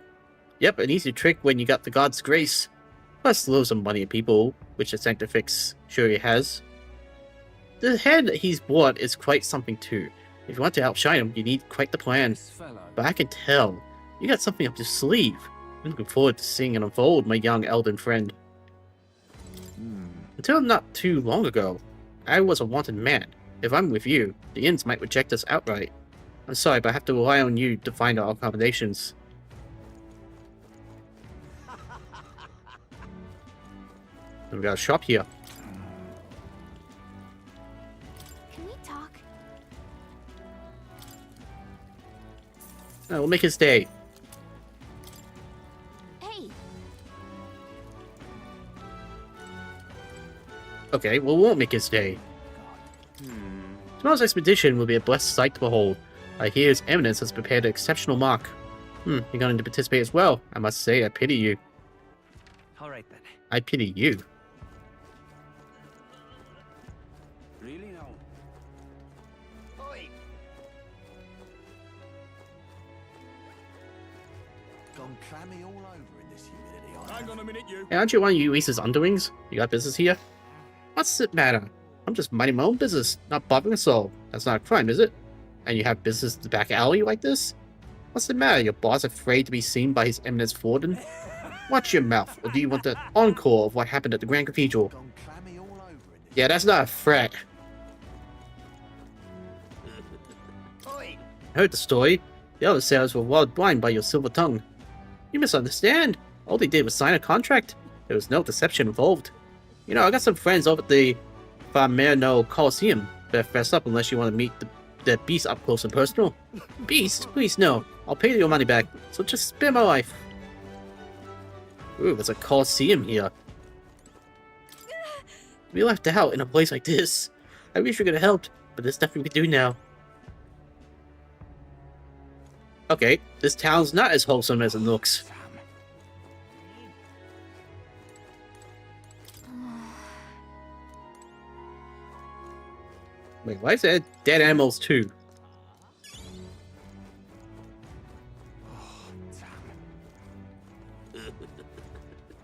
Yep, an easy trick when you got the God's grace. Plus loads of money and people, which the Sanctifix surely has. The head he's bought is quite something too. If you want to outshine him, you need quite the plan. But I can tell, you got something up your sleeve. I'm looking forward to seeing it unfold, my young elden friend. Until not too long ago, I was a wanted man. If I'm with you, the inns might reject us outright. I'm sorry, but I have to rely on you to find our accommodations. And we got a shop here. Can we talk? We'll make his day. Hey. Okay, well, we won't make his day. Tomorrow's expedition will be a blessed sight to behold. I hear His Eminence has prepared an exceptional mark. You're going to participate as well. I must say, I pity you. Alright then. I pity you. Really now? Oi! Gone clammy all over in this humidity. Hang on a minute, you. Hey, aren't you one of Luis's underlings? You got business here? What's it matter? I'm just minding my own business, not bothering a soul. That's not a crime, is it? And you have business in the back alley like this? What's the matter? Your boss afraid to be seen by His Eminence Forden? Watch your mouth, or do you want the encore of what happened at the Grand Cathedral? Yeah, that's not a threat. I heard the story. The other sailors were walled blind by your silver tongue. You misunderstand. All they did was sign a contract. There was no deception involved. You know, I got some friends over at the Famerno Coliseum. Better fess up unless you want to meet the beast up close and personal. Beast? Please, no. I'll pay you your money back, so just spare my life. Ooh, there's a Coliseum here. We left out in a place like this. I wish we could have helped, but there's nothing we can do now. Okay, this town's not as wholesome as it looks. Wait, why is there dead animals too?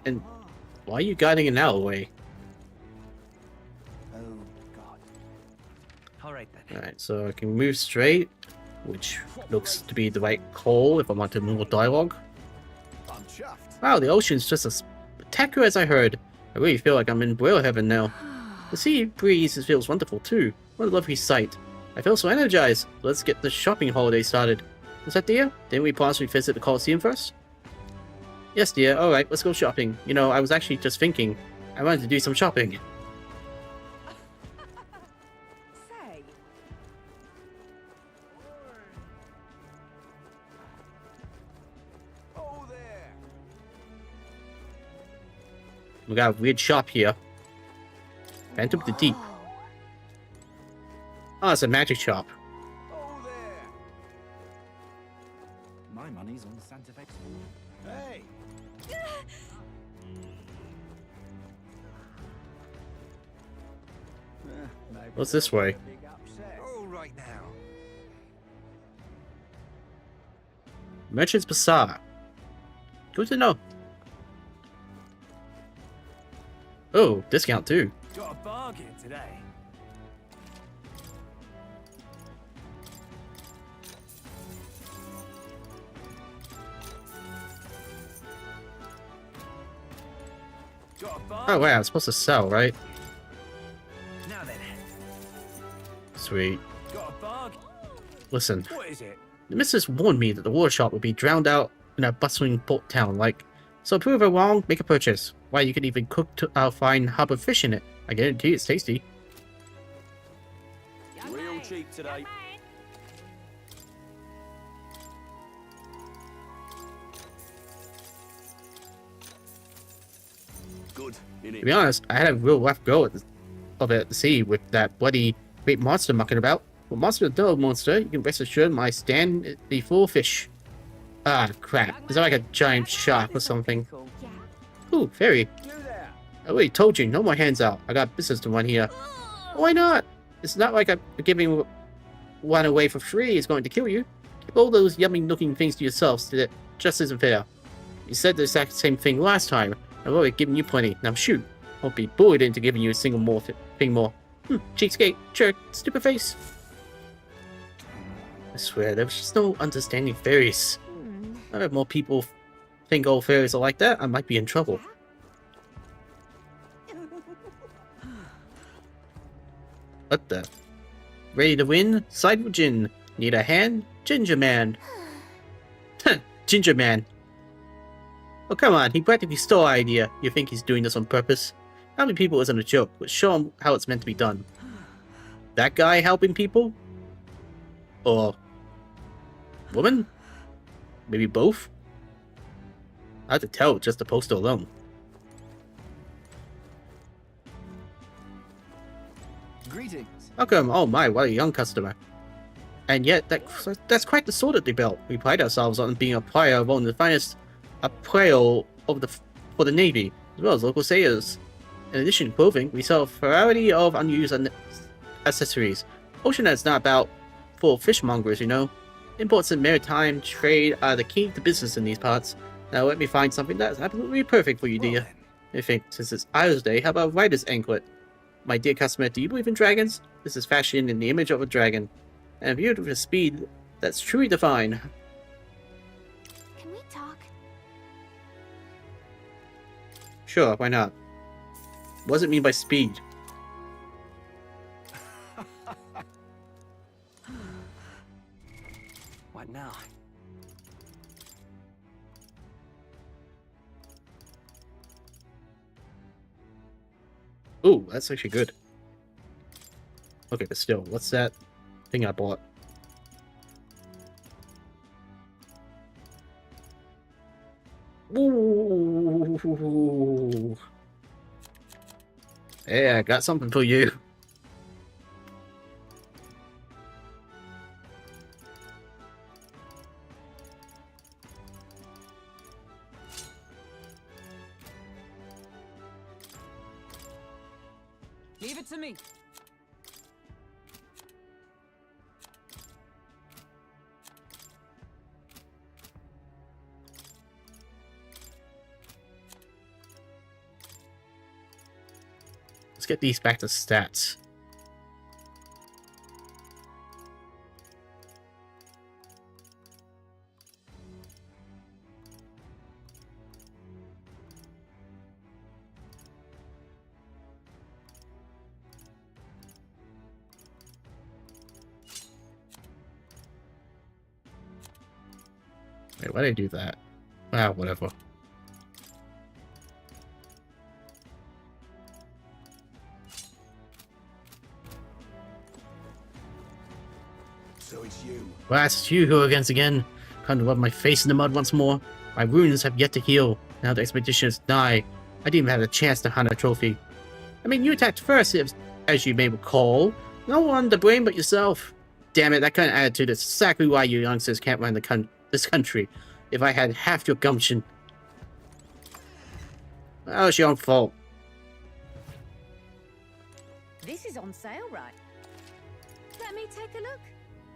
And why are you guiding an alleyway? Oh, God. Alright then. Alright, so I can move straight, which looks to be the right call if I want to move more dialogue. I'm chuffed. Wow, the ocean's just as spectacular as I heard. I really feel like I'm in Brilehaven now. The sea breeze feels wonderful too. What a lovely sight. I feel so energized. Let's get the shopping holiday started. Is that dear? Didn't we possibly visit the Coliseum first? Yes, dear. Alright, let's go shopping. You know, I was actually just thinking. I wanted to do some shopping. Say, Oh there! We got a weird shop here. Phantom of the Deep. Oh, it's a magic shop. Oh there! My money's on Santa Fe's food. Hey! What's this way? All right now. Merchant's Bazaar. Good to know. Oh, discount too. Got a bargain today. Got a bargain. Oh wow, I'm supposed to sell, right? Now then. Sweet. Got a bargain. Listen, What is it? the missus warned me that the water shop would be drowned out in a bustling port town, like. So prove her wrong, make a purchase. Why, you can even cook our fine harbor fish in it. I guarantee it's tasty. Real cheap today. Good, To innit? be honest, I had a real rough go of it at the sea with that bloody great monster mucking about. Well, monster or no monster, you can rest assured my stand be full of fish. Ah, crap. Is that like a giant shark or something? Ooh, fairy. I already told you, no more hands out. I got business to run here. Why not? It's not like I'm giving one away for free is going to kill you. Keep all those yummy looking things to yourselves. That just isn't fair. You said the exact same thing last time. I've already given you plenty. Now shoot. Won't be bullied into giving you a single more thing more. Cheapskate, jerk, stupid face. I swear, there was just no understanding fairies. If more people think all fairies are like that, I might be in trouble. What the? Ready to win? Side with Gin. Need a hand? Ginger Man. Ginger Man. Oh, come on, he practically stole our idea. You think he's doing this on purpose? Helping people isn't a joke, but show him how it's meant to be done. That guy helping people? Or woman? Maybe both? I have to tell with just the poster alone. Greetings. Welcome. Oh my, what a young customer. And yet, that's quite the sword that they built. We pride ourselves on being a player of one of the finest apparel of for the Navy, as well as local sailors. In addition to clothing, we sell a variety of unused accessories. Ocean is not about full of fishmongers, you know. Imports and maritime trade are the key to business in these parts. Now let me find something that's absolutely perfect for you, dear. I think, since it's Isles Day, how about Writer's Anklet? My dear customer, do you believe in dragons? This is fashioned in the image of a dragon, and viewed with a speed that's truly divine. Can we talk? Sure, why not? What does it mean by speed? What now? Ooh, that's actually good. Okay, but still, what's that thing I bought? Ooh. Yeah, I got something for you. leave it to me. Let's get these back to stats. Wait, why did I do that? Ah, whatever. So it's you. Well, it's you who against again. Kind of rub my face in the mud once more. My wounds have yet to heal. Now the expedition is nigh. I didn't even have a chance to hunt a trophy. I mean, you attacked first, as you may recall. No one to blame but yourself. Damn it, that kind of attitude is exactly why you youngsters can't run this country. If I had half your gumption. Well, it's your own fault. This is on sale, right? Let me take a look.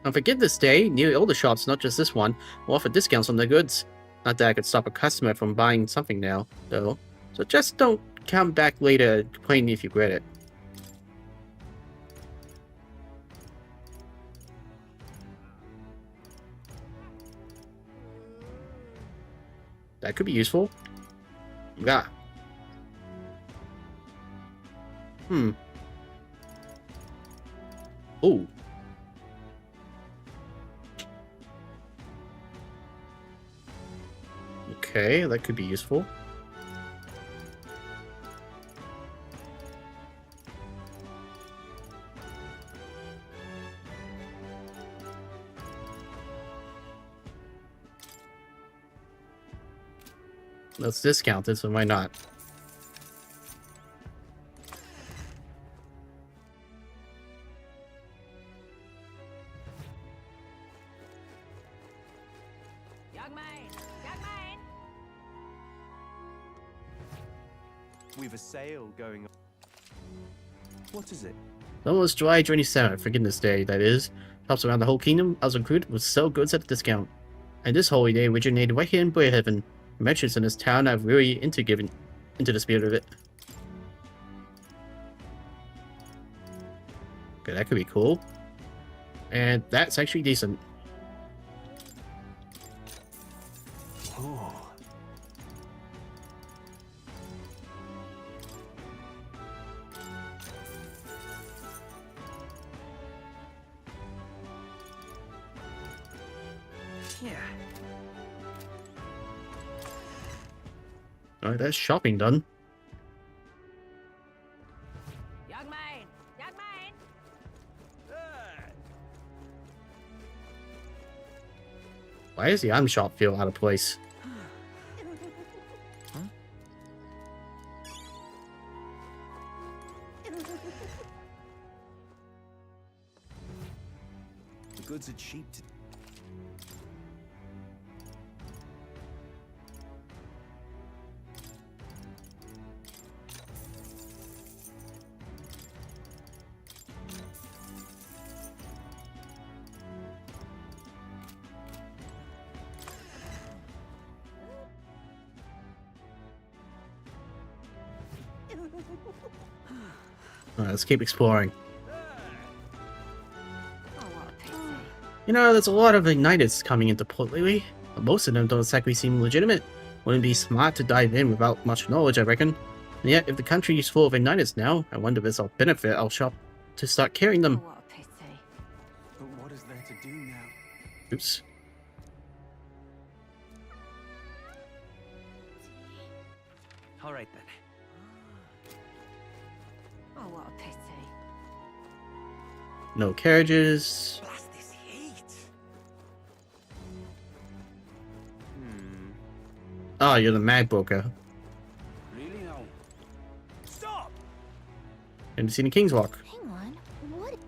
On Forgiveness Day, nearly all the shops, not just this one, will offer discounts on their goods. Not that I could stop a customer from buying something now, though. So just don't come back later and complain if you regret it. That could be useful. Yeah. Oh. Okay, that could be useful. Let's discount it, so why not? We've a sale going on. What is it? Almost July 27th, Forgiveness Day, that is. Shops around the whole kingdom, as recruit, will sell goods at a discount. And this holiday originated right here in Brilehaven. Merchants in this town are really into the spirit of it. Okay, that could be cool. And that's actually decent. Oh. Yeah. Alright, that's shopping done. Young man! Young man! Why does the item shop feel out of place? The goods are cheap to... Alright, let's keep exploring. Oh, what a pity. You know, there's a lot of igniters coming into port lately, but most of them don't exactly seem legitimate. Wouldn't be smart to dive in without much knowledge, I reckon. And yet, if the country is full of igniters now, I wonder if it's will benefit our shop to start carrying them. Oh, what a pity. But what is there to do now? Oops. All right then. Oh, what a pity. No carriages. Blast this heat! Oh, you're the mag broker. Really now? Stop! Haven't seen the King's Walk. Hang on. What?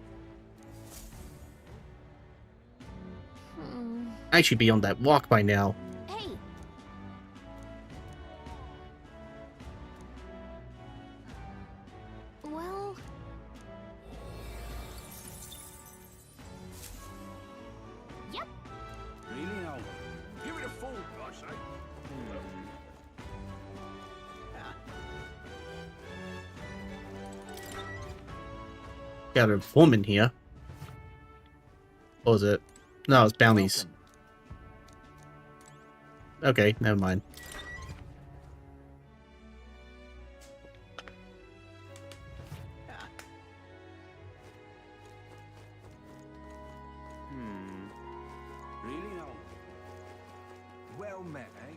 I should be on that walk by now. Hey. Well. Yep. Really now? Give it a full, gosh, eh? Got a woman here. What was it? No, it's bounties. Okay, never mind. Really now? Well met, eh?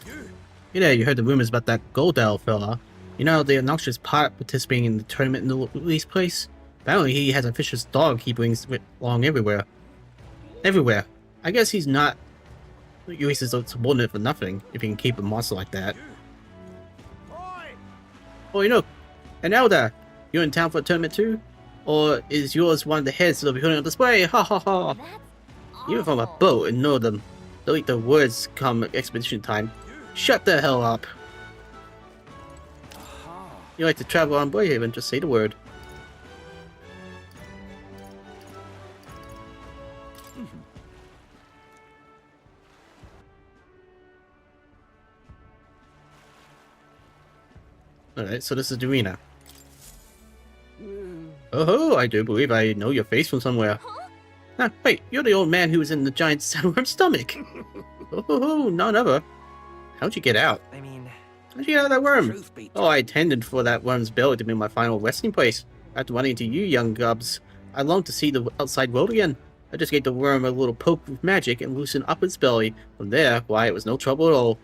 You! You know, you heard the rumors about that Goldell fella. You know, the obnoxious pirate participating in the tournament in the Lee's place? Apparently he has a vicious dog he brings along everywhere. everywhere. I guess he's not Ulyss's subordinate for nothing, if he can keep a monster like that. Oh, you know, an elder, you're in town for a tournament too? Or is yours one of the heads that'll be putting on display? Ha ha ha! Even from a boat and know them. Don't let the words come expedition time. Shut the hell up! You like to travel on Brilehaven, just say the word. Alright, so this is the arena. Oh, I do believe I know your face from somewhere. Ah, wait, you're the old man who was in the giant sandworm's stomach. Oh, none other. How'd you get out? I mean, how'd you get out of that worm? Oh, I intended for that worm's belly to be my final resting place. After running into you young gubs, I longed to see the outside world again. I just gave the worm a little poke with magic and loosened up its belly. From there, why, it was no trouble at all.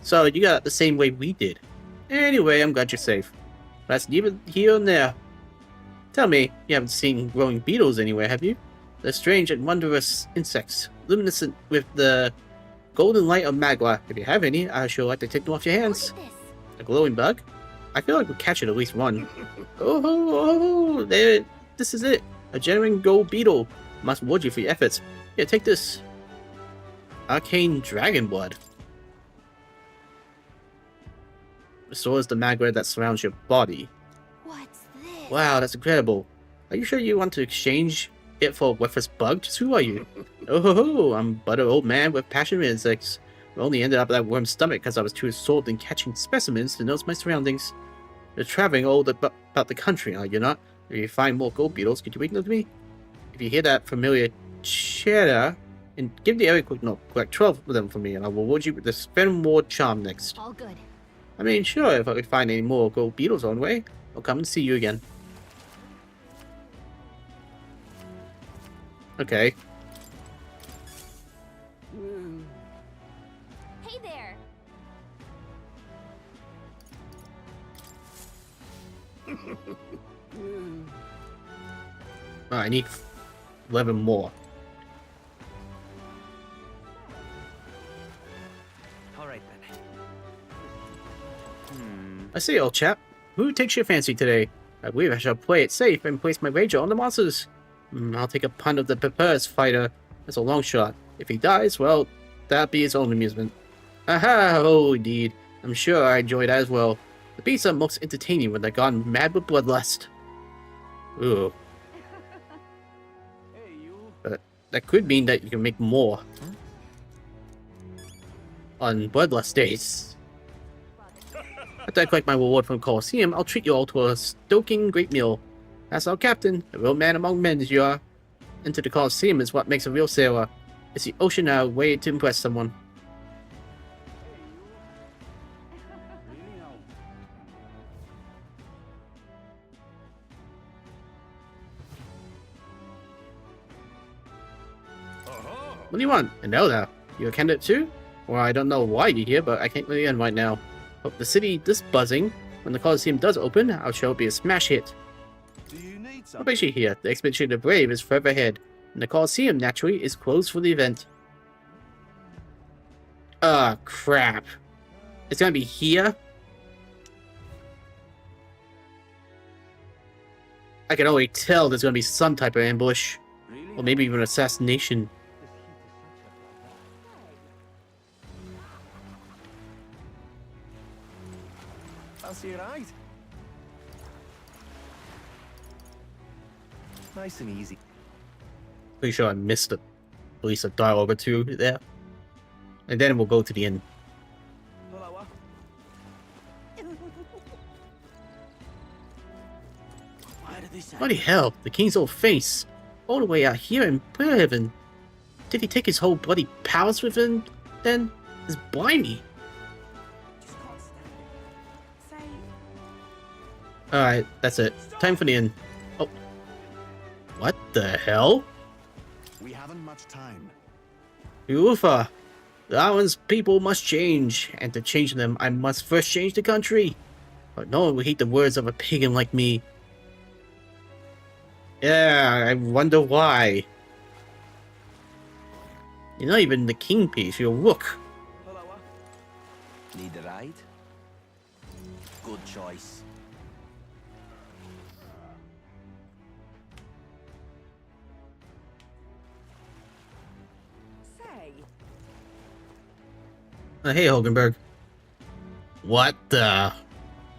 So, you got it the same way we did. Anyway, I'm glad you're safe. That's neither here and there. Tell me, you haven't seen growing beetles anywhere, have you? They're strange and wondrous insects, luminescent with the golden light of magma. If you have any, I sure like to take them off your hands. A glowing bug? I feel like we'll catch it at least one. Oh, there, this is it. A genuine gold beetle. Must reward you for your efforts. Here, take this. Arcane dragon blood. Restores the magma that surrounds your body. What's this? Wow, that's incredible. Are you sure you want to exchange it for a worthless bug? Just who are you? Oh, I'm but an old man with passion for insects. I only ended up at that worm's stomach because I was too absorbed in catching specimens to notice my surroundings. You're traveling all about the country, are you not? If you find more gold beetles, could you bring them to me? If you hear that familiar chatter, and give the area quick note, collect 12 of them for me, and I will reward you with this Venom Ward charm next. All good. I mean, sure, if I could find any more gold beetles on the way, I'll come and see you again. Okay. Hey there. I need 11 more. alright then. I see, old chap. Who takes your fancy today? I believe I shall play it safe and place my wager on the monsters. I'll take a punt of the Prepares fighter. That's a long shot. If he dies, well, that'll be his own amusement. Aha! Oh, indeed. I'm sure I enjoy that as well. The beasts are most entertaining when they're gone mad with bloodlust. Ooh. But that could mean that you can make more on bloodlust days. After I collect my reward from Colosseum, I'll treat you all to a stoking great meal. That's our captain, a real man among men as you are. Enter the Colosseum is what makes a real sailor. It's the ocean our way to impress someone. What do you want? An elder? You a candidate too? Well, I don't know why you're here, but I can't let you in right now. Hope the city this buzzing. When the Colosseum does open, our show will be a smash hit. What makes you here? The expedition to Brave is further ahead, and the Colosseum, naturally, is closed for the event. Ah, crap. It's gonna be here? I can already tell there's gonna be some type of ambush. Or maybe even assassination. That's your right. Nice and easy. Pretty sure I missed at least a dialogue or two there. And then we'll go to the end. Bloody hell, the king's old face. All the way out here in Brilehaven. Did he take his whole bloody palace with him then? It's blimey. Alright, that's it. Time for the end. Oh. What the hell? We haven't much time. Ufa. The island's people must change, and to change them, I must first change the country. But no one will heed the words of a pagan like me. Yeah, I wonder why. You're not even the king piece, you're a rook. Need a ride? Good choice. Say, Hey, Hogenberg. What the?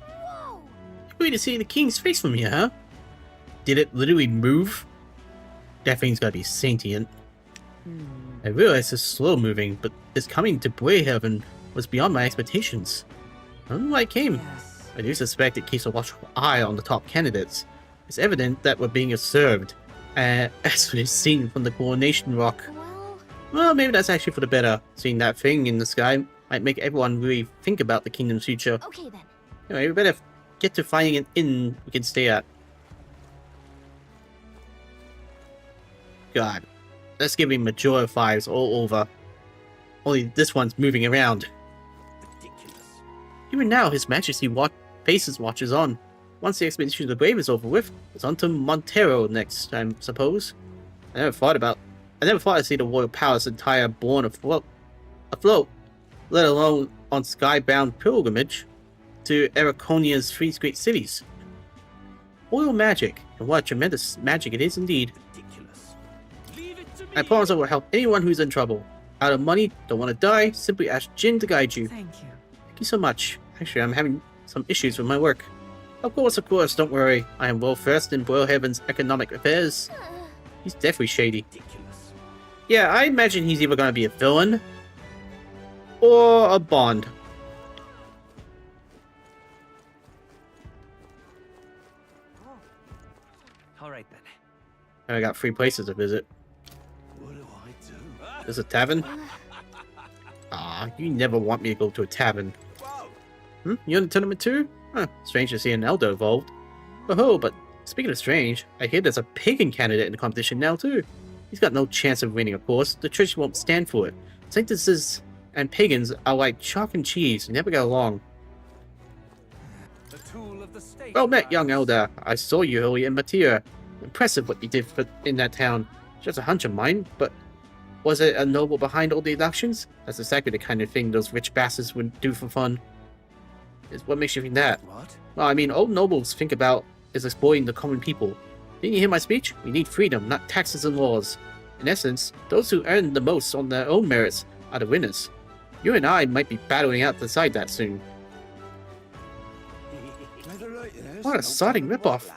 Whoa! You're waiting to see the king's face from here, huh? Did it literally move? That thing's gotta be sentient. I realize it's slow moving, but its coming to Brilehaven was beyond my expectations. I don't know why it came. I do suspect it keeps a watchful eye on the top candidates. It's evident that we're being observed, as we've seen from the coronation rock. Well, maybe that's actually for the better. Seeing that thing in the sky might make everyone really think about the kingdom's future. Okay then. Anyway, we better get to finding an inn we can stay at. God. Let's give him Majora 5s all over. Only this one's moving around. Even now, His Majesty faces watches on. Once the expedition to the grave is over with, it's on to Montero next, I suppose. I never thought I'd see the royal palace entire born afloat, let alone on skybound pilgrimage to Ericonia's three great cities. Royal magic, and what tremendous magic it is indeed. I promise I will help anyone who's in trouble. Out of money, don't want to die, simply ask Jin to guide you. Thank you. Thank you so much. Actually, I'm having some issues with my work. Of course, don't worry. I am well versed in Brilehaven's economic affairs. He's definitely shady. Yeah, I imagine he's either going to be a villain or a Bond. Alright then. And I got 3 places to visit. What do I do? There's a tavern? Ah, you never want me to go to a tavern. You in the tournament too? Huh, strange to see an elder involved. Oh, but speaking of strange, I hear there's a pagan candidate in the competition now too. He's got no chance of winning, of course. The church won't stand for it. Sanctuses and pagans are like chalk and cheese, they never get along. Well met, young elder. I saw you earlier in Matira. Impressive what you did in that town. Just a hunch of mine, but was it a noble behind all the deductions? That's exactly the kind of thing those rich bastards would do for fun. What makes you think that? What? Well, I mean, all nobles think about is exploiting the common people. Didn't you hear my speech? We need freedom, not taxes and laws. In essence, those who earn the most on their own merits are the winners. You and I might be battling out to decide that soon. What a sodding ripoff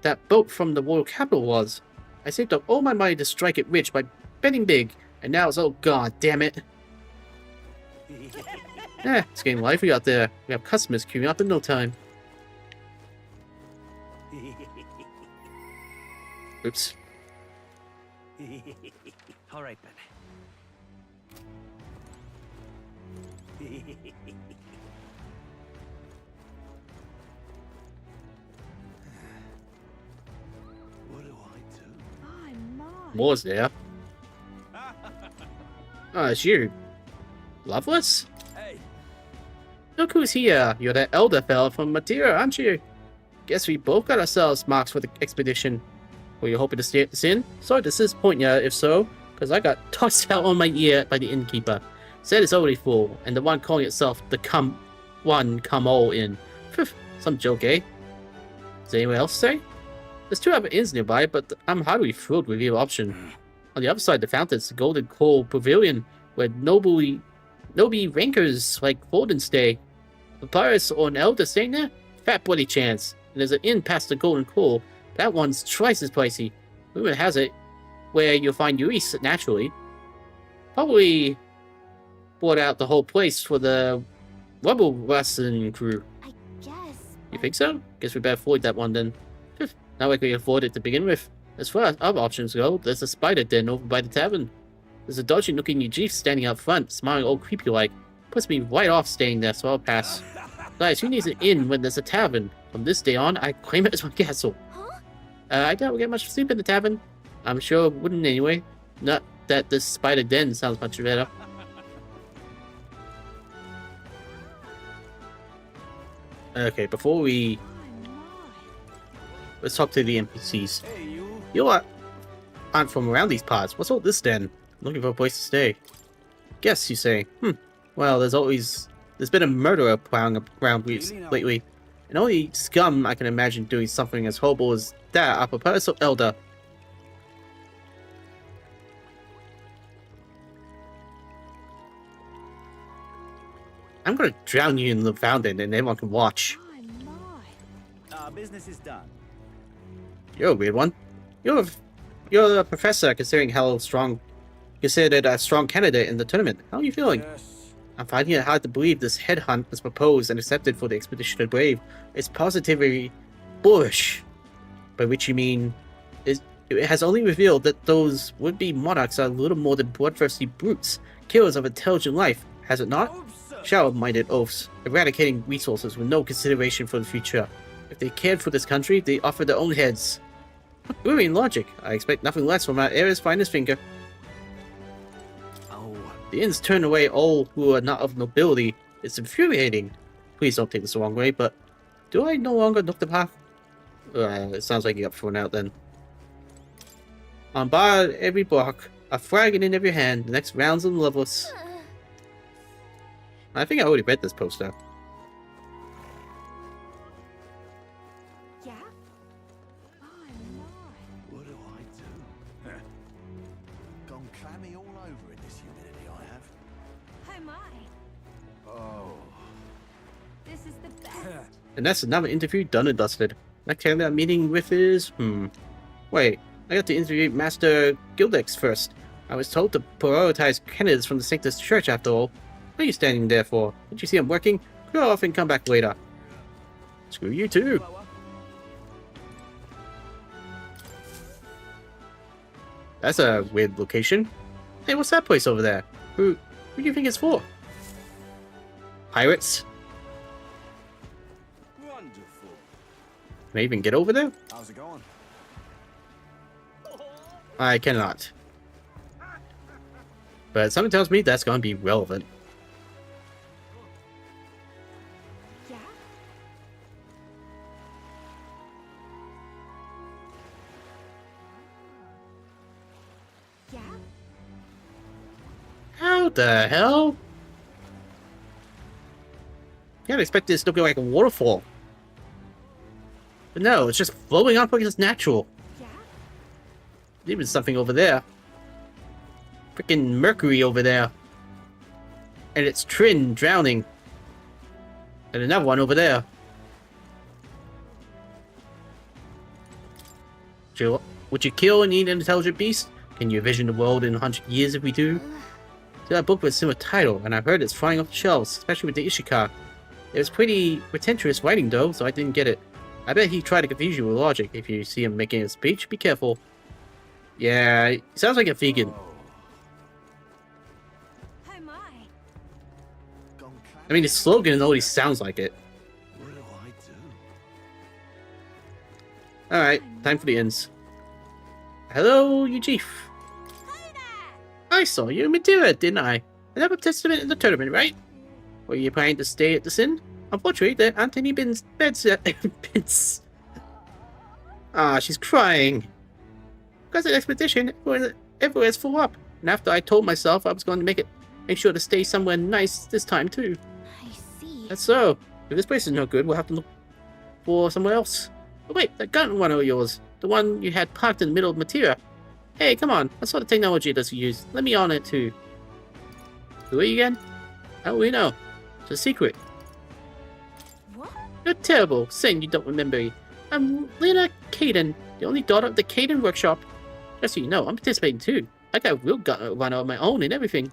that boat from the royal capital was. I saved up all my money to strike it rich by betting big, and now it's oh god damn it. It's getting lively out there. We have customers queuing up in no time. Oops. Alright then. What do I do? My, my. War's there. Oh, it's you. Loveless? Hey. Look who's here. You're that elder fella from Matira, aren't you? Guess we both got ourselves marks for the expedition. Were you hoping to stay at this inn? Sorry to disappoint ya, if so, because I got tossed out on my ear by the innkeeper. Said it's already full, and the one calling itself the come all inn. Phew, some joke, eh? Does anyone else say? There's 2 other inns nearby, but I'm hardly thrilled with your option. On the other side of the fountain is the Golden Coal Pavilion, where noble rankers like Forden stay. A Papyrus or an elder staying there? Fat bloody chance. And there's an inn past the Golden Coal. That one's twice as pricey. Rumor has it, where you'll find Luis naturally. Probably bought out the whole place for the Rubble Wrestling crew. I guess. You think so? Guess we better avoid that one then. Not like we can afford it to begin with. As far as other options go, there's a spider den over by the tavern. There's a dodgy looking Ujif standing out front, smiling all creepy like. Puts me right off staying there, so I'll pass. Guys, who needs an inn when there's a tavern? From this day on, I claim it as my castle. I doubt we'll get much sleep in the tavern. I'm sure it wouldn't anyway. Not that this spider den sounds much better. Okay, before we... Let's talk to the NPCs. You aren't from around these parts. What's all this den? Looking for a place to stay. Guess, you say. Well, there's been a murderer prowling around lately. And only scum I can imagine doing something as horrible as that up a personal elder. I'm gonna drown you in the fountain and everyone can watch. Our business is done. You're a weird one. You're a professor considered a strong candidate in the tournament. How are you feeling? I'm finding it hard to believe this headhunt was proposed and accepted for the expedition to Brave. It's positively bullish. By which you mean, it has only revealed that those would-be monarchs are little more than bloodthirsty brutes, killers of intelligent life, has it not? Shallow-minded oafs, eradicating resources with no consideration for the future. If they cared for this country, they offered their own heads. Brilliant logic. I expect nothing less from our heir's finest finger. The inns turn away all who are not of nobility. It's infuriating. Please don't take this the wrong way, but do I no longer look the path? It sounds like you're up for an out then. On bar every block, a flagon in every hand, the next round's on Loveless. I think I already read this poster. Yeah? What do I do? Gone clammy all over in this humidity I have. Oh my. Oh. This is the best. And that's another interview done and dusted. Next candidate I'm meeting with is... Wait, I got to interview Master Gildex first. I was told to prioritize candidates from the Sanctus Church after all. What are you standing there for? Did you see I'm working? Go off and come back later. Screw you too. That's a weird location. Hey, what's that place over there? Who do you think it's for? Pirates? Wonderful. Can I even get over there? How's it going? I cannot. But something tells me that's going to be relevant. Yeah? Yeah? How the hell? Can't expect this to be like a waterfall. But no, it's just flowing up like it's natural. Yeah? There's even something over there. Freaking Mercury over there. And it's Trin drowning. And another one over there. Would you kill and eat an intelligent beast? Can you envision the world in 100 years if we do? See that book with a similar title, and I heard it's flying off the shelves, especially with the Ishikar. It was pretty pretentious writing though, so I didn't get it. I bet he tried to confuse you with logic. If you see him making a speech, be careful. Yeah, he sounds like a vegan. Oh my. I mean, his slogan always sounds like it. What do I do? Alright, time for the ends. Hello, you chief. I saw you in Madeira, didn't I? Another participant in the tournament, right? Were you planning to stay at the Inn? Unfortunately, there aren't any beds. Ah, she's crying. Because of the expedition, everywhere's full up. And after I told myself I was going to make sure to stay somewhere nice this time too. I see. That's so. If this place is no good, we'll have to look for somewhere else. Oh wait, that gun one of yours. The one you had parked in the middle of Matera. Hey, come on. What sort of technology does he use? Let me on it too. Who are you again? How do we know? It's a secret. What? You're terrible, saying you don't remember me. I'm Lena Caden, the only daughter of the Caden workshop. Just so you know, I'm participating too. I got a real gun run of my own and everything.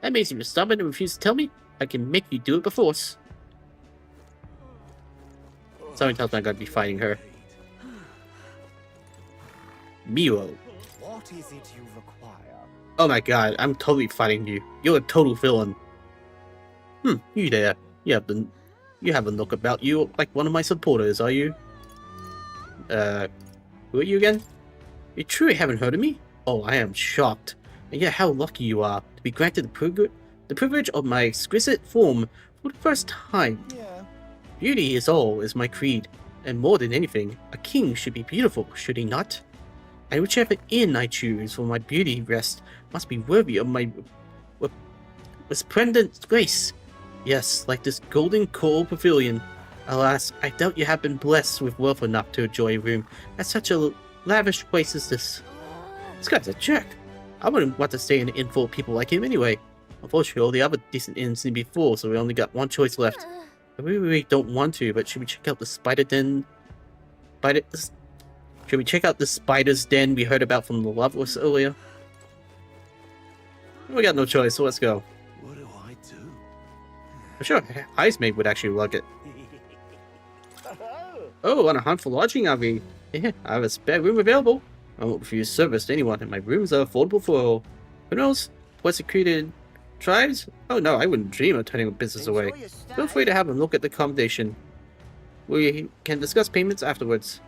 That makes you stubborn and refuse to tell me? I can make you do it by force. Something tells me I gotta be fighting her. Miro. What is it you require? Oh my god, I'm totally fighting you. You're a total villain. You there. You have a look about you like one of my supporters, are you? Who are you again? You truly haven't heard of me? Oh, I am shocked. And yet how lucky you are to be granted the privilege of my exquisite form for the first time. Yeah. Beauty is my creed. And more than anything, a king should be beautiful, should he not? and whichever inn I choose for my beauty rest must be worthy of my resplendent grace. Yes, like this golden coral pavilion. Alas, I doubt you have been blessed with wealth enough to enjoy a room at such a lavish place as this. This guy's a jerk. I wouldn't want to stay in an inn full of people like him anyway. Unfortunately, all the other decent inns seem to be full, so we only got one choice left. I really don't want to, but should we check out the spider den? Should we check out the spider's den we heard about from the Loveless earlier? We got no choice, so let's go. What do I do? I'm sure Ice-Maid would actually like it. Oh, on a hunt for lodging, are we? Yeah, I have a spare room available. I won't refuse service to anyone, and my rooms are affordable for all. Who knows? Persecuted tribes? Oh no, I wouldn't dream of turning a business away. Feel free to have a look at the accommodation. We can discuss payments afterwards.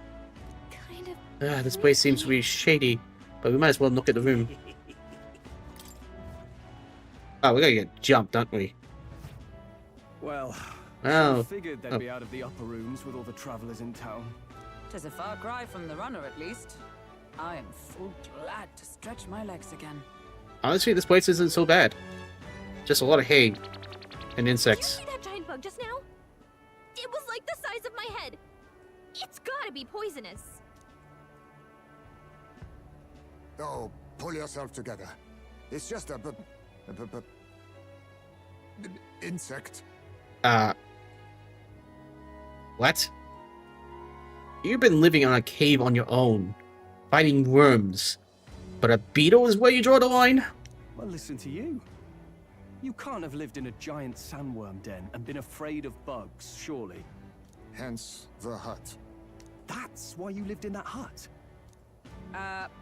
This place seems to be shady, but we might as well look at the room. Oh, we gotta get jumped, don't we? Well, Oh. I figured they'd be out of the upper rooms with all the travelers in town. 'Tis a far cry from the runner, at least. I am full glad to stretch my legs again. Honestly, this place isn't so bad. Just a lot of hay and insects. Did you see that giant bug just now? It was like the size of my head. It's gotta be poisonous. Oh, pull yourself together. It's just a insect. What? You've been living on a cave on your own, fighting worms. But a beetle is where you draw the line? Well, listen to you. You can't have lived in a giant sandworm den and been afraid of bugs, surely. Hence the hut. That's why you lived in that hut?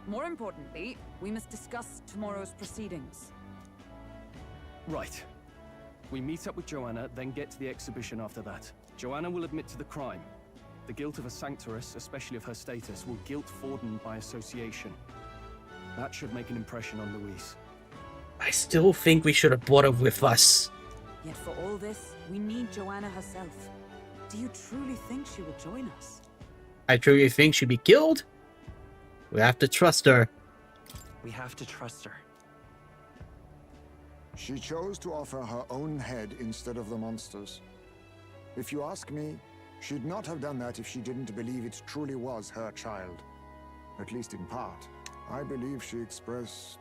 More importantly, we must discuss tomorrow's proceedings. Right. We meet up with Joanna, then get to the exhibition after that. Joanna will admit to the crime. The guilt of a sanctoress, especially of her status, will guilt Forden by association. That should make an impression on Louise. I still think we should have brought her with us. Yet for all this, we need Joanna herself. Do you truly think she will join us? I truly think she'd be killed. We have to trust her. We have to trust her. She chose to offer her own head instead of the monster's. If you ask me, she'd not have done that if she didn't believe it truly was her child. At least in part. I believe she expressed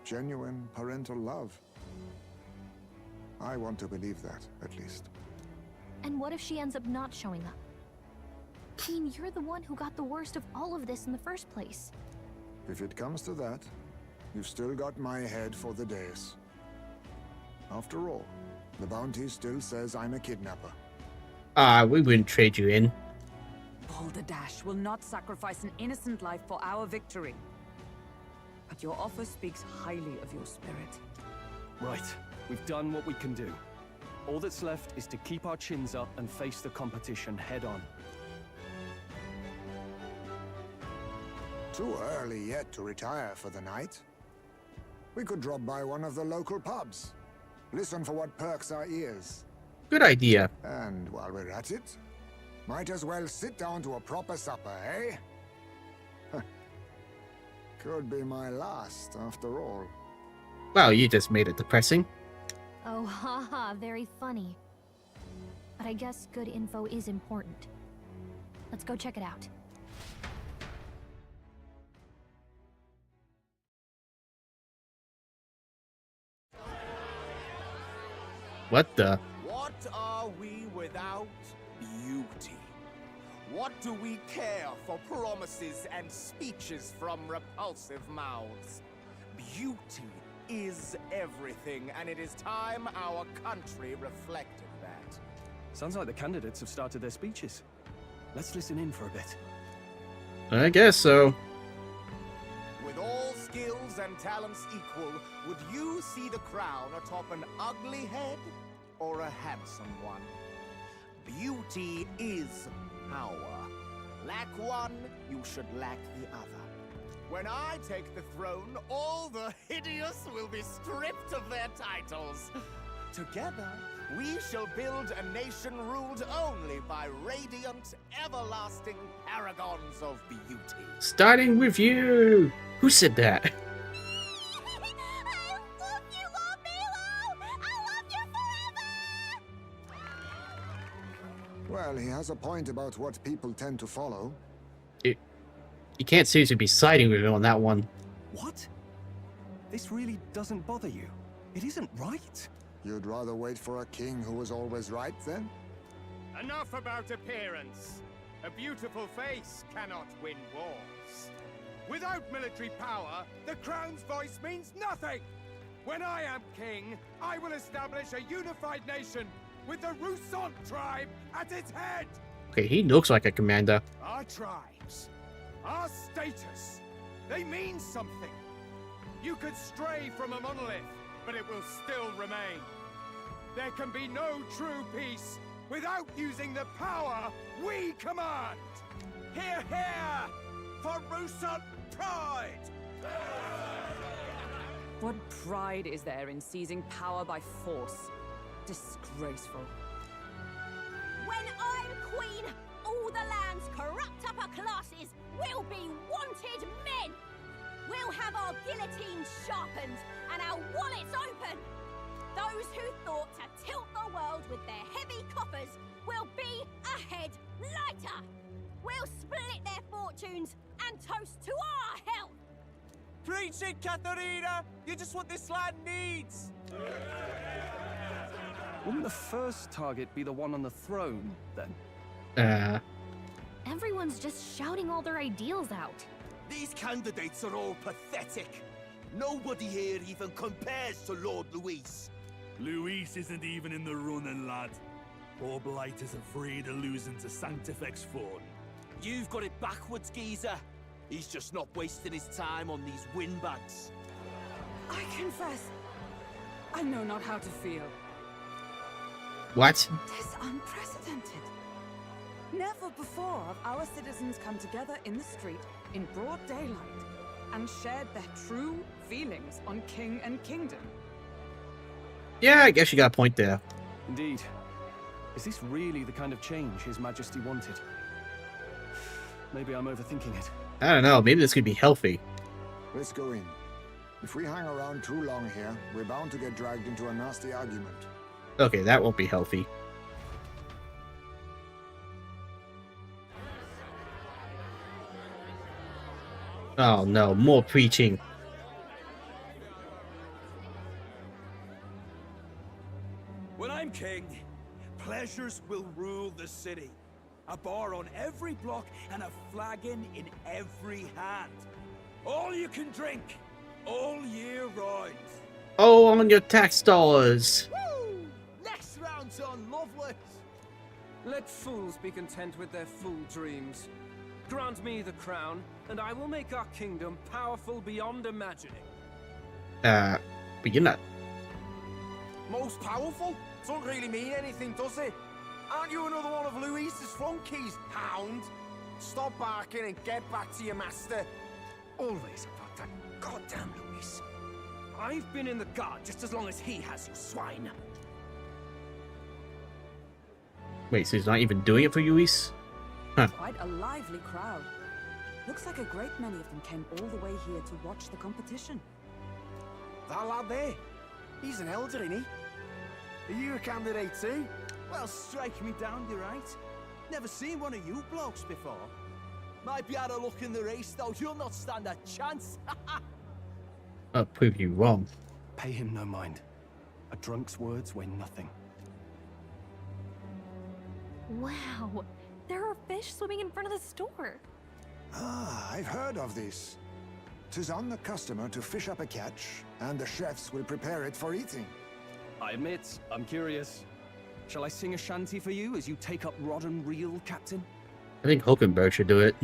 genuine parental love. I want to believe that, at least. And what if she ends up not showing up? I mean, you're the one who got the worst of all of this in the first place. If it comes to that, you've still got my head for the days. After all, the bounty still says I'm a kidnapper. We wouldn't trade you in. Balderdash will not sacrifice an innocent life for our victory. But your offer speaks highly of your spirit. Right. We've done what we can do. All that's left is to keep our chins up and face the competition head on. Too early yet to retire for the night. We could drop by one of the local pubs. Listen for what perks our ears. Good idea. And while we're at it, might as well sit down to a proper supper, eh? Could be my last, after all. Wow, you just made it depressing. Oh, haha, very funny. But I guess good info is important. Let's go check it out. What the? What are we without beauty? What do we care for promises and speeches from repulsive mouths? Beauty is everything, and it is time our country reflected that. Sounds like the candidates have started their speeches. Let's listen in for a bit. I guess so. With all skills and talents equal, would you see the crown atop an ugly head or a handsome one? Beauty is power. Lack one, you should lack the other. When I take the throne, all the hideous will be stripped of their titles. Together, we shall build a nation ruled only by radiant, everlasting paragons of beauty. Starting with you. Who said that? Well, he has a point about what people tend to follow. You can't seriously be siding with him on that one. What? This really doesn't bother you? It isn't right. You'd rather wait for a king who was always right, then? Enough about appearance. A beautiful face cannot win wars. Without military power, the crown's voice means nothing. When I am king, I will establish a unified nation with the Rousant tribe at its head. Okay, he looks like a commander. Our tribes, our status, they mean something. You could stray from a monolith, but it will still remain. There can be no true peace without using the power we command. Hear, hear, for Rousant pride! What pride is there in seizing power by force? Disgraceful. When I'm queen, all the land's corrupt upper classes will be wanted men. We'll have our guillotines sharpened and our wallets open. Those who thought to tilt the world with their heavy coffers will be a head lighter. We'll split their fortunes and toast to our health. Preach it, Katharina! You're just what this land needs! Wouldn't the first target be the one on the throne, then? Everyone's just shouting all their ideals out. These candidates are all pathetic. Nobody here even compares to Lord Luis. Luis isn't even in the running, lad. Poor Blight is afraid of losing to Sanctifex Fawn. You've got it backwards, geezer. He's just not wasting his time on these windbags. I confess, I know not how to feel. What? Tis unprecedented. Never before have our citizens come together in the street in broad daylight and shared their true feelings on king and kingdom. Yeah, I guess you got a point there. Indeed. Is this really the kind of change His Majesty wanted? Maybe I'm overthinking it. I don't know, maybe this could be healthy. Let's go in. If we hang around too long here, we're bound to get dragged into a nasty argument. Okay, that won't be healthy. Oh no, more preaching. When I'm king, pleasures will rule the city. A bar on every block and a flagon in every hand. All you can drink, all year round. Oh, on your tax dollars. Woo! Next round's on Lovelace. Let fools be content with their fool dreams. Grant me the crown, and I will make our kingdom powerful beyond imagining. But you're not. Most powerful? Doesn't really mean anything, does it? Aren't you another one of Luis's flunkies, hound? Stop barking and get back to your master. Always about that goddamn Luis. I've been in the guard just as long as he has, you swine. Wait, so he's not even doing it for Luis? Huh. Quite a lively crowd. Looks like a great many of them came all the way here to watch the competition. That lad there, he's an elder, isn't he? Are you a candidate too? Well, strike me down, you're right. Never seen one of you blokes before. Might be out of luck in the race, though. You'll not stand a chance. I'll prove you wrong. Pay him no mind. A drunk's words weigh nothing. Wow, there are fish swimming in front of the store. Ah, I've heard of this. 'Tis on the customer to fish up a catch, and the chefs will prepare it for eating. I admit, I'm curious. Shall I sing a shanty for you as you take up rod and reel, Captain? I think Hulkenberg should do it.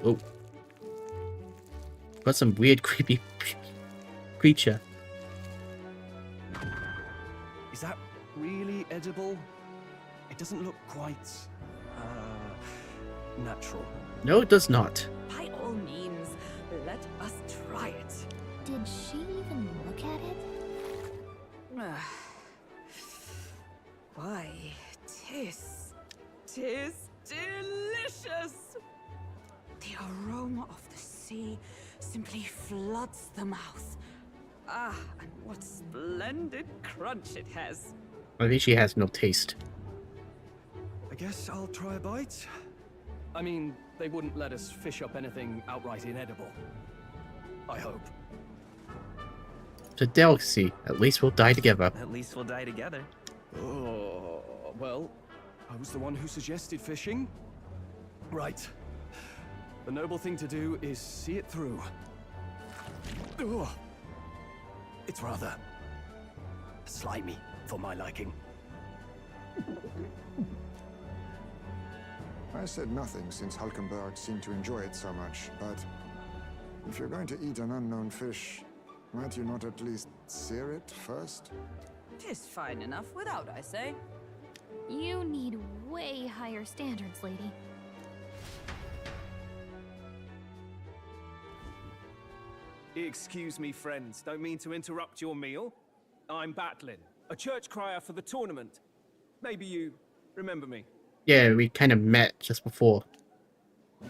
Oh. Got some weird, creepy creature. Is that really edible? It doesn't look quite... natural. No, it does not. By all means, let us try it. Did she even look at it? Why, tis delicious! The aroma of the sea simply floods the mouth. Ah, and what splendid crunch it has. I think she has no taste. I guess I'll try a bite. I mean, they wouldn't let us fish up anything outright inedible. I hope. It's a delicacy. At least we'll die together. At least we'll die together. Oh, well, I was the one who suggested fishing. Right. The noble thing to do is see it through. Ugh. It's rather slimy for my liking. I said nothing since Hulkenberg seemed to enjoy it so much, but if you're going to eat an unknown fish, might you not at least sear it first? 'Tis fine enough without, I say. You need way higher standards, lady. Excuse me, friends. Don't mean to interrupt your meal. I'm Batlin, a church crier for the tournament. Maybe you remember me. Yeah, we kind of met just before.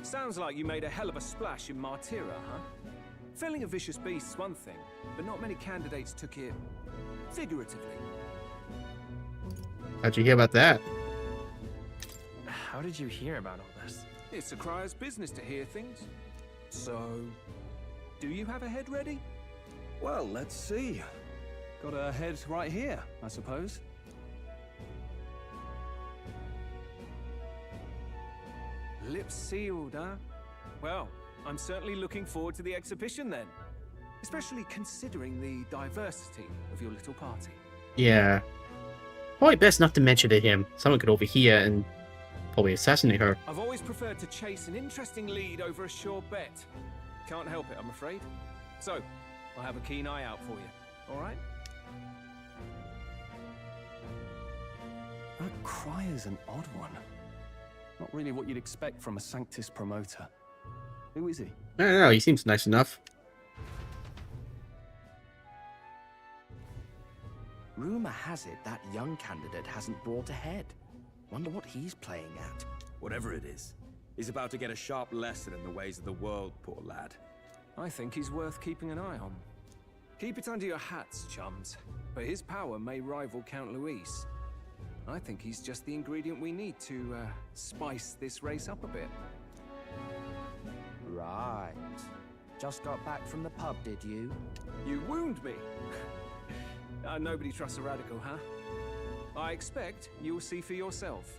Sounds like you made a hell of a splash in Martira, huh? Felling a vicious beast's one thing, but not many candidates took it figuratively. How'd you hear about that? How did you hear about all this? It's a crier's business to hear things. So, do you have a head ready? Well, let's see. Got a head right here, I suppose. Lips sealed, huh? Well, I'm certainly looking forward to the exhibition then. Especially considering the diversity of your little party. Yeah. Probably best not to mention to him. Someone could overhear and probably assassinate her. I've always preferred to chase an interesting lead over a sure bet. Can't help it, I'm afraid. So, I'll have a keen eye out for you. All right? That crier's an odd one. Not really what you'd expect from a Sanctus promoter. Who is he? I don't know, he seems nice enough. Rumor has it that young candidate hasn't brought ahead. Wonder what he's playing at. Whatever it is, he's about to get a sharp lesson in the ways of the world, poor lad. I think he's worth keeping an eye on. Keep it under your hats, chums. But his power may rival Count Luis. I think he's just the ingredient we need to spice this race up a bit. Right. Just got back from the pub, did you? You wound me. Nobody trusts a radical, huh? I expect you'll see for yourself.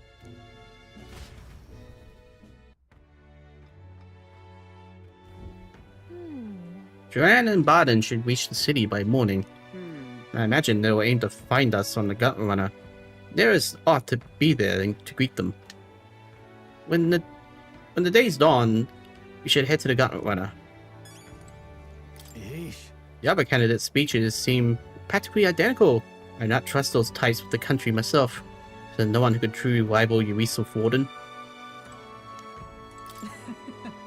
Joanne and Baden should reach the city by morning. I imagine they'll aim to find us on the gut runner. There is ought to be there to greet them. When the day's dawn, we should head to the gut runner. Yeesh. The other candidates' speeches seem practically identical. I do not trust those types with the country myself. So no one who could truly rival Eureka Forden.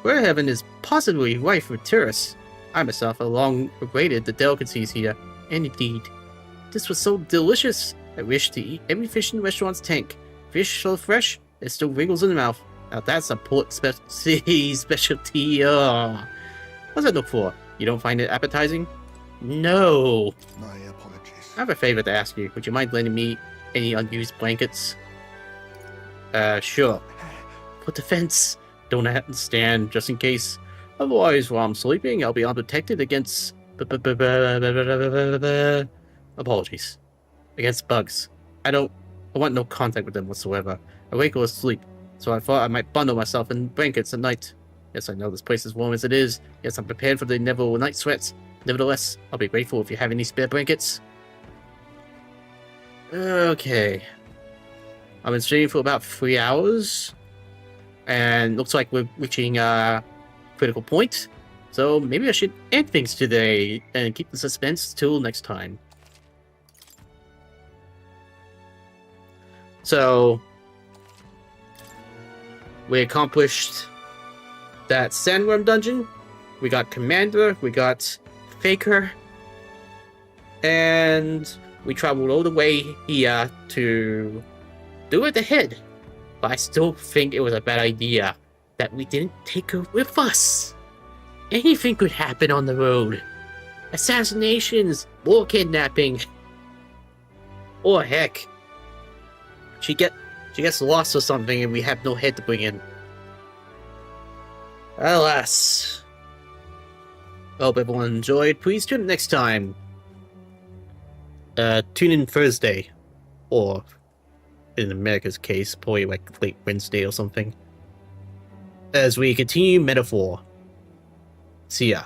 Brilehaven is positively rife with tourists. I myself have long regretted the delicacies here, and indeed, this was so delicious. I wish to eat every fish in the restaurant's tank. Fish so fresh, it still wriggles in the mouth. Now that's a port specialty. What's that look for? You don't find it appetizing? No. My apologies. I have a favor to ask you. Would you mind lending me any unused blankets? Sure. For defense. Don't have to stand, just in case. Otherwise, while I'm sleeping, I'll be unprotected against... apologies. Against bugs. I want no contact with them whatsoever. Awake or asleep. So I thought I might bundle myself in blankets at night. Yes, I know this place is warm as it is. Yes, I'm prepared for the inevitable night sweats. Nevertheless, I'll be grateful if you have any spare blankets. Okay. I've been streaming for about 3 hours. And looks like we're reaching a critical point. So maybe I should end things today and keep the suspense till next time. So We accomplished that Sandworm dungeon. We got Commander. We got Faker. And we traveled all the way here to do it ahead. But I still think it was a bad idea that we didn't take her with us. Anything could happen on the road. Assassinations, more kidnapping. Or heck, she gets lost or something and we have no head to bring in. Alas. Hope everyone enjoyed. Please tune in next time. Tune in Thursday. Or, in America's case, probably like late Wednesday or something. As we continue Metaphor. See ya.